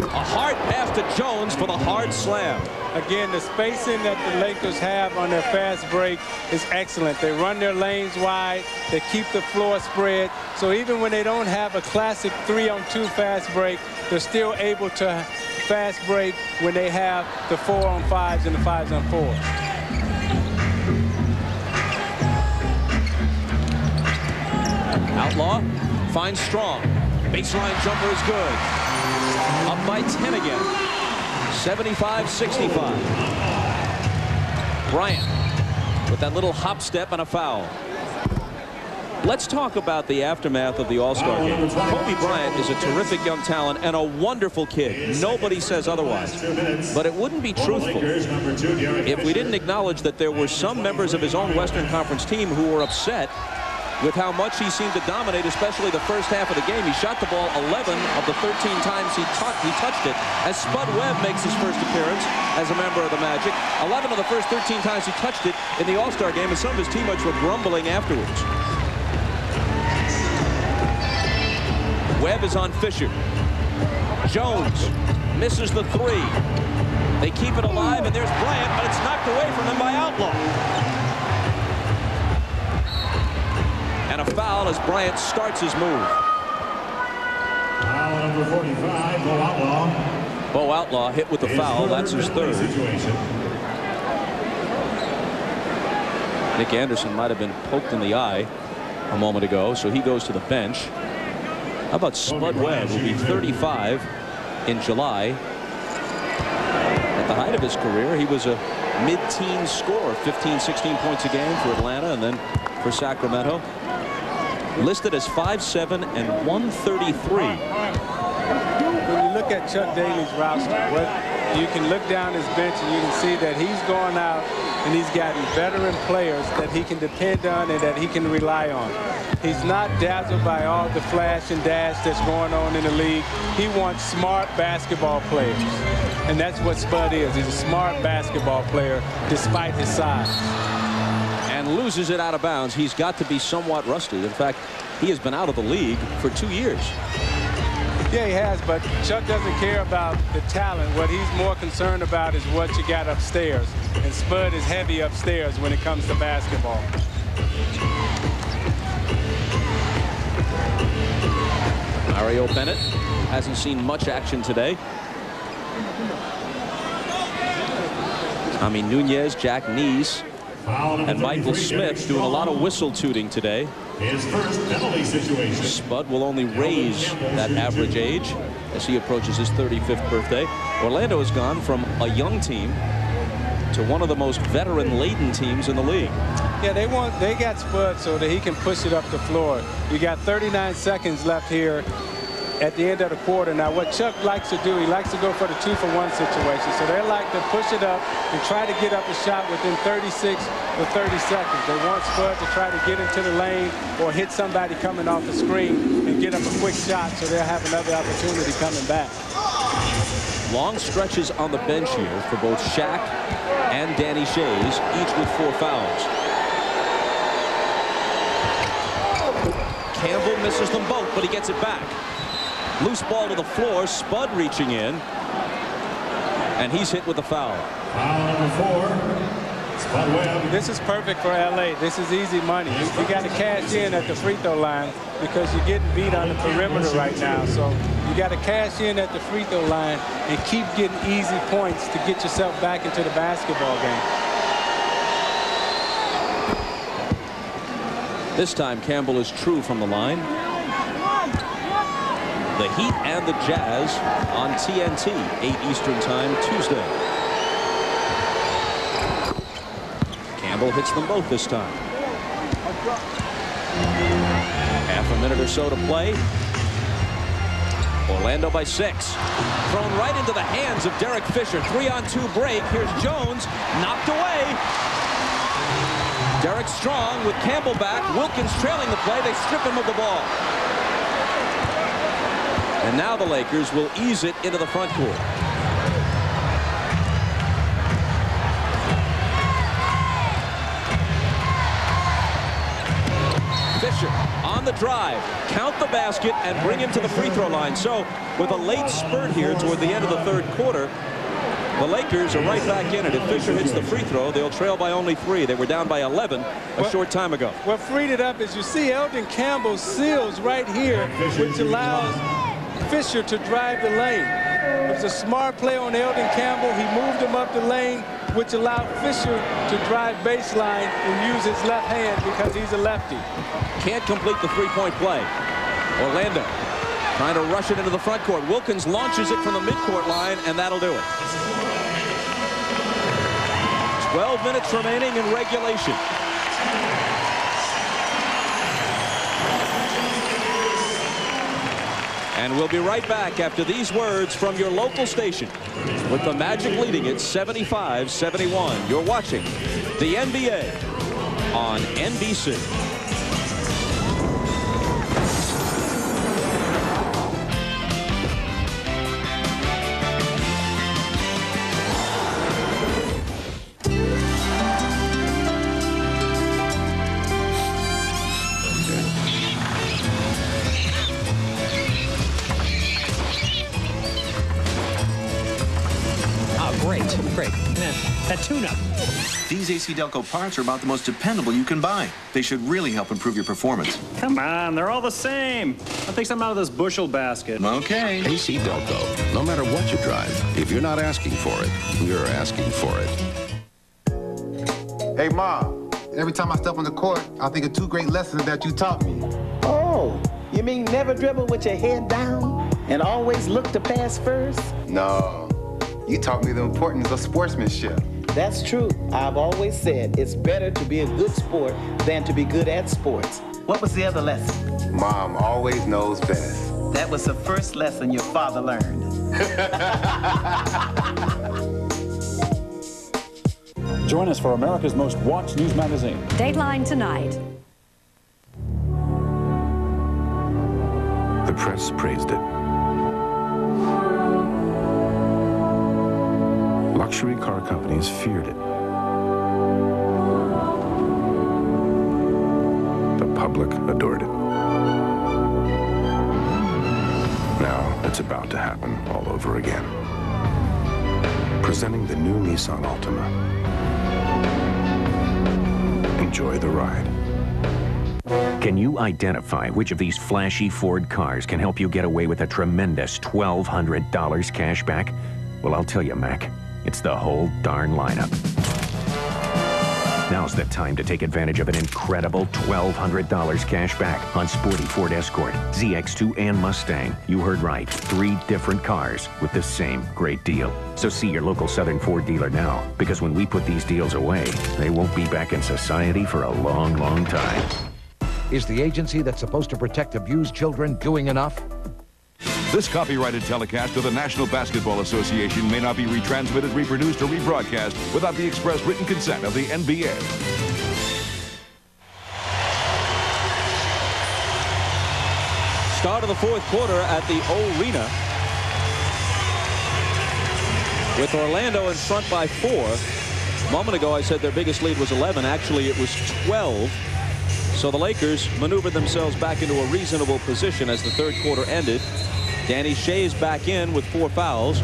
A hard pass to Jones for the hard slam. Again, the spacing that the Lakers have on their fast break is excellent. They run their lanes wide. They keep the floor spread. So even when they don't have a classic 3-on-2 fast break, they're still able to fast break when they have the 4-on-5s and the 5s-on-4s. Outlaw finds Strong. Baseline jumper is good. Up by 10 again. 75-65. Bryant with that little hop step and a foul. Let's talk about the aftermath of the All-Star game. Kobe Bryant is a terrific young talent and a wonderful kid. Nobody says otherwise. But it wouldn't be truthful if we didn't acknowledge that there were some members of his own Western Conference team who were upset with how much he seemed to dominate, especially the first half of the game. He shot the ball 11 of the 13 times he touched it, as Spud Webb makes his first appearance as a member of the Magic. 11 of the first 13 times he touched it in the All-Star game, and some of his teammates were grumbling afterwards. Webb is on Fisher. Jones misses the 3. They keep it alive, and there's Bryant, but it's knocked away from him by Outlaw. And a foul as Bryant starts his move. Foul number 45, Bo Outlaw. Bo Outlaw hit with the foul. That's his 3rd. Nick Anderson might have been poked in the eye a moment ago, so he goes to the bench. How about Spud Webb, who'll be 35 in July. At the height of his career, he was a mid-teen scorer, 15, 16 points a game for Atlanta and then for Sacramento. Listed as 5'7" and 133. When you look at Chuck Daly's roster, you can look down his bench and you can see that he's going out and he's gotten veteran players that he can depend on and that he can rely on. He's not dazzled by all the flash and dash that's going on in the league. He wants smart basketball players. And that's what Spud is. He's a smart basketball player despite his size. And loses it out of bounds. He's got to be somewhat rusty. In fact, he has been out of the league for 2 years. Yeah, he has, but Chuck doesn't care about the talent. What he's more concerned about is what you got upstairs. And Spud is heavy upstairs when it comes to basketball. Mario Bennett hasn't seen much action today. Tommy Nunez, Jack Neese, and Michael Smith doing a lot of whistle tooting today. His first penalty situation. Spud will only raise that average age as he approaches his 35th birthday. Orlando has gone from a young team to one of the most veteran-laden teams in the league. Yeah, they got Spud so that he can push it up the floor. You got 39 seconds left here at the end of the quarter. Now, what Chuck likes to do, he likes to go for the 2-for-1 situation. So they like to push it up and try to get up a shot within 36 or 30 seconds. They want Spud to try to get into the lane or hit somebody coming off the screen and get up a quick shot so they'll have another opportunity coming back. Long stretches on the bench here for both Shaq and Danny Schayes, each with 4 fouls. Campbell misses them both, but he gets it back. Loose ball to the floor. Spud reaching in, and he's hit with a foul. Foul number 4. Spud Webb. This is perfect for LA. This is easy money. You got to cash in at the free throw line because you're getting beat on the perimeter right now. So you got to cash in at the free throw line and keep getting easy points to get yourself back into the basketball game. This time Campbell is true from the line. The Heat and the Jazz on TNT, 8 Eastern Time, Tuesday. Campbell hits them both this time. Half a minute or so to play. Orlando by 6. Thrown right into the hands of Derek Fisher. 3-on-2 break. Here's Jones. Knocked away. Derek strong with Campbell back. Wilkins trailing the play. They strip him of the ball. And now the Lakers will ease it into the front court. Fisher on the drive, count the basket, and bring him to the free throw line. So with a late spurt here toward the end of the third quarter, the Lakers are right back in it. If Fisher hits the free throw, they'll trail by only 3. They were down by 11 a short time ago. What freed it up is you see Elden Campbell seals right here, which allows Fisher to drive the lane. It was a smart play on Elden Campbell. He moved him up the lane, which allowed Fisher to drive baseline and use his left hand because he's a lefty. Can't complete the three-point play. Orlando trying to rush it into the front court. Wilkins launches it from the midcourt line, and that'll do it. 12 minutes remaining in regulation. And we'll be right back after these words from your local station with the Magic leading it 75-71. You're watching the NBA on NBC. Great. That tune-up. These AC Delco parts are about the most dependable you can buy. They should really help improve your performance. Come on, they're all the same. I'll take some out of this bushel basket. Okay. AC Delco. No matter what you drive, if you're not asking for it, you're asking for it. Hey, Mom. Every time I step on the court, I think of 2 great lessons that you taught me. Oh, you mean never dribble with your head down and always look to pass first? No. You taught me the importance of sportsmanship. That's true. I've always said it's better to be a good sport than to be good at sports. What was the other lesson? Mom always knows best. That was the first lesson your father learned. Join us for America's most watched news magazine. Dateline tonight. The press praised it. Luxury car companies feared it. The public adored it. Now it's about to happen all over again. Presenting the new Nissan Altima. Enjoy the ride. Can you identify which of these flashy Ford cars can help you get away with a tremendous $1,200 cash back? Well, I'll tell you, Mac. It's the whole darn lineup. Now's the time to take advantage of an incredible $1,200 cash back on sporty Ford Escort, ZX2, and Mustang. You heard right. 3 different cars with the same great deal. So see your local Southern Ford dealer now, because when we put these deals away, they won't be back in society for a long, long time. Is the agency that's supposed to protect abused children doing enough? This copyrighted telecast of the National Basketball Association may not be retransmitted, reproduced, or rebroadcast without the express written consent of the NBA. Start of the fourth quarter at the O-rena, with Orlando in front by 4. A moment ago I said their biggest lead was 11. Actually, it was 12. So the Lakers maneuvered themselves back into a reasonable position as the third quarter ended. Danny Schayes back in with 4 fouls.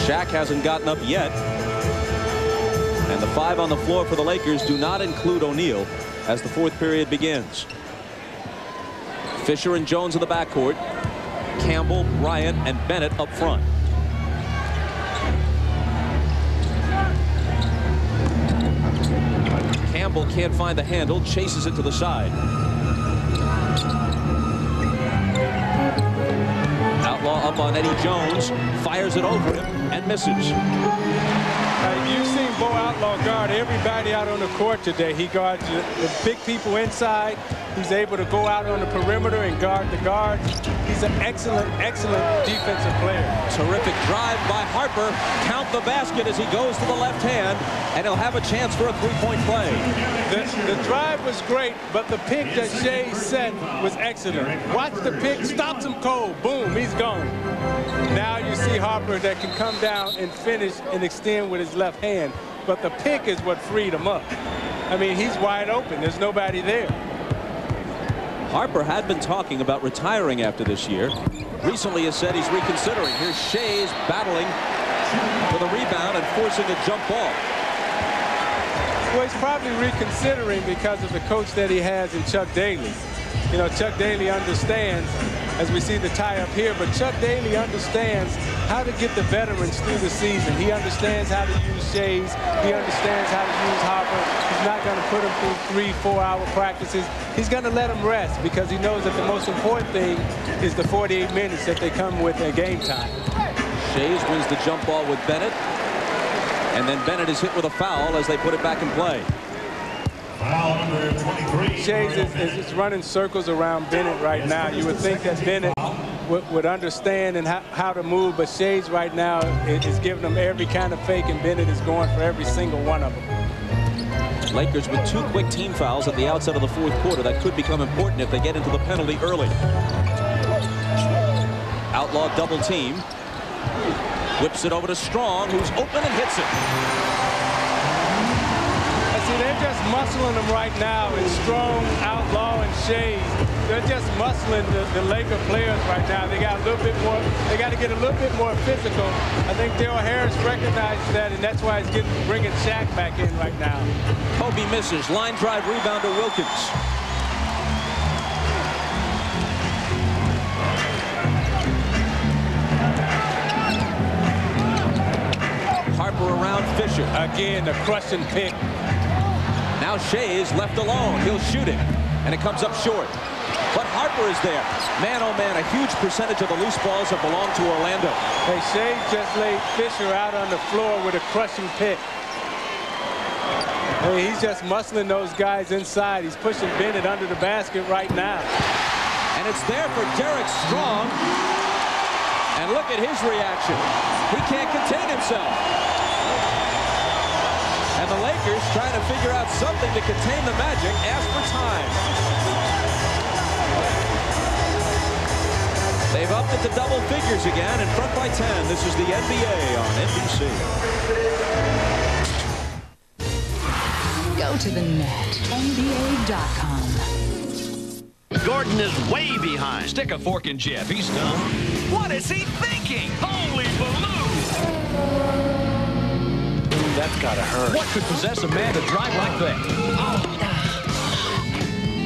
Shaq hasn't gotten up yet. And the 5 on the floor for the Lakers do not include O'Neal as the fourth period begins. Fisher and Jones in the backcourt. Campbell, Bryant, and Bennett up front. Campbell can't find the handle, chases it to the side. Outlaw up on Eddie Jones, fires it over him and misses. You've seen Bo Outlaw guard everybody out on the court today. He guards the big people inside. He's able to go out on the perimeter and guard the guards. He's an excellent, excellent defensive player. Terrific drive by Harper. Count the basket as he goes to the left hand, and he'll have a chance for a three-point play. The drive was great, but the pick that Schayes set was excellent. Watch the pick, stops him cold. Boom, he's gone. Now you see Harper that can come down and finish and extend with his left hand. But the pick is what freed him up. I mean, he's wide open. There's nobody there. Harper had been talking about retiring after this year. Recently has said he's reconsidering. Here's Schayes battling for the rebound and forcing a jump ball. Well, he's probably reconsidering because of the coach that he has in Chuck Daly. You know, Chuck Daly understands, as we see the tie up here, but Chuck Daly understands how to get the veterans through the season. He understands how to use Schayes. He understands how to use Harper. He's not going to put them through 3-4 hour practices. He's going to let them rest because he knows that the most important thing is the 48 minutes that they come with at game time. Schayes wins the jump ball with Bennett. And then Bennett is hit with a foul as they put it back in play. Foul number 23. Schayes is running circles around Bennett right now. You would think that Bennett would understand and how to move, but Schayes right now is giving them every kind of fake, and Bennett is going for every single one of them. Lakers with 2 quick team fouls at the outset of the fourth quarter. That could become important if they get into the penalty early. Outlaw double team. Whips it over to Strong, who's open and hits it. See, they're just muscling them right now. It's Strong, Outlaw, and Schayes. They're just muscling the Laker players right now. They got a little bit more. They got to get a little bit more physical. I think Daryl Harris recognizes that, and that's why he's bringing Shaq back in right now. Kobe misses. Line drive rebound to Wilkins. Harper around Fisher. Again, the crushing pick. Now Schayes left alone. He'll shoot it, and it comes up short. But Harper is there. Man, oh man, a huge percentage of the loose balls have belonged to Orlando. Hey, Schayes just laid Fisher out on the floor with a crushing pick. Hey, he's just muscling those guys inside. He's pushing Bennett under the basket right now. And it's there for Derek Strong. And look at his reaction. He can't contain himself. And the Lakers trying to figure out something to contain the Magic. Ask for time. They've upped it to double figures again, in front by 10. This is the NBA on NBC. Go to the net, NBA.com. Gordon is way behind. Stick a fork in Jeff. He's dumb. What is he thinking? Holy baloo! That's gotta hurt. What could possess a man to drive like that? Oh.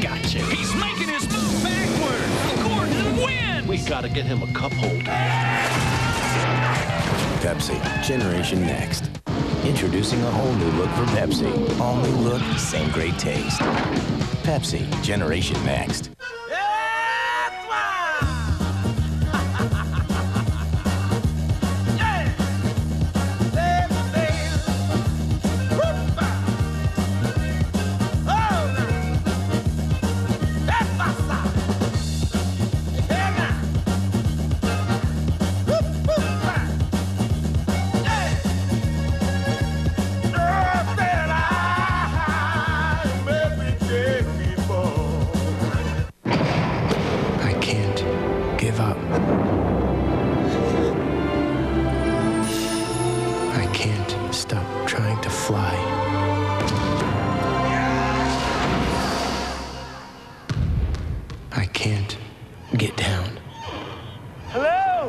Gotcha. He's making his move backward. Gordon wins. We gotta get him a cup holder. Pepsi, Generation Next. Introducing a whole new look for Pepsi. All new look, same great taste. Pepsi, Generation Next.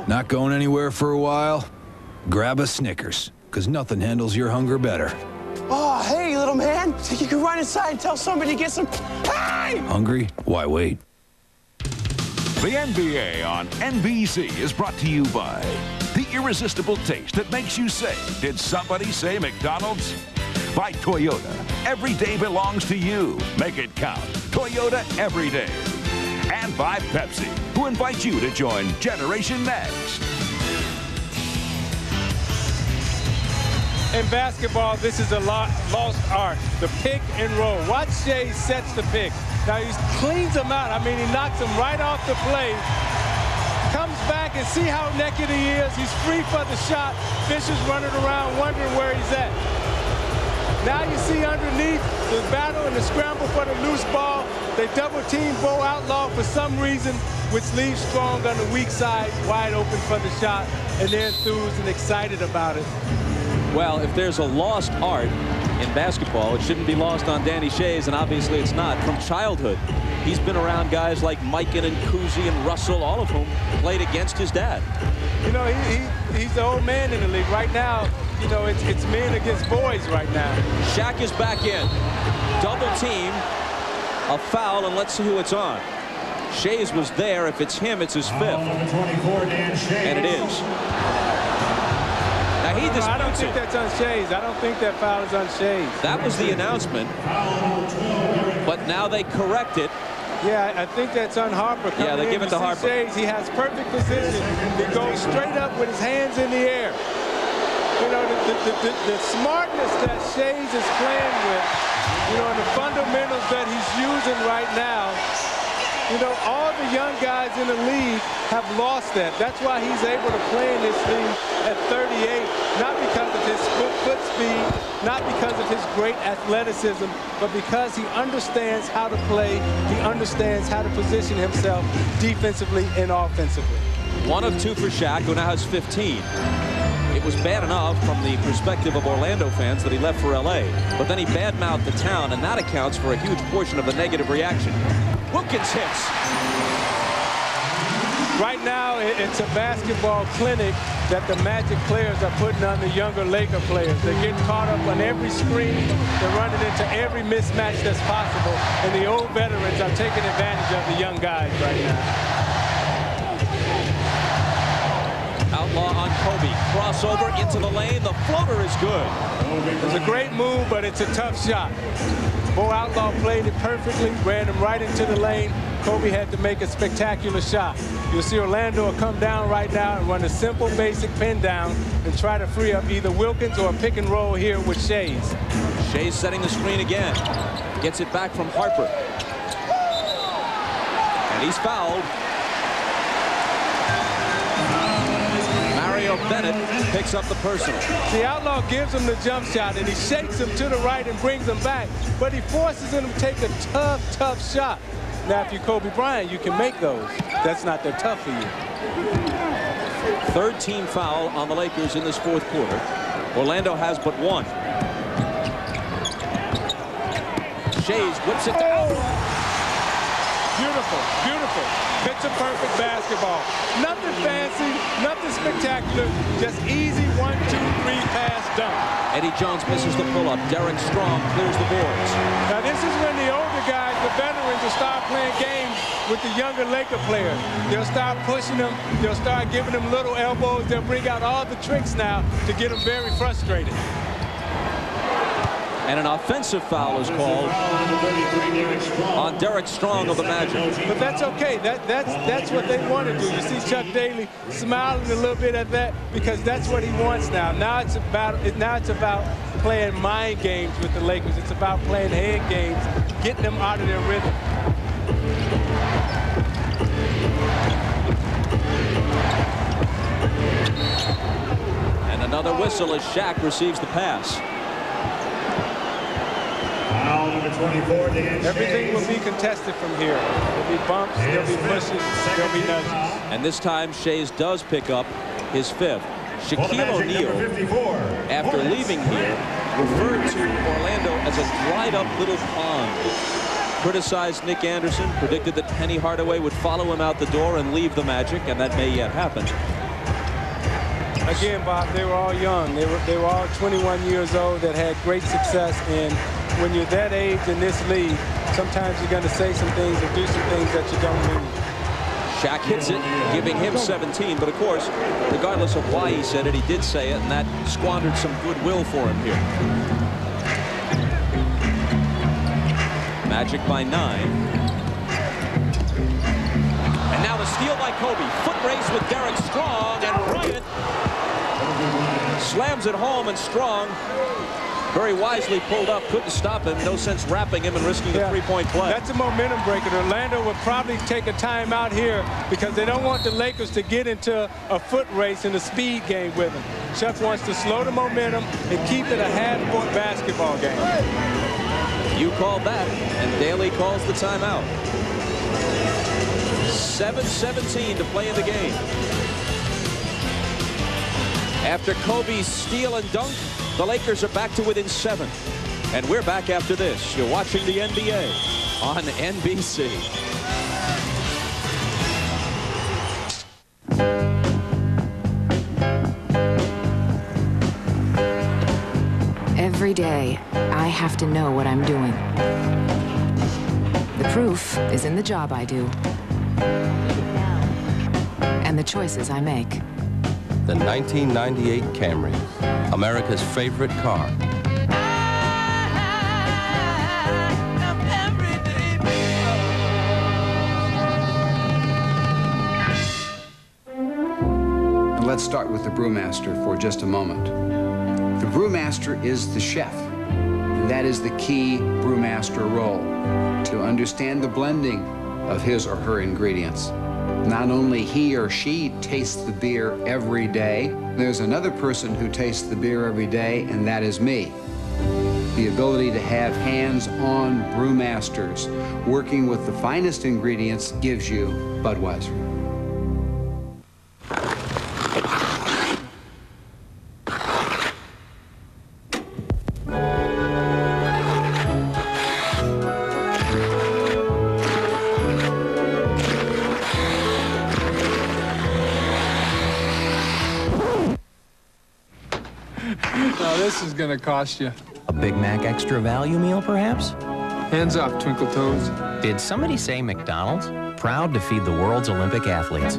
Not going anywhere for a while? Grab a Snickers, because nothing handles your hunger better. Oh, hey, little man. You can run inside and tell somebody to get some... Hey! Hungry? Why wait? The NBA on NBC is brought to you by the irresistible taste that makes you say, did somebody say McDonald's? By Toyota. Every day belongs to you. Make it count. Toyota every day. And by Pepsi, who invites you to join Generation Next. in basketball, this is a lost art. The pick and roll. Watch Schayes sets the pick. Now he cleans him out. I mean, he knocks him right off the play. Comes back and see how naked he is. He's free for the shot. Fisher's running around wondering where he's at. Now you see underneath the battle and the scramble for the loose ball. They double team Bo Outlaw for some reason, which leaves Strong on the weak side, wide open for the shot, and they're enthused and excited about it. Well, if there's a lost art in basketball, it shouldn't be lost on Danny Schayes, and obviously it's not. From childhood, he's been around guys like Mikan and Cousy and Russell, all of whom played against his dad. You know, he's the old man in the league. Right now, you know, it's men against boys right now. Shaq is back in. Double team, a foul, and let's see who it's on. Schayes was there. If it's him, it's his fifth. And it is. Now he disputes I don't think that's on Schayes. I don't think that foul is on Schayes. That was the announcement. But now they correct it. Yeah, I think that's on Harper. Yeah, they give it to Harper. Schayes, he has perfect position. He goes straight up with his hands in the air. You know, the smartness that Schayes is playing with, you know, and the fundamentals that he's using right now, you know, all the young guys in the league have lost that. That's why he's able to play in this league at 38, not because of his foot speed, not because of his great athleticism, but because he understands how to play, he understands how to position himself defensively and offensively. 1 of 2 for Shaq, who now has 15. It was bad enough from the perspective of Orlando fans that he left for LA, but then he badmouthed the town, and that accounts for a huge portion of the negative reaction. Wilkins hits. Right now, it's a basketball clinic that the Magic players are putting on the younger Laker players. They're getting caught up on every screen. They're running into every mismatch that's possible, and the old veterans are taking advantage of the young guys right now. Outlaw on Kobe. Crossover into the lane. The floater is good. It's a great move, but it's a tough shot. Bo Outlaw played it perfectly, ran him right into the lane. Kobe had to make a spectacular shot. You'll see Orlando will come down right now and run a simple, basic pin down and try to free up either Wilkins or a pick and roll here with Schayes. Schayes setting the screen again. Gets it back from Harper. And he's fouled. Bennett picks up the personal. The Outlaw gives him the jump shot, and he shakes him to the right and brings him back, but he forces him to take a tough shot. Now, if you're Kobe Bryant, you can make those. That's not that tough for you. Third team foul on the Lakers in this fourth quarter. Orlando has but one. Schayes whips it down. Beautiful, beautiful. Picture-perfect basketball. Nothing fancy, nothing spectacular, just easy 1, 2, 3 pass dunk. Eddie Jones misses the pull-up. Derek Strong clears the boards. Now this is when the older guys, the veterans, will start playing games with the younger Laker players. They'll start pushing them. They'll start giving them little elbows. They'll bring out all the tricks now to get them very frustrated. And an offensive foul is called on Derek Strong of the Magic. But that's okay. That's what they want to do. You see Chuck Daly smiling a little bit at that because that's what he wants now. Now it's about playing mind games with the Lakers. It's about playing head games, getting them out of their rhythm. And another whistle as Shaq receives the pass. Everything will be contested from here. There'll be bumps, there'll be pushes, there'll be nudges. And this time, Schayes does pick up his fifth. Shaquille O'Neal, after leaving here, referred to Orlando as a dried-up little pond. Criticized Nick Anderson, predicted that Penny Hardaway would follow him out the door and leave the Magic, and that may yet happen. Again, Bob, they were all young. They were all 21 years old that had great success. And when you're that age in this league, sometimes you're going to say some things or do some things that you don't mean. Shaq hits it, giving him 17. But, of course, regardless of why he said it, he did say it, and that squandered some goodwill for him here. Magic by 9. And now the steal by Kobe. Foot race with Derek Strong, and Bryant Slams it home and Strong very wisely pulled up, couldn't stop him. No sense wrapping him and risking a three-point play. That's a momentum breaker. Orlando would probably take a timeout here because they don't want the Lakers to get into a foot race in a speed game with them. Chuck wants to slow the momentum and keep it a half-court basketball game. You called that, and Daly calls the timeout. 7:17 to play in the game. After Kobe's steal and dunk, the Lakers are back to within 7. And we're back after this. You're watching the NBA on NBC. Every day, I have to know what I'm doing. The proof is in the job I do and the choices I make. The 1998 Camry, America's favorite car. Let's start with the brewmaster for just a moment. The brewmaster is the chef, and that is the key brewmaster role, to understand the blending of his or her ingredients. Not only he or she tastes the beer every day, there's another person who tastes the beer every day, and that is me. The ability to have hands-on brewmasters working with the finest ingredients gives you Budweiser. This is gonna cost you. A Big Mac extra value meal, perhaps? Hands off, Twinkle Toes. Did somebody say McDonald's? Proud to feed the world's Olympic athletes.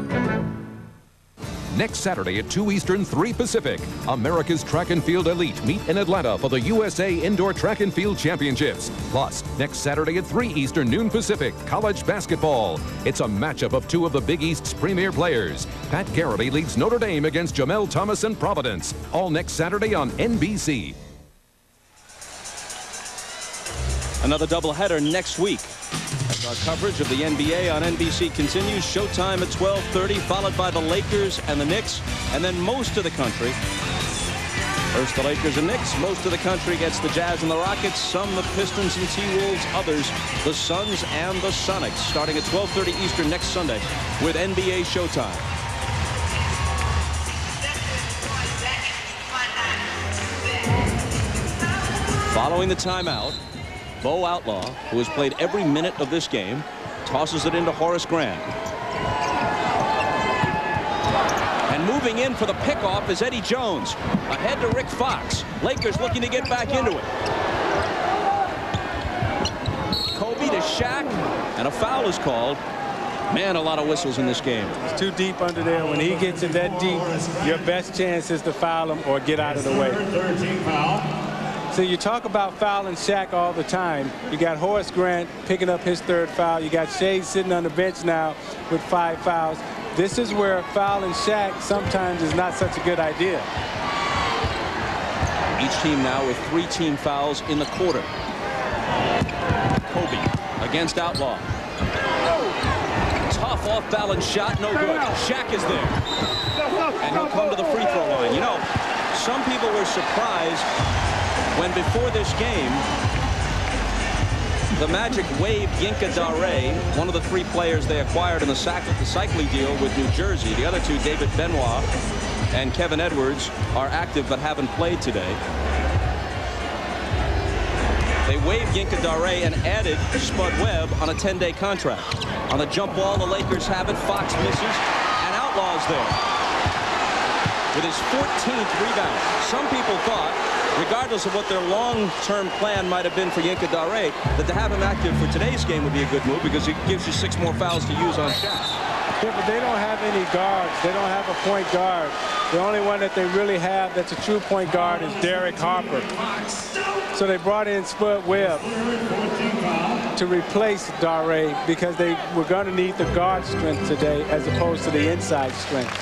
Next Saturday at 2 Eastern, 3 Pacific, America's track and field elite meet in Atlanta for the USA Indoor Track and Field Championships. Plus, next Saturday at 3 Eastern, noon Pacific, college basketball. It's a matchup of 2 of the Big East's premier players. Pat Garrity leads Notre Dame against Jamel Thomas and Providence. All next Saturday on NBC. Another doubleheader next week. As our coverage of the NBA on NBC continues, showtime at 12:30, followed by the Lakers and the Knicks, and then most of the country. First the Lakers and Knicks, most of the country gets the Jazz and the Rockets, some the Pistons and T-Wolves, others the Suns and the Sonics, starting at 12:30 Eastern next Sunday with NBA Showtime. Following the timeout, Bo Outlaw, who has played every minute of this game, tosses it into Horace Grant. And moving in for the pickoff is Eddie Jones. Ahead to Rick Fox. Lakers looking to get back into it. Kobe to Shaq, and a foul is called. Man, a lot of whistles in this game. It's too deep under there. When he gets it that deep, your best chance is to foul him or get out of the way. So you talk about fouling Shaq all the time. You got Horace Grant picking up his 3rd foul. You got Schayes sitting on the bench now with 5 fouls. This is where fouling Shaq sometimes is not such a good idea. Each team now with 3 team fouls in the quarter. Kobe against Outlaw. Tough off-balance shot, no good. Shaq is there. And he'll come to the free throw line. You know, some people were surprised when before this game, the Magic waived Yinka Dare, one of the 3 players they acquired in the Cycling deal with New Jersey. The other 2, David Benoit and Kevin Edwards, are active but haven't played today. They waived Yinka Dare and added Spud Webb on a 10-day contract. On the jump ball, the Lakers have it. Fox misses, and Outlaw's there with his 14th rebound. Some people thought, regardless of what their long-term plan might have been for Yinka Dare, that to have him active for today's game would be a good move because it gives you 6 more fouls to use on Shaq. Yeah, but they don't have any guards. They don't have a point guard. The only one that they really have that's a true point guard is Derek Harper. So they brought in Spud Webb to replace Dare because they were going to need the guard strength today as opposed to the inside strength.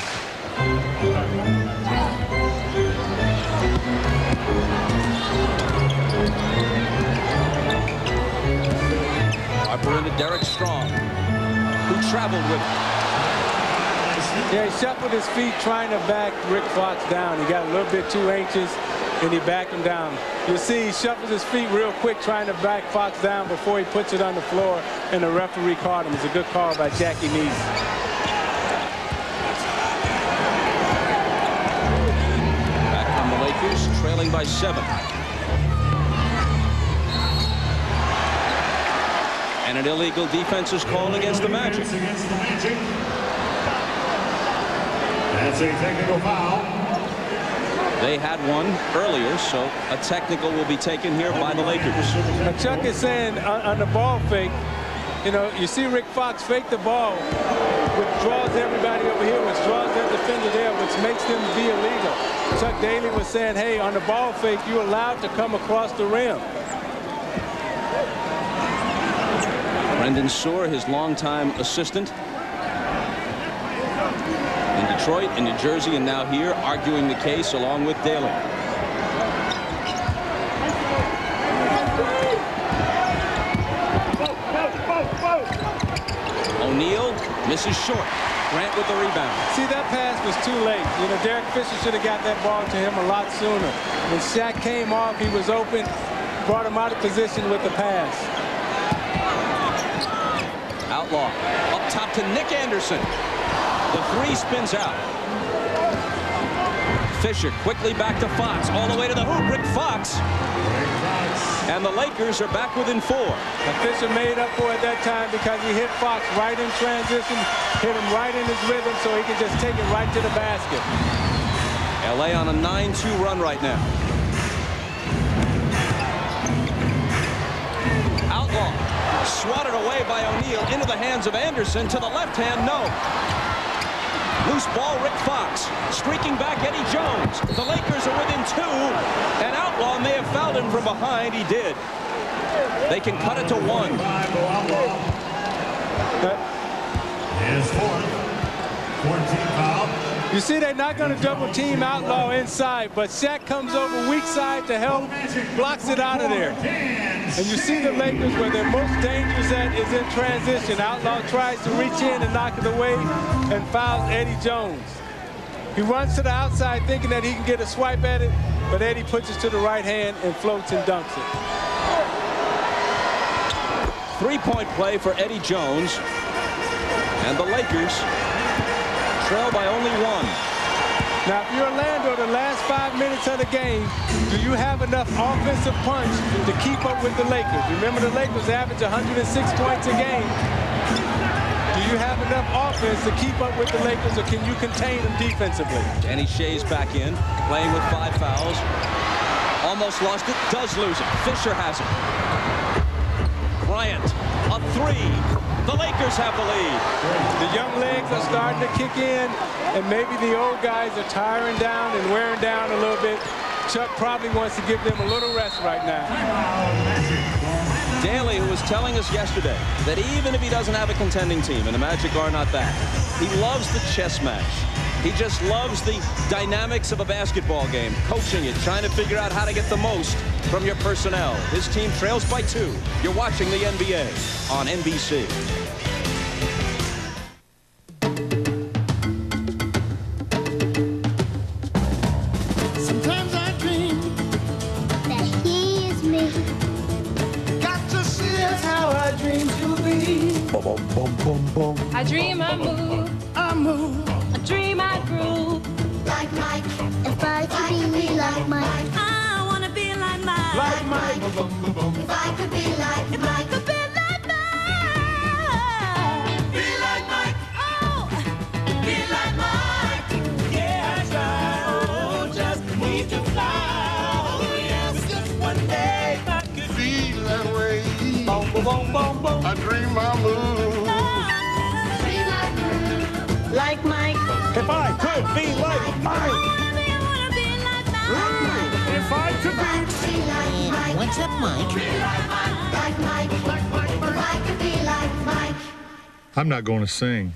to Derek Strong, who traveled with him. Yeah, he shuffled his feet trying to back Rick Fox down. He got a little bit too anxious, and he backed him down. You'll see he shuffles his feet real quick trying to back Fox down before he puts it on the floor, and the referee caught him. It's a good call by Jackie Neese. Back on the Lakers, trailing by 7. And an illegal defense is called against the Magic. That's a technical foul. They had one earlier, so a technical will be taken here by the Lakers. Now Chuck is saying on the ball fake, you know, you see Rick Fox fake the ball, which draws everybody over here, which draws that defender there, which makes them be illegal. Chuck Daly was saying, hey, on the ball fake, you're allowed to come across the rim. Brendan Soar, his longtime assistant in Detroit, in New Jersey, and now here arguing the case along with Daly. O'Neal misses short. Grant with the rebound. See, that pass was too late. You know, Derek Fisher should have got that ball to him a lot sooner. When Shaq came off, he was open, brought him out of position with the pass. Outlaw up top to Nick Anderson. The three spins out. Fisher quickly back to Fox, all the way to the hoop. Rick Fox. And the Lakers are back within 4. Now Fisher made up for it that time because he hit Fox right in transition, hit him right in his rhythm, so he could just take it right to the basket. LA on a 9-2 run right now. Outlaw swatted away by O'Neal into the hands of Anderson. To the left hand, no. Loose ball, Rick Fox. Streaking back, Eddie Jones. The Lakers are within 2, and Outlaw may have fouled him from behind. He did. They can cut it to 1. His fourth. 14 foul. You see, they're not going to double team Outlaw inside, but Shaq comes over weak side to help, blocks it out of there. And you see the Lakers where they're most dangerous at is in transition. Outlaw tries to reach in and knock it away and fouls Eddie Jones. He runs to the outside thinking that he can get a swipe at it, but Eddie puts it to the right hand and floats and dunks it. 3-point play for Eddie Jones. And the Lakers trail by only 1. Now, if you're Orlando, the last 5 minutes of the game, do you have enough offensive punch to keep up with the Lakers? Remember, the Lakers average 106 points a game. Do you have enough offense to keep up with the Lakers, or can you contain them defensively? Danny Schayes back in, playing with 5 fouls. Almost lost it, does lose it. Fisher has it. Bryant, a 3. The Lakers have the lead. The young legs are starting to kick in, and maybe the old guys are tiring down and wearing down a little bit. Chuck probably wants to give them a little rest right now. Daly, who was telling us yesterday that even if he doesn't have a contending team, and the Magic are not that, he loves the chess match. He just loves the dynamics of a basketball game, coaching it, trying to figure out how to get the most from your personnel. His team trails by 2. You're watching the NBA on NBC. Sometimes I dream that he is me. Got to see that's how I dream to be. I dream I move. I move. I dream I groove. Like Mike. If I could be like Mike. I wanna be like Mike. Like Mike. If I could be like if Mike. I could be like Mike. Be like Mike. Oh, Be like Mike. yes, I just need to fly. Oh, yes, just one day if I could Be that way. boom, boom, boom, boom, boom. I dream I move. Be like Mike. If I could be like Mike. If I could be like Mike. What's up, Mike? Be like Mike. Like Mike. If I could be like Mike. I'm not going to sing.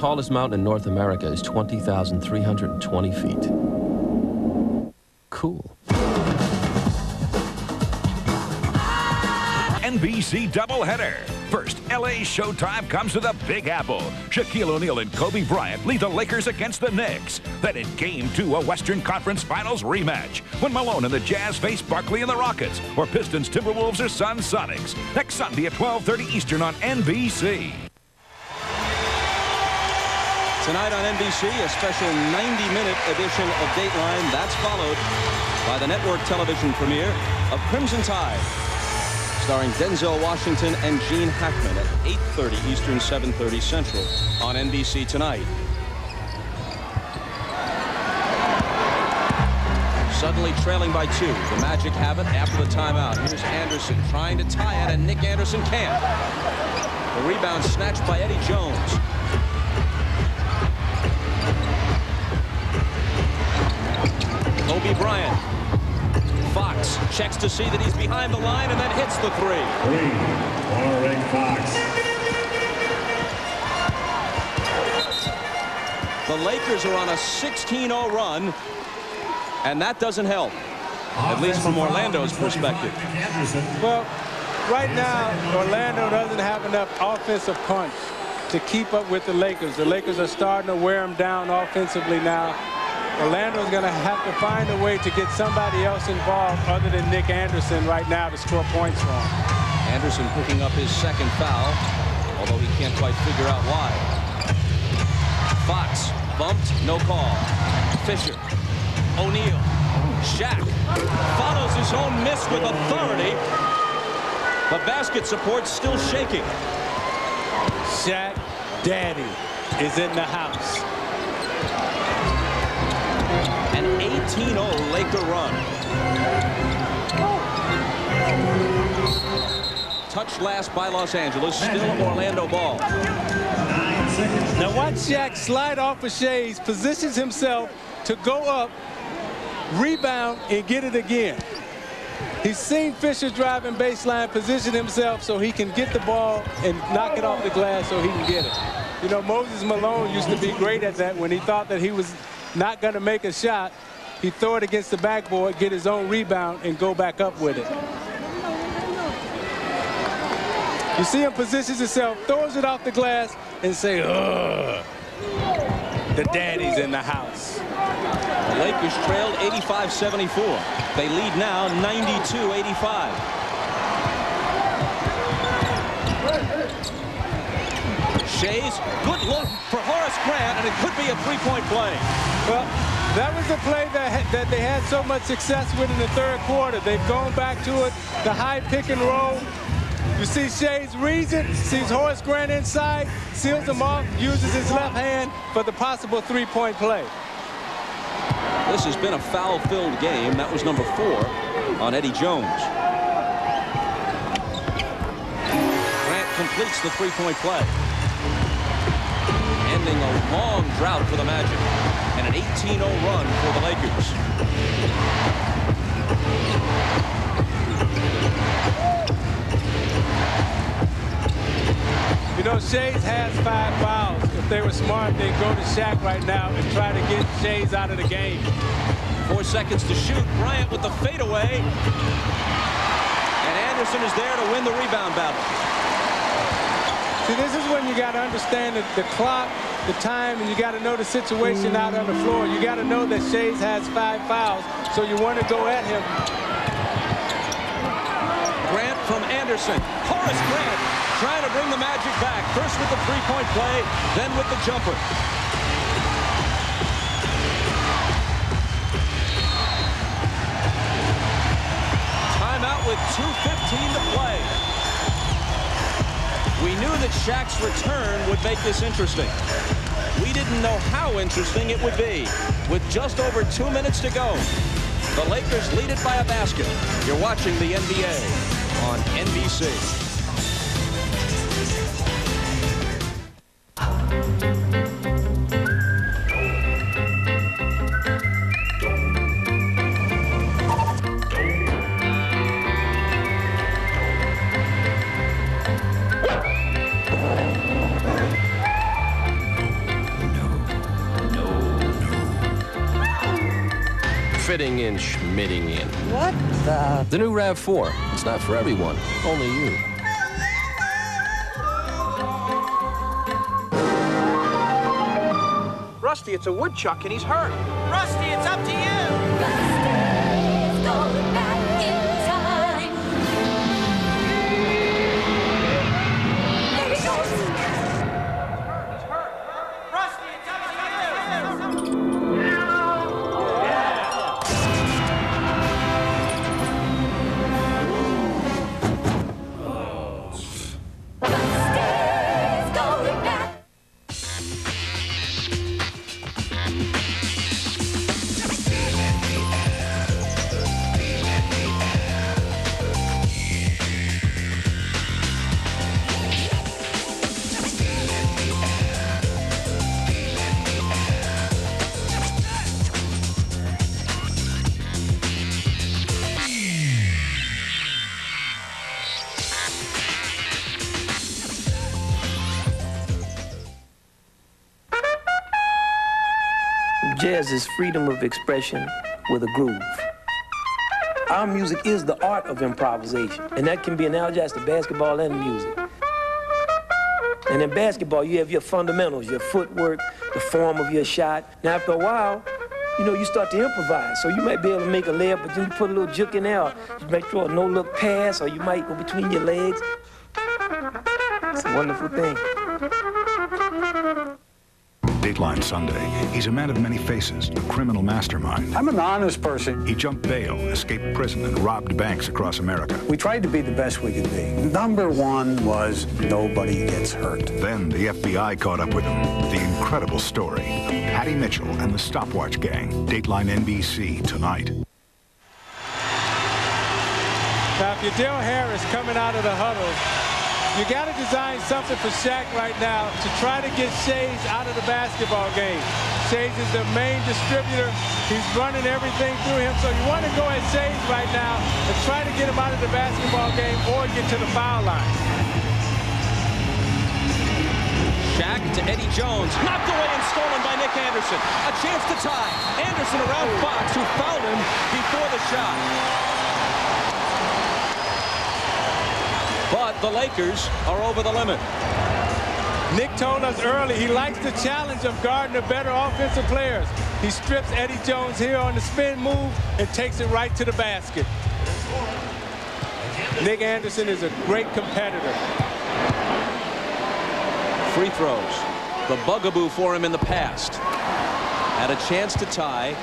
tallest mountain in North America is 20,320 feet. Cool. NBC doubleheader. First, LA Showtime comes to the Big Apple. Shaquille O'Neal and Kobe Bryant lead the Lakers against the Knicks. Then in Game 2, a Western Conference Finals rematch, when Malone and the Jazz face Barkley and the Rockets, or Pistons, Timberwolves, or Suns, Sonics. Next Sunday at 12:30 Eastern on NBC. Tonight on NBC, a special 90-minute edition of Dateline. That's followed by the network television premiere of Crimson Tide, starring Denzel Washington and Gene Hackman at 8:30 Eastern, 7:30 Central on NBC tonight. Suddenly trailing by 2. The Magic have it after the timeout. Here's Anderson trying to tie it, and Nick Anderson can't. The rebound snatched by Eddie Jones. Kobe Bryant. Fox checks to see that he's behind the line and then hits the 3. Rick Fox. The Lakers are on a 16-0 run, and that doesn't help, at least from Orlando's perspective. Well, right now, Orlando doesn't have enough offensive punch to keep up with the Lakers. The Lakers are starting to wear them down offensively now. Orlando's going to have to find a way to get somebody else involved other than Nick Anderson right now to score points for him. Anderson picking up his second foul, although he can't quite figure out why. Fox bumped, no call. Fisher, O'Neal, Shaq follows his own miss with authority. The basket support's still shaking. Shaq Daddy is in the house. An 18-0 Laker run. Touched last by Los Angeles, still Orlando ball. Now watch Shaq slide off of Schayes, positions himself to go up, rebound, and get it again. He's seen Fisher driving baseline, position himself so he can get the ball and knock it off the glass so he can get it. You know, Moses Malone used to be great at that. When he thought that he was not going to make a shot, he'd throw it against the backboard, get his own rebound, and go back up with it. You see him positions himself, throws it off the glass, and say, ugh, the daddy's in the house. The Lakers trailed 85-74. They lead now 92-85. Schayes, good look for Horace Grant, and it could be a three-point play. Well, that was the play that they had so much success with in the third quarter. They've gone back to it, the high pick and roll. You see Schayes reads it, sees Horace Grant inside, seals him off, uses his left hand for the possible three-point play. This has been a foul-filled game. That was number 4 on Eddie Jones. Grant completes the three-point play, ending a long drought for the Magic and an 18-0 run for the Lakers. You know, Schayes has 5 fouls. If they were smart, they'd go to Shaq right now and try to get Schayes out of the game. 4 seconds to shoot. Bryant with the fadeaway. And Anderson is there to win the rebound battle. See, this is when you got to understand the clock, the time, and you got to know the situation out on the floor. You got to know that Schayes has 5 fouls, so you want to go at him. Grant from Anderson. Horace Grant trying to bring the Magic back. First with the three-point play, then with the jumper. Timeout with 2:15 to play. We knew that Shaq's return would make this interesting. We didn't know how interesting it would be. With just over 2 minutes to go, the Lakers lead it by a basket. You're watching the NBA on NBC. and schmitting in. What the? The new RAV4. It's not for everyone, only you. Rusty, it's a woodchuck and he's hurt. Rusty, it's up to you. Rusty's going back in time. There he goes. He's hurt. Rusty, it's up to you. Rusty's going back. Jazz is freedom of expression with a groove. Our music is the art of improvisation, and that can be analogized to basketball and music. And in basketball, you have your fundamentals, your footwork, the form of your shot. Now, after a while, you know, you start to improvise. So you might be able to make a layup, but then you put a little juke in there. Or you might throw a no-look pass, or you might go between your legs. It's a wonderful thing. Dateline Sunday. He's a man of many faces, a criminal mastermind. I'm an honest person. He jumped bail, escaped prison, and robbed banks across America. We tried to be the best we could be. Number one was nobody gets hurt. Then the FBI caught up with him. The incredible story. Hattie Mitchell and the Stopwatch Gang. Dateline NBC tonight. Now, if you're Dale Harris coming out of the huddle, you got to design something for Shaq right now to try to get Schayes out of the basketball game. Schayes is the main distributor. He's running everything through him. So you want to go at Schayes right now and try to get him out of the basketball game or get to the foul line. Shaq to Eddie Jones. Knocked away and stolen by Nick Anderson. A chance to tie. Anderson around Fox, who fouled him before the shot. But the Lakers are over the limit. Nick told us early he likes the challenge of guarding the better offensive players. He strips Eddie Jones here on the spin move and takes it right to the basket. Nick Anderson is a great competitor. Free throws. The bugaboo for him in the past. Had a chance to tie.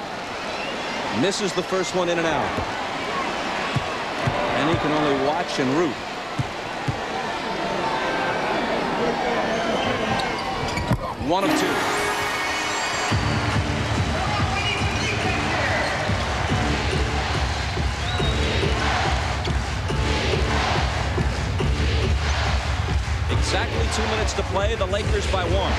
Misses the first one in and out. And he can only watch and root. One of two. Exactly 2 minutes to play. The Lakers by one.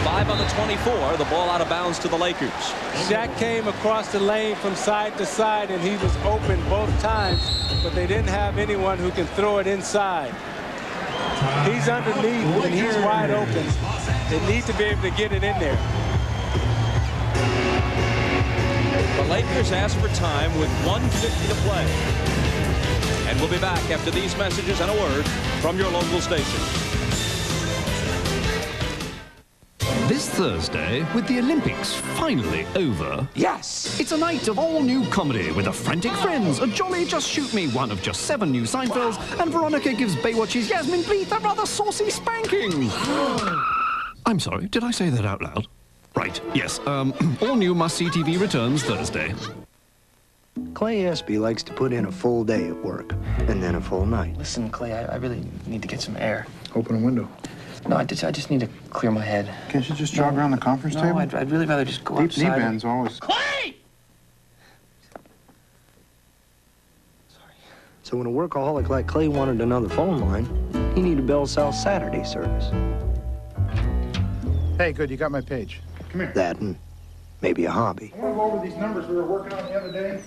Five on the 24. The ball out of bounds to the Lakers. Shaq came across the lane from side to side, and he was open both times, but they didn't have anyone who can throw it inside. He's underneath, and he's wide open. They need to be able to get it in there. The Lakers ask for time with 1:50 to play. And we'll be back after these messages and a word from your local station. This Thursday, with the Olympics finally over. Yes! It's a night of all-new comedy with the Frantic Friends, a jolly Just Shoot Me, one of just 7 new Seinfelds, and Veronica gives Baywatch's Yasmin Bleeth a rather saucy spanking. I'm sorry, did I say that out loud? Right, yes, all new must-see TV returns Thursday. Clay Espy likes to put in a full day at work, and then a full night. Listen, Clay, I really need to get some air. Open a window. No, I just need to clear my head. Can't you just jog around the conference table? No, I'd really rather just go Deep outside. knee bends always. Clay! So when a workaholic like Clay wanted another phone line, he needed Bell South Saturday service. Hey, good, you got my page. Come here. That and maybe a hobby. I want to go over these numbers we were working on the other day.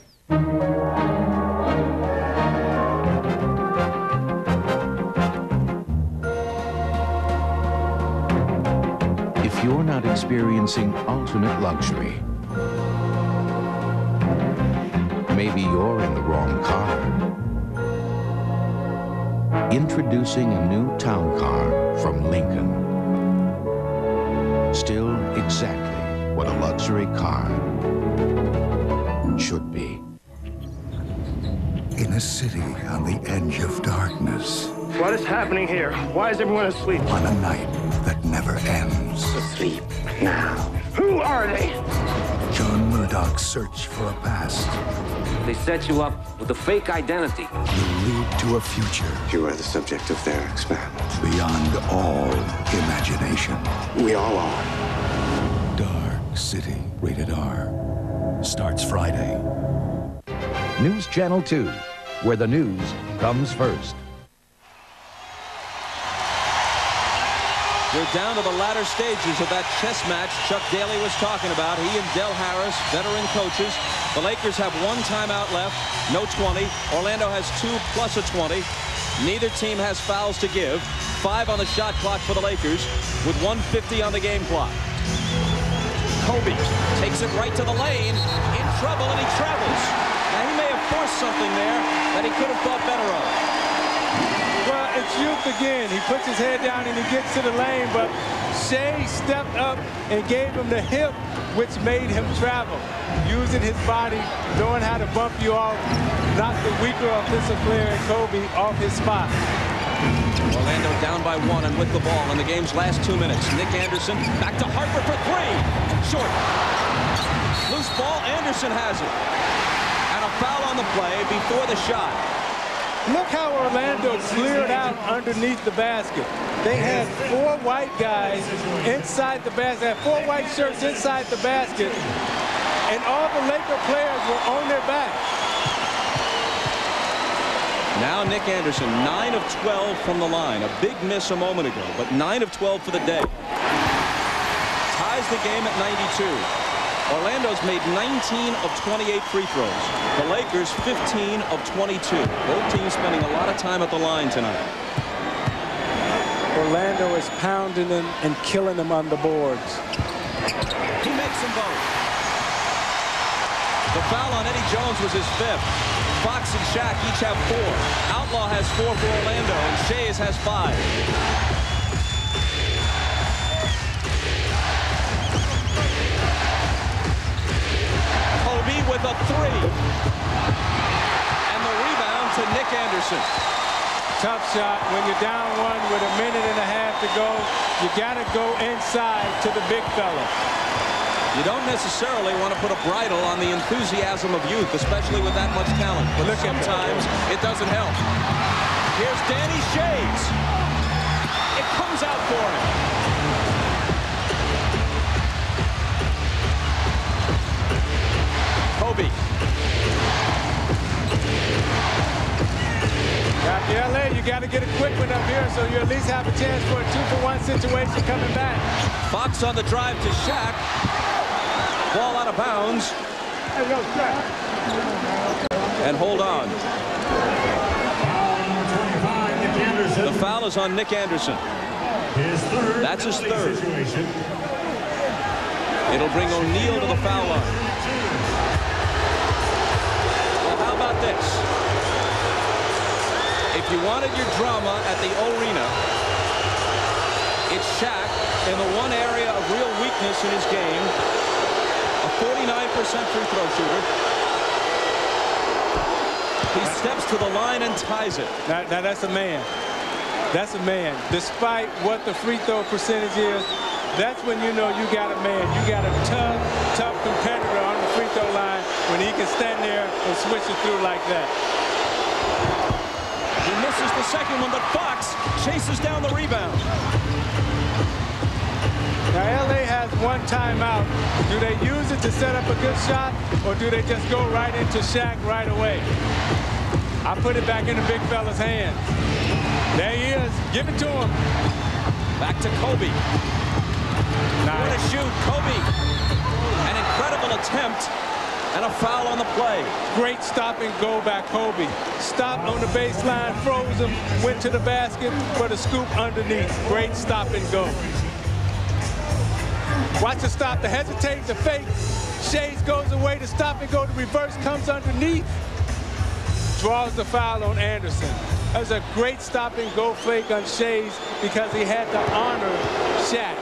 if you're not experiencing ultimate luxury, maybe you're in the wrong car. Introducing a new town car from Lincoln. Still exactly what a luxury car should be. In a city on the edge of darkness. What is happening here? Why is everyone asleep? On a night that never ends. Asleep now. Who are they? John Murdoch's search for a past They set you up with a fake identity. will lead to a future You are the subject of their experiment. beyond all imagination. We all are. Dark City, rated R. Starts Friday. News Channel 2, where the news comes first. We're down to the latter stages of that chess match Chuck Daly was talking about. He and Del Harris, veteran coaches. The Lakers have 1 timeout left, no 20. Orlando has 2 plus a 20. Neither team has fouls to give. 5 on the shot clock for the Lakers with 1:50 on the game clock. Kobe takes it right to the lane, in trouble, and he travels. Now, he may have forced something there that he could have thought better of. Well, it's youth again. He puts his head down and he gets to the lane, but Schayes stepped up and gave him the hip, which made him travel. Using his body, knowing how to bump you off, knock the weaker offensive player in Kobe off his spot. Orlando down by 1 and with the ball in the game's last 2 minutes. Nick Anderson back to Harper for 3. Short. Loose ball. Anderson has it. And a foul on the play before the shot. Look how Orlando cleared out underneath the basket. They had 4 white guys inside the basket, had 4 white shirts inside the basket, and all the Laker players were on their back. Now Nick Anderson, 9 of 12 from the line. A big miss a moment ago, but 9 of 12 for the day. Ties the game at 92. Orlando's made 19 of 28 free throws. The Lakers 15 of 22. Both teams spending a lot of time at the line tonight. Orlando is pounding them and killing them on the boards. He makes them both. The foul on Eddie Jones was his 5th. Fox and Shaq each have 4. Outlaw has 4 for Orlando, and Schayes has 5. Kobe with a 3. And the rebound to Nick Anderson. Tough shot. When you're down 1 with a minute and a half to go, you got to go inside to the big fella. You don't necessarily want to put a bridle on the enthusiasm of youth, especially with that much talent. But sometimes it doesn't help. Here's Danny Schayes. It comes out for him. Kobe. LA, you got to get a quick one up here so you at least have a chance for a 2-for-1 situation coming back. Fox on the drive to Shaq. Ball out of bounds. And hold on. The foul is on Nick Anderson. That's his 3rd. It'll bring O'Neal to the foul line. Well, how about this? If you wanted your drama at the O-rena, it's Shaq in the one area of real weakness in his game. A 49% free throw shooter. He steps to the line and ties it. Now that's a man. That's a man. Despite what the free throw percentage is, that's when you know you got a man. You got a tough competitor on the free throw line when he can stand there and switch it through like that. He misses the second one, but Fox chases down the rebound. Now, LA has 1 timeout. Do they use it to set up a good shot, or do they just go right into Shaq right away? I put it back in the big fella's hands. There he is. Give it to him. Back to Kobe. Where to shoot. Kobe. An incredible attempt. And a foul on the play. Great stop and go by Kobe. Stopped on the baseline, froze him, went to the basket for the scoop underneath. Great stop and go. Watch the stop, the hesitate, the fake. Schayes goes away to stop and go to reverse, comes underneath, draws the foul on Anderson. That was a great stop and go fake on Schayes because he had to honor Shaq.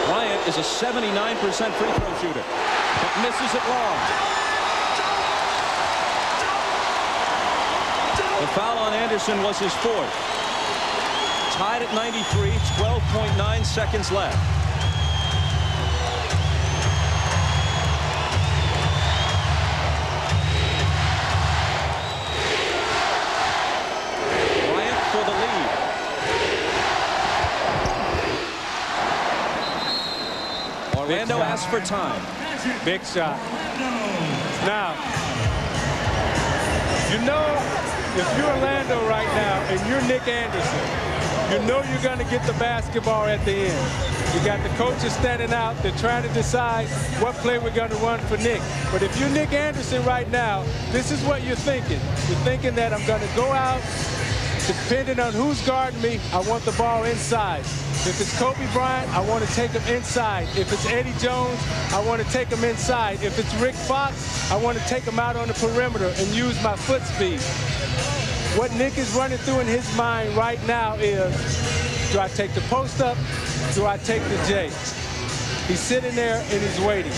Bryant is a 79% free throw shooter, but misses it long. The foul on Anderson was his fourth. Tied at 93, 12.9 seconds left. Bryant for the lead. Orlando asks for time. Big shot. Now, you know, if you're Orlando right now and you're Nick Anderson, you know you're going to get the basketball at the end. You got the coaches standing out. They're trying to decide what play we're going to run for Nick. But if you're Nick Anderson right now, this is what you're thinking. You're thinking that I'm going to go out. Depending on who's guarding me, I want the ball inside. If it's Kobe Bryant, I want to take him inside. If it's Eddie Jones, I want to take him inside. If it's Rick Fox, I want to take him out on the perimeter and use my foot speed. What Nick is running through in his mind right now is, do I take the post up? Do I take the J? He's sitting there and he's waiting.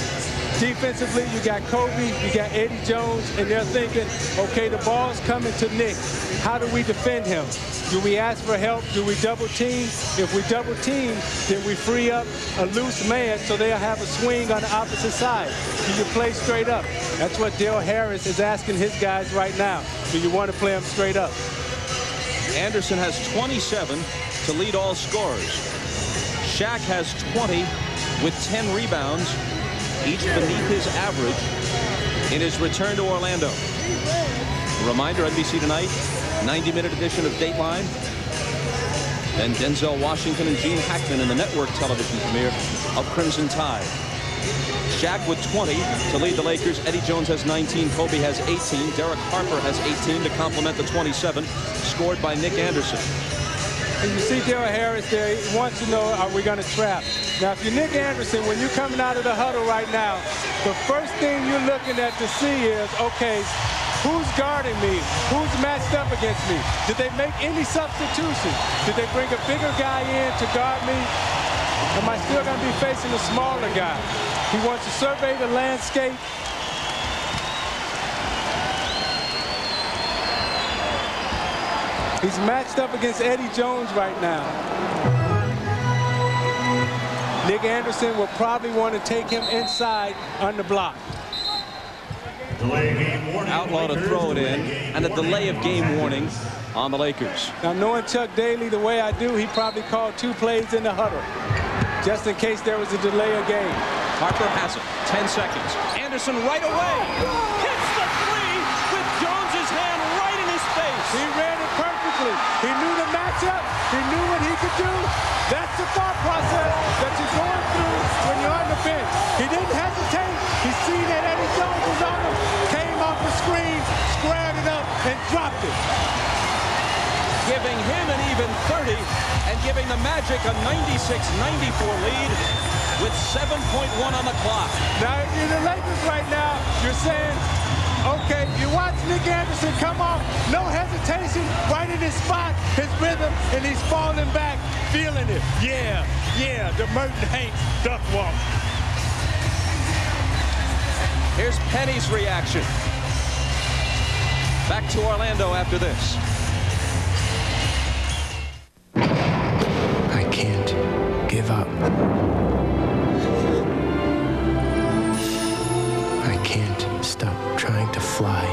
Defensively, you got Kobe, you got Eddie Jones, and they're thinking, okay, the ball's coming to Nick. How do we defend him? Do we ask for help? Do we double team? If we double team, then we free up a loose man so they'll have a swing on the opposite side. Do you play straight up? That's what Dale Harris is asking his guys right now. Do you want to play them straight up? Anderson has 27 to lead all scorers. Shaq has 20 with 10 rebounds, each beneath his average in his return to Orlando. A reminder, NBC tonight, 90-minute edition of Dateline. Then Denzel Washington and Gene Hackman in the network television premiere of Crimson Tide. Shaq with 20 to lead the Lakers. Eddie Jones has 19. Kobe has 18. Derek Harper has 18 to complement the 27 scored by Nick Anderson. And you see Dale Harris there, he wants to know, are we going to trap? Now, if you're Nick Anderson, when you're coming out of the huddle right now, the first thing you're looking at to see is, okay, who's guarding me? Who's matched up against me? Did they make any substitutions? Did they bring a bigger guy in to guard me? Am I still going to be facing a smaller guy? He wants to survey the landscape. He's matched up against Eddie Jones right now. Nick Anderson will probably want to take him inside on the block. Outlaw to throw it in, and a delay of game warning on the Lakers. Now, knowing Chuck Daly the way I do, he probably called 2 plays in the huddle, just in case there was a delay of game. Harper has it. 10 seconds. Anderson right away. Hits the three with Jones's hand right in his face. He read it perfectly. He knew the matchup. He knew what he could do. That's the thought process that you're going through when you're on the bench. He didn't hesitate. He seen that Eddie Jones was on him, came off the screen, squared it up, and dropped it. Giving him an even 30 and giving the Magic a 96-94 lead with 7.1 on the clock. Now, if you're the Lakers right now, you're saying, okay, you watch Nick Anderson come off, no hesitation, right in his spot, his rhythm, and he's falling back, feeling it. Yeah, the Merton Hanks duck walk. Here's Penny's reaction. Back to Orlando after this. I can't give up. I can't stop trying to fly.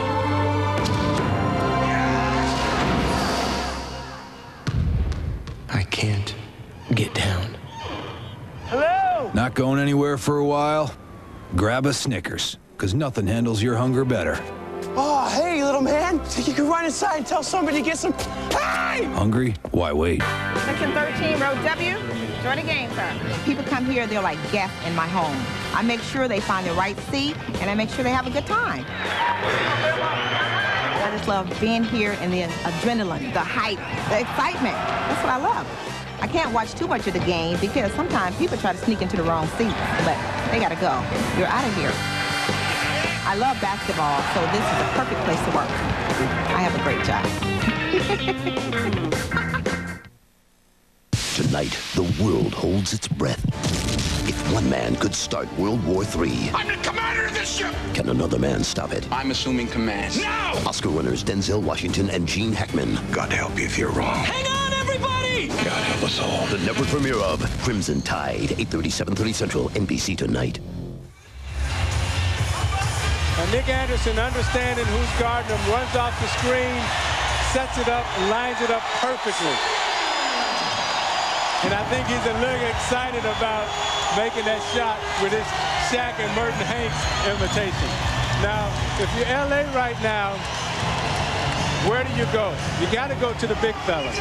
I can't get down. Hello? Not going anywhere for a while? Grab a Snickers, because nothing handles your hunger better. Oh, hey, little man. You can run inside and tell somebody to get some pie. Hungry? Why wait? Section 13, row W. Join the game, sir. People come here, they're like guests in my home. I make sure they find the right seat, and I make sure they have a good time. I just love being here and the adrenaline, the hype, the excitement. That's what I love. I can't watch too much of the game because sometimes people try to sneak into the wrong seats, but they got to go. You're out of here. I love basketball, so this is a perfect place to work. I have a great job. Tonight, the world holds its breath. If one man could start World War III, I'm the commander of this ship! can another man stop it? I'm assuming command. No! Oscar winners Denzel Washington and Gene Hackman. God help you if you're wrong. Hang on, everybody! God help us all. The network premiere of Crimson Tide, 8:30, 7:30 Central, NBC tonight. And Nick Anderson, understanding who's guarding him, runs off the screen, sets it up, and lines it up perfectly. And I think he's a little excited about making that shot with his Shaq and Merton Hanks invitation. Now, if you're LA right now, where do you go? You got to go to the big fella.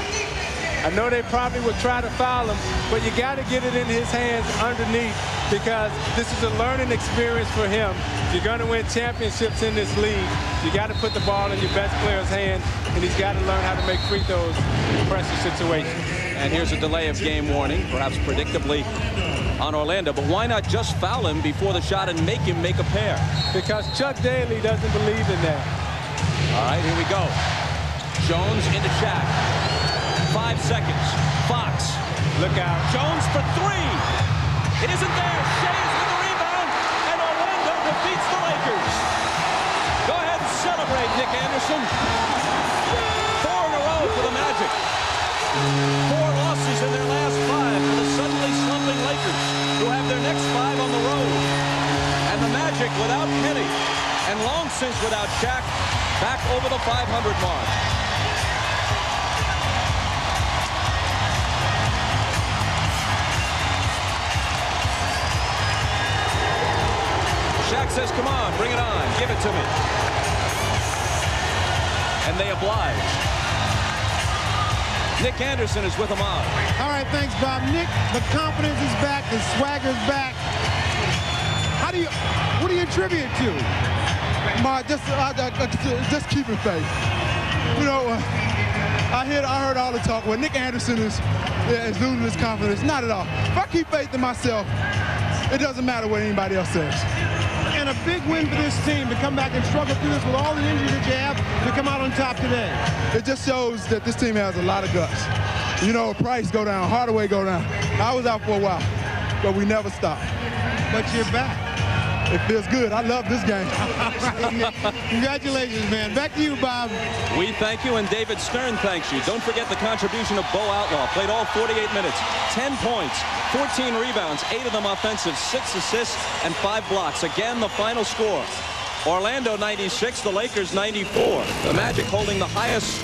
I know they probably would try to foul him, but you got to get it in his hands underneath because this is a learning experience for him. If you're going to win championships in this league, you got to put the ball in your best player's hand, and he's got to learn how to make free throws in pressure situations. And here's a delay of game warning, perhaps predictably on Orlando. But why not just foul him before the shot and make him make a pair? Because Chuck Daly doesn't believe in that. All right, here we go. Jones into Shaq. 5 seconds. Fox. Look out. Jones for three. It isn't there. Schayes with the rebound. And Orlando defeats the Lakers. Go ahead and celebrate, Nick Anderson. 4 in a row for the Magic. 4 losses in their last 5 for the suddenly slumping Lakers, who have their next 5 on the road. And the Magic without Kenny, and long since without Shaq, back over the 500 mark. Shaq says, come on, bring it on, give it to me. And they oblige. Nick Anderson is with him on. All right, thanks, Bob. Nick, the confidence is back, the swagger's back. What do you attribute it to? Just keeping faith. You know, I heard all the talk. Well, Nick Anderson is losing his confidence. Not at all. If I keep faith in myself, it doesn't matter what anybody else says. And a big win for this team to come back and struggle through this with all the injuries that you have to come out on top today. It just shows that this team has a lot of guts. You know, Price go down, Hardaway go down. I was out for a while, but we never stopped. But you're back. It feels good. I love this game. Congratulations, man. Back to you, Bob. We thank you, and David Stern thanks you. Don't forget the contribution of Bo Outlaw. Played all 48 minutes. 10 points, 14 rebounds, 8 of them offensive, 6 assists, and 5 blocks. Again, the final score. Orlando 96, the Lakers 94. The Magic holding the highest